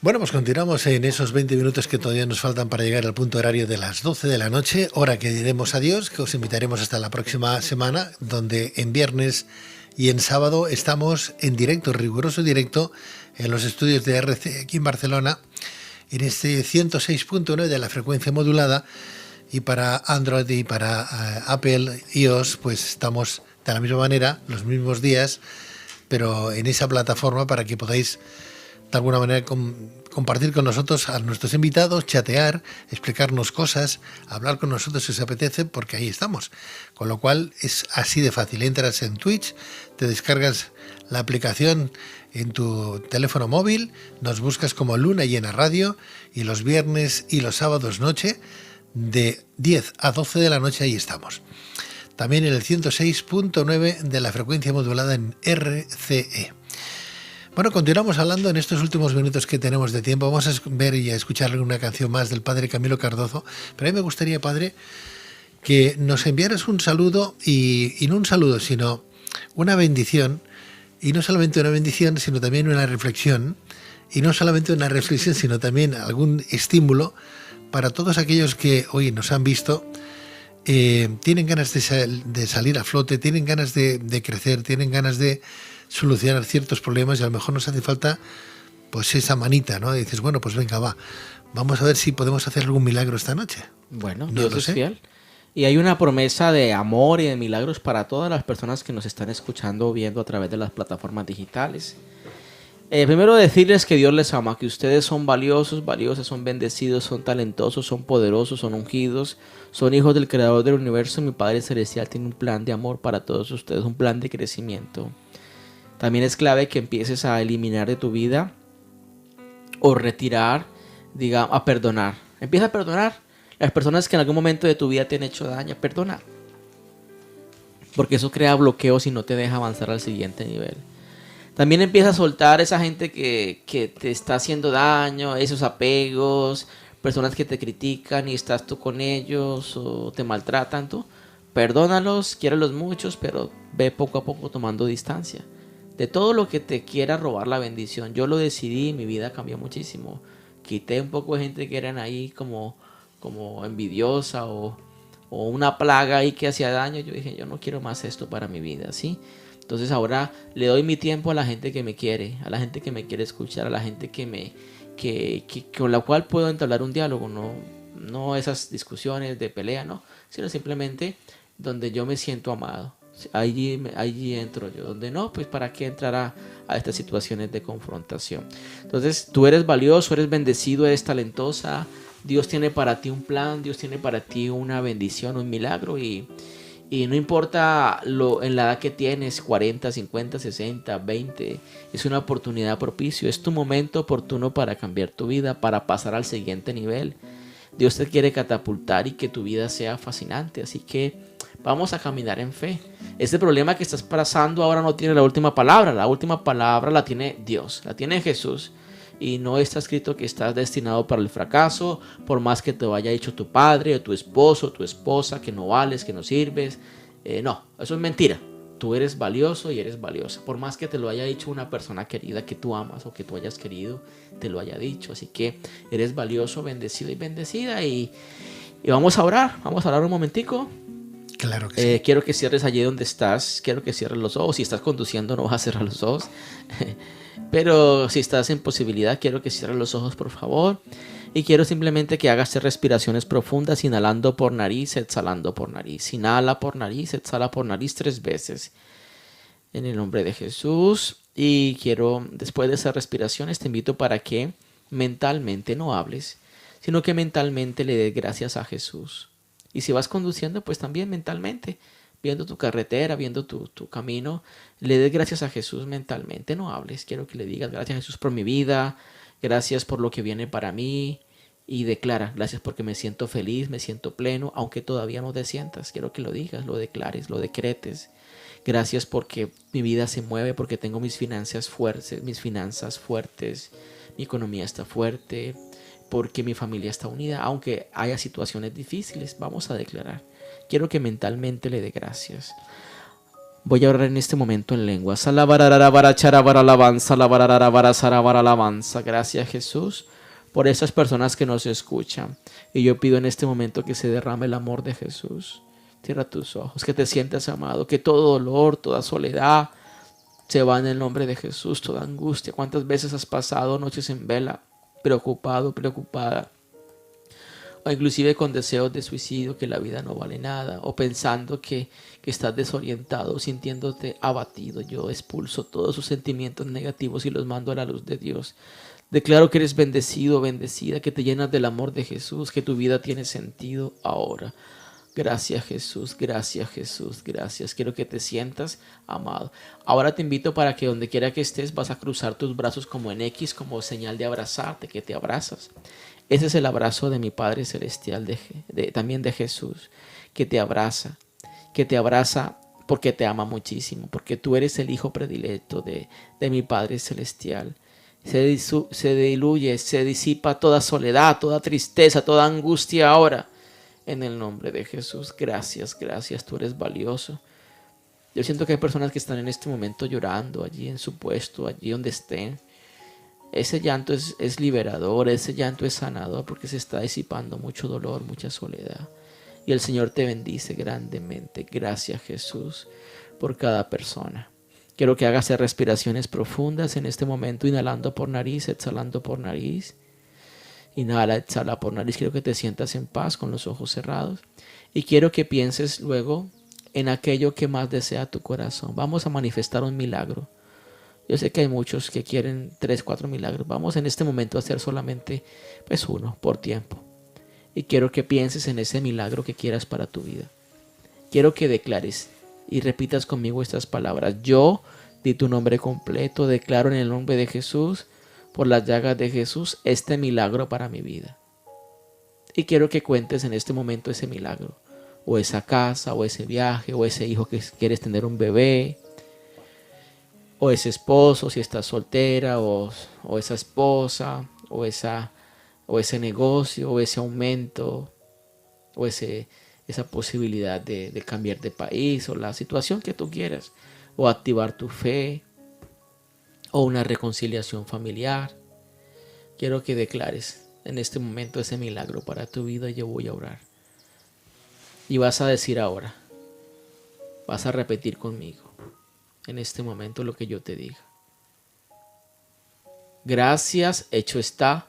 Bueno, pues continuamos en esos 20 minutos que todavía nos faltan para llegar al punto horario de las 12 de la noche, hora que diremos adiós, que os invitaremos hasta la próxima semana, donde en viernes y en sábado estamos en directo, riguroso directo, en los estudios de RC aquí en Barcelona, en este 106.9 de la frecuencia modulada, y para Android y para Apple iOS, pues estamos de la misma manera, los mismos días, pero en esa plataforma para que podáis de alguna manera compartir con nosotros a nuestros invitados, chatear, explicarnos cosas, hablar con nosotros si os apetece, porque ahí estamos. Con lo cual es así de fácil. Entras en Twitch, te descargas la aplicación en tu teléfono móvil, nos buscas como Luna Llena Radio y los viernes y los sábados noche de 10 a 12 de la noche ahí estamos. También en el 106.9 de la frecuencia modulada en RCE. Bueno, continuamos hablando en estos últimos minutos que tenemos de tiempo. Vamos a ver y a escuchar una canción más del padre Camilo Cardoso. Pero a mí me gustaría, padre, que nos enviaras un saludo y no un saludo, sino una bendición. Y no solamente una bendición, sino también una reflexión. Y no solamente una reflexión, sino también algún estímulo para todos aquellos que hoy nos han visto. Tienen ganas de salir a flote, tienen ganas de crecer, tienen ganas de solucionar ciertos problemas y a lo mejor nos hace falta pues esa manita, ¿no? Y dices, bueno, pues venga, vamos a ver si podemos hacer algún milagro esta noche. Bueno, No Dios lo es sé. fiel. Y hay una promesa de amor y de milagros para todas las personas que nos están escuchando o viendo a través de las plataformas digitales. Primero decirles que Dios les ama, que ustedes son valiosos, valiosas, son bendecidos, son talentosos, son poderosos, son ungidos, son hijos del Creador del universo. Mi Padre Celestial tiene un plan de amor para todos ustedes, un plan de crecimiento. También es clave que empieces a eliminar de tu vida o retirar, digamos, a perdonar. Empieza a perdonar las personas que en algún momento de tu vida te han hecho daño. Perdona. Porque eso crea bloqueos y no te deja avanzar al siguiente nivel. También empieza a soltar esa gente que te está haciendo daño, esos apegos, personas que te critican y estás tú con ellos o te maltratan tú. Perdónalos, quiérelos muchos, pero ve poco a poco tomando distancia de todo lo que te quiera robar la bendición. Yo lo decidí, mi vida cambió muchísimo. Quité un poco de gente que eran ahí como envidiosa o una plaga ahí que hacía daño. Yo dije, yo no quiero más esto para mi vida, ¿sí? Entonces ahora le doy mi tiempo a la gente que me quiere, a la gente que me quiere escuchar, a la gente con la cual puedo entablar un diálogo. no esas discusiones de pelea, no, sino simplemente donde yo me siento amado. Allí entro yo. Donde no, pues para qué entrar a estas situaciones de confrontación. Entonces tú eres valioso, eres bendecido, eres talentosa. Dios tiene para ti un plan, Dios tiene para ti una bendición, un milagro, y no importa en la edad que tienes, 40, 50, 60, 20, es una oportunidad propicio, es tu momento oportuno para cambiar tu vida, para pasar al siguiente nivel. Dios te quiere catapultar y que tu vida sea fascinante, así que vamos a caminar en fe. Este problema que estás pasando ahora no tiene la última palabra la tiene Dios, la tiene Jesús. Y no está escrito que estás destinado para el fracaso, por más que te haya dicho tu padre o tu esposo o tu esposa que no vales, que no sirves. No, eso es mentira. Tú eres valioso y eres valiosa, por más que te lo haya dicho una persona querida que tú amas o que tú hayas querido, te lo haya dicho. Así que eres valioso, bendecido y bendecida. Y vamos a orar un momentico. Claro que sí. Quiero que cierres allí donde estás, quiero que cierres los ojos. Si estás conduciendo no vas a cerrar los ojos. Pero si estás en posibilidad, quiero que cierres los ojos, por favor. Y quiero simplemente que hagas respiraciones profundas, inhalando por nariz, exhalando por nariz. Inhala por nariz, exhala por nariz 3 veces. En el nombre de Jesús. Y quiero, después de esas respiraciones, te invito para que mentalmente no hables, sino que mentalmente le des gracias a Jesús. Y si vas conduciendo, pues también mentalmente, viendo tu carretera, viendo tu camino, le des gracias a Jesús mentalmente, no hables. Quiero que le digas gracias a Jesús por mi vida, gracias por lo que viene para mí, y declara, gracias porque me siento feliz, me siento pleno, aunque todavía no te sientas. Quiero que lo digas, lo declares, lo decretes. Gracias porque mi vida se mueve, porque tengo mis finanzas fuertes, mi economía está fuerte, porque mi familia está unida, aunque haya situaciones difíciles. Vamos a declarar. Quiero que mentalmente le dé gracias. Voy a orar en este momento en lengua. Gracias, Jesús, por esas personas que nos escuchan. Y yo pido en este momento que se derrame el amor de Jesús. Cierra tus ojos, que te sientas amado, que todo dolor, toda soledad se va en el nombre de Jesús, toda angustia. ¿Cuántas veces has pasado noches en vela, preocupado, preocupada? O inclusive con deseos de suicidio, que la vida no vale nada, o pensando que estás desorientado, sintiéndote abatido. Yo expulso todos esos sentimientos negativos y los mando a la luz de Dios. Declaro que eres bendecido, bendecida, que te llenas del amor de Jesús, que tu vida tiene sentido ahora. Gracias, Jesús, gracias, Jesús, gracias. Quiero que te sientas amado. Ahora te invito para que donde quiera que estés vas a cruzar tus brazos como en X, como señal de abrazarte, que te abrazas. Ese es el abrazo de mi Padre Celestial, también de Jesús, que te abraza porque te ama muchísimo, porque tú eres el Hijo predilecto de mi Padre Celestial. Se diluye, se disipa toda soledad, toda tristeza, toda angustia ahora. En el nombre de Jesús, gracias, gracias, tú eres valioso. Yo siento que hay personas que están en este momento llorando allí en su puesto, allí donde estén. Ese llanto es liberador, ese llanto es sanador, porque se está disipando mucho dolor, mucha soledad. Y el Señor te bendice grandemente. Gracias, Jesús, por cada persona. Quiero que hagas respiraciones profundas en este momento, inhalando por nariz, exhalando por nariz. Inhala, exhala por nariz. Quiero que te sientas en paz con los ojos cerrados. Y quiero que pienses luego en aquello que más desea tu corazón. Vamos a manifestar un milagro. Yo sé que hay muchos que quieren 3, 4 milagros. Vamos en este momento a hacer solamente uno por tiempo. Y quiero que pienses en ese milagro que quieras para tu vida. Quiero que declares y repitas conmigo estas palabras. Yo, di tu nombre completo, declaro en el nombre de Jesús, por las llagas de Jesús, este milagro para mi vida. Y quiero que cuentes en este momento ese milagro. O esa casa, o ese viaje, o ese hijo que quieres tener un bebé. O ese esposo, si estás soltera, o esa esposa, o ese negocio, o ese aumento, o esa posibilidad de cambiar de país, o la situación que tú quieras, o activar tu fe, o una reconciliación familiar. Quiero que declares en este momento ese milagro para tu vida. Yo voy a orar. Y vas a decir ahora, vas a repetir conmigo en este momento lo que yo te diga. Gracias, hecho está,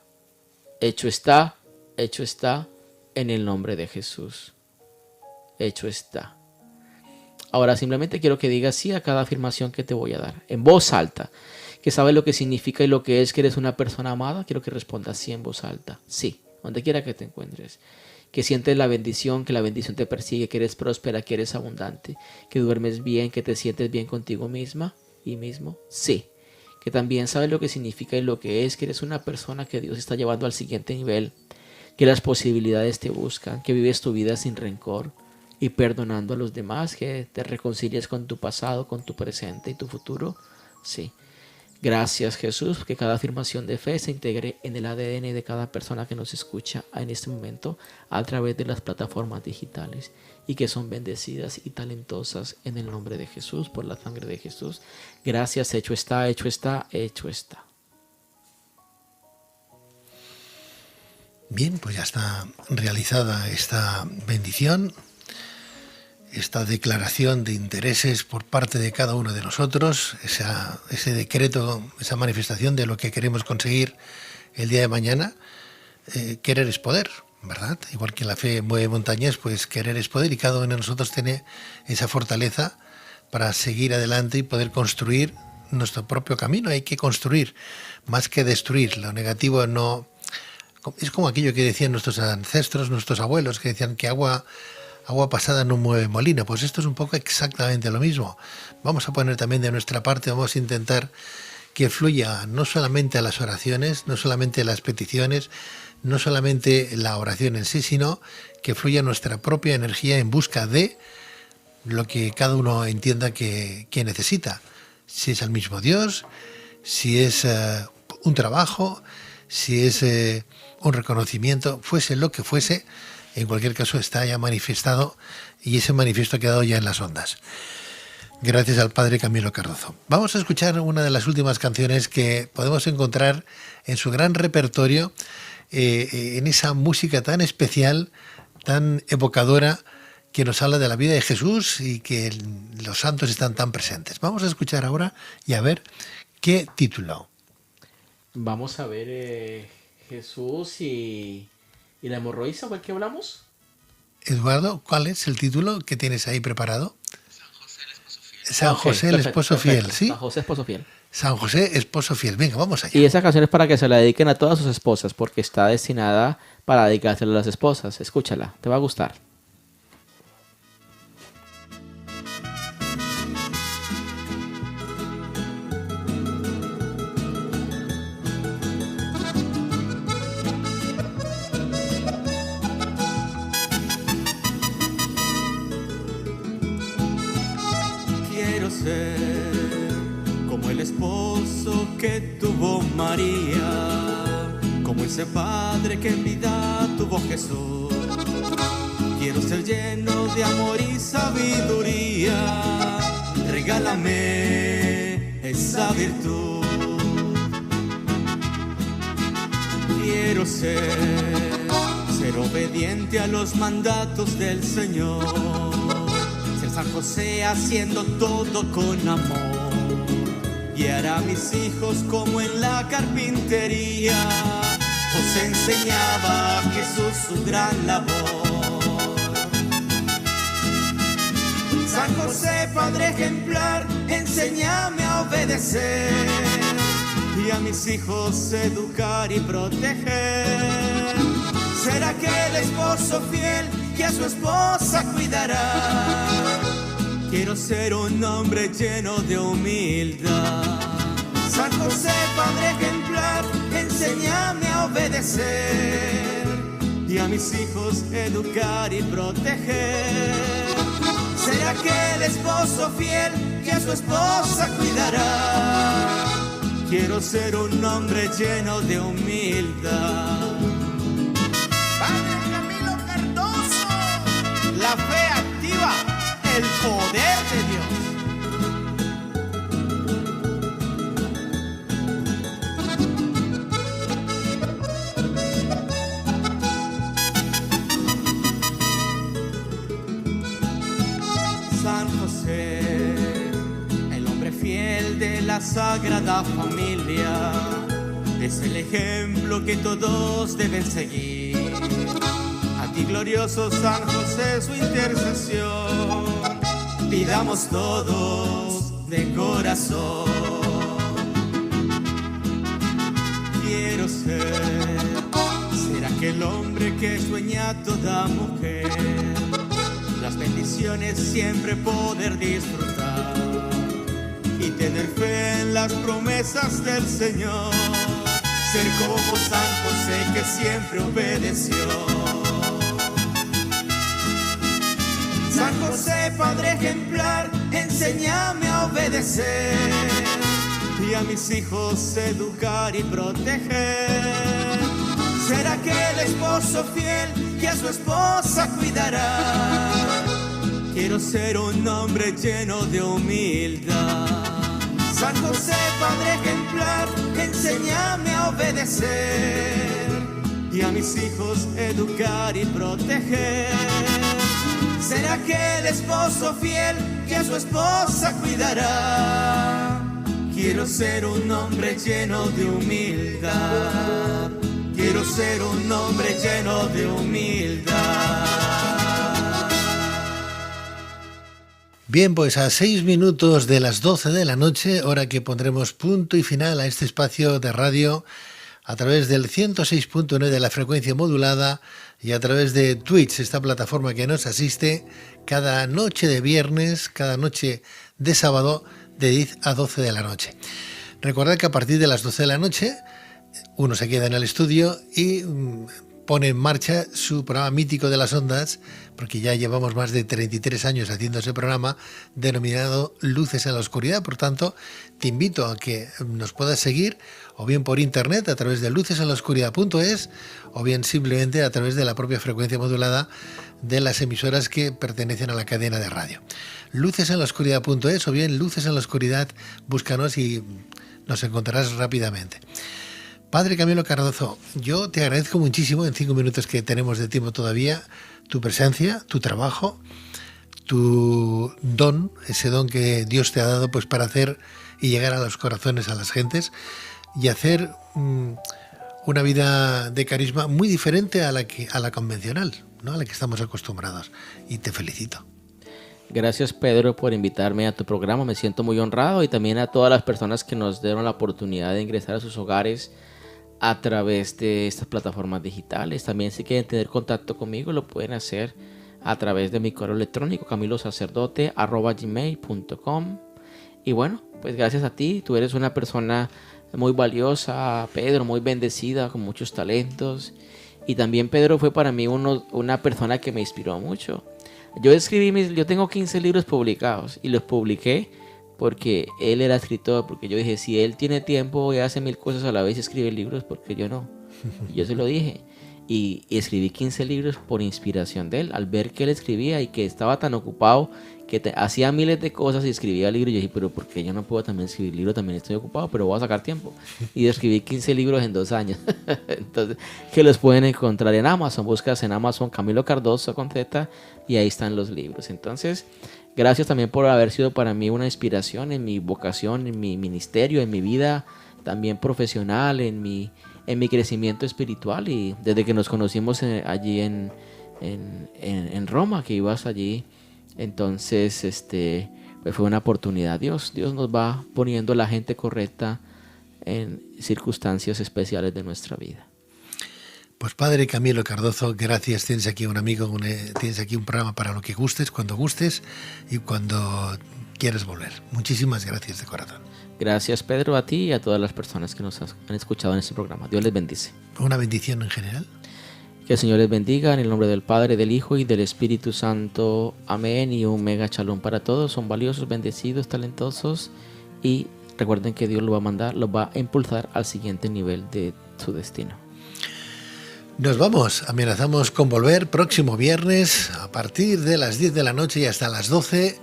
hecho está, hecho está, en el nombre de Jesús. Hecho está. Ahora simplemente quiero que digas sí a cada afirmación que te voy a dar, en voz alta. Que sabes lo que significa y lo que es que eres una persona amada. Quiero que respondas sí en voz alta. Sí, donde quiera que te encuentres. Que sientes la bendición, que la bendición te persigue, que eres próspera, que eres abundante, que duermes bien, que te sientes bien contigo misma y mismo. Sí. Que también sabes lo que significa y lo que es que eres una persona que Dios está llevando al siguiente nivel. Que las posibilidades te buscan, que vives tu vida sin rencor y perdonando a los demás, que te reconcilies con tu pasado, con tu presente y tu futuro. Sí. Gracias, Jesús, que cada afirmación de fe se integre en el ADN de cada persona que nos escucha en este momento a través de las plataformas digitales y que son bendecidas y talentosas en el nombre de Jesús, por la sangre de Jesús. Gracias, hecho está, hecho está, hecho está. Bien, pues ya está realizada esta bendición, esta declaración de intereses por parte de cada uno de nosotros, ese decreto, esa manifestación de lo que queremos conseguir el día de mañana. Querer es poder, ¿verdad? Igual que la fe mueve montañas, pues querer es poder, y cada uno de nosotros tiene esa fortaleza para seguir adelante y poder construir nuestro propio camino. Hay que construir más que destruir. Lo negativo no... Es como aquello que decían nuestros ancestros, nuestros abuelos, que decían que agua pasada no mueve molino. Pues esto es un poco exactamente lo mismo. Vamos a poner también de nuestra parte, vamos a intentar que fluya no solamente a las oraciones, no solamente las peticiones, no solamente la oración en sí, sino que fluya nuestra propia energía en busca de lo que cada uno entienda que necesita. Si es al mismo Dios, si es un trabajo, si es un reconocimiento, fuese lo que fuese, en cualquier caso está ya manifestado y ese manifiesto ha quedado ya en las ondas. Gracias al Padre Camilo Cardozo. Vamos a escuchar una de las últimas canciones que podemos encontrar en su gran repertorio, en esa música tan especial, tan evocadora, que nos habla de la vida de Jesús y que los santos están tan presentes. Vamos a escuchar ahora y a ver qué título. Vamos a ver Jesús y la hemorroísa, ¿por qué hablamos? Eduardo, ¿cuál es el título que tienes ahí preparado? San José, el esposo fiel, ¿sí? San José, esposo fiel. San José, esposo fiel. Venga, vamos allá. Y esa canción es para que se la dediquen a todas sus esposas, porque está destinada para dedicársela a las esposas. Escúchala, te va a gustar. Quiero ser como el esposo que tuvo María, como ese padre que en vida tuvo Jesús. Quiero ser lleno de amor y sabiduría, regálame esa virtud. Quiero ser obediente a los mandatos del Señor, ser San José haciendo todo con amor, guiar a mis hijos como en la carpintería. José enseñaba a Jesús su gran labor. San José, padre ejemplar, enséñame a obedecer y a mis hijos educar y proteger. Ser aquel esposo fiel que a su esposa cuidará. Quiero ser un hombre lleno de humildad. San José, padre ejemplar, enséñame a obedecer y a mis hijos educar y proteger. Ser aquel esposo fiel que a su esposa cuidará. Quiero ser un hombre lleno de humildad. Padre Camilo Cardozo, la fe activa el poder de Dios. San José, el hombre fiel de la Sagrada Familia, es el ejemplo que todos deben seguir. A y glorioso San José su intercesión. Pidamos todos de corazón. Quiero ser aquel hombre que sueña toda mujer, las bendiciones siempre poder disfrutar y tener fe en las promesas del Señor. Ser como San José que siempre obedeció. San José, Padre ejemplar, enséñame a obedecer y a mis hijos educar y proteger. Ser aquel esposo fiel que a su esposa cuidará. Quiero ser un hombre lleno de humildad. San José, Padre ejemplar, enséñame a obedecer y a mis hijos educar y proteger. Ser aquel esposo fiel que a su esposa cuidará. Quiero ser un hombre lleno de humildad. Quiero ser un hombre lleno de humildad. Bien, pues a 6 minutos de las 12 de la noche, hora que pondremos punto y final a este espacio de radio a través del 106.9 de la frecuencia modulada y a través de Twitch, esta plataforma que nos asiste cada noche de viernes, cada noche de sábado de 10 a 12 de la noche. Recordad que a partir de las 12 de la noche uno se queda en el estudio y pone en marcha su programa mítico de las ondas, porque ya llevamos más de 33 años haciendo ese programa denominado Luces en la Oscuridad. Por tanto, te invito a que nos puedas seguir o bien por internet a través de lucesenlaoscuridad.es o bien simplemente a través de la propia frecuencia modulada de las emisoras que pertenecen a la cadena de radio. Lucesenlaoscuridad.es o bien Luces en la Oscuridad, búscanos y nos encontrarás rápidamente. Padre Camilo Cardozo, yo te agradezco muchísimo en 5 minutos que tenemos de tiempo todavía tu presencia, tu trabajo, tu don, ese don que Dios te ha dado pues para hacer y llegar a los corazones a las gentes y hacer una vida de carisma muy diferente a la convencional, ¿no? A la que estamos acostumbrados. Y te felicito. Gracias, Pedro, por invitarme a tu programa. Me siento muy honrado y también a todas las personas que nos dieron la oportunidad de ingresar a sus hogares a través de estas plataformas digitales. También si quieren tener contacto conmigo lo pueden hacer a través de mi correo electrónico camilosacerdote@gmail.com. Y bueno, pues gracias a ti, tú eres una persona muy valiosa, Pedro, muy bendecida, con muchos talentos. Y también Pedro fue para mí una persona que me inspiró mucho. Yo tengo 15 libros publicados y los publiqué porque él era escritor, porque yo dije, si él tiene tiempo y hace 1000 cosas a la vez y escribe libros, porque yo no. Y yo se lo dije. Y escribí 15 libros por inspiración de él, al ver que él escribía y que estaba tan ocupado, que hacía miles de cosas y escribía libros. Yo dije, pero ¿por qué yo no puedo también escribir libros? También estoy ocupado, pero voy a sacar tiempo. Y escribí 15 libros en 2 años. Entonces, que los pueden encontrar en Amazon. Buscas en Amazon Camilo Cardozo con Z y ahí están los libros. Entonces, gracias también por haber sido para mí una inspiración en mi vocación, en mi ministerio, en mi vida también profesional, en mi crecimiento espiritual. Y desde que nos conocimos allí en Roma, que ibas allí, entonces pues fue una oportunidad. Dios nos va poniendo la gente correcta en circunstancias especiales de nuestra vida. Pues Padre Camilo Cardozo, gracias. Tienes aquí un amigo, tienes aquí un programa para lo que gustes, cuando gustes y cuando quieras volver. Muchísimas gracias de corazón. Gracias, Pedro, a ti y a todas las personas que nos han escuchado en este programa. Dios les bendice. Una bendición en general. Que el Señor les bendiga en el nombre del Padre, del Hijo y del Espíritu Santo. Amén. Y un mega shalom para todos. Son valiosos, bendecidos, talentosos. Y recuerden que Dios los va a impulsar al siguiente nivel de su destino. Nos vamos, amenazamos con volver próximo viernes a partir de las 10 de la noche y hasta las 12.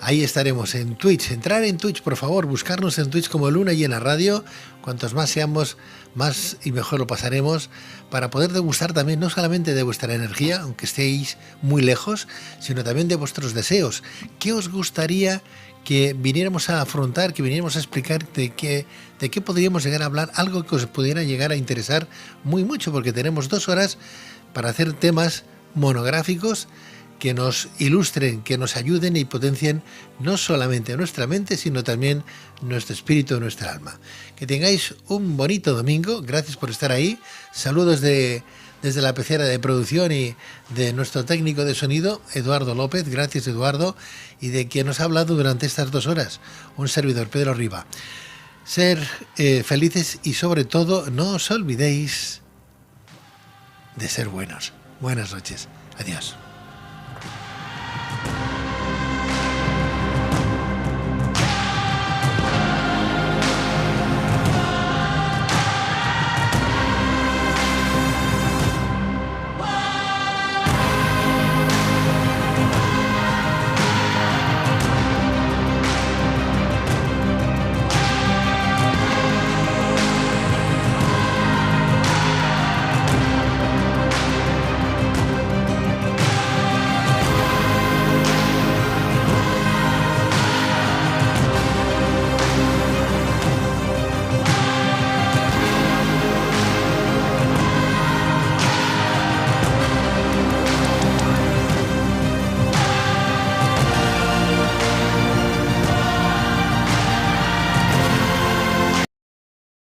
Ahí estaremos en Twitch. Entrar en Twitch, por favor, buscarnos en Twitch como Luna Llena Radio. Cuantos más seamos, más y mejor lo pasaremos, para poder degustar también no solamente de vuestra energía, aunque estéis muy lejos, sino también de vuestros deseos. ¿Qué os gustaría que viniéramos a afrontar, que viniéramos a explicar de qué podríamos llegar a hablar? Algo que os pudiera llegar a interesar muy mucho, porque tenemos 2 horas para hacer temas monográficos que nos ilustren, que nos ayuden y potencien no solamente nuestra mente, sino también nuestro espíritu, nuestra alma. Que tengáis un bonito domingo. Gracias por estar ahí. Saludos desde la pecera de producción y de nuestro técnico de sonido, Eduardo López. Gracias, Eduardo. Y de quien nos ha hablado durante estas 2 horas, un servidor, Pedro Riba. Ser felices y sobre todo no os olvidéis de ser buenos. Buenas noches. Adiós.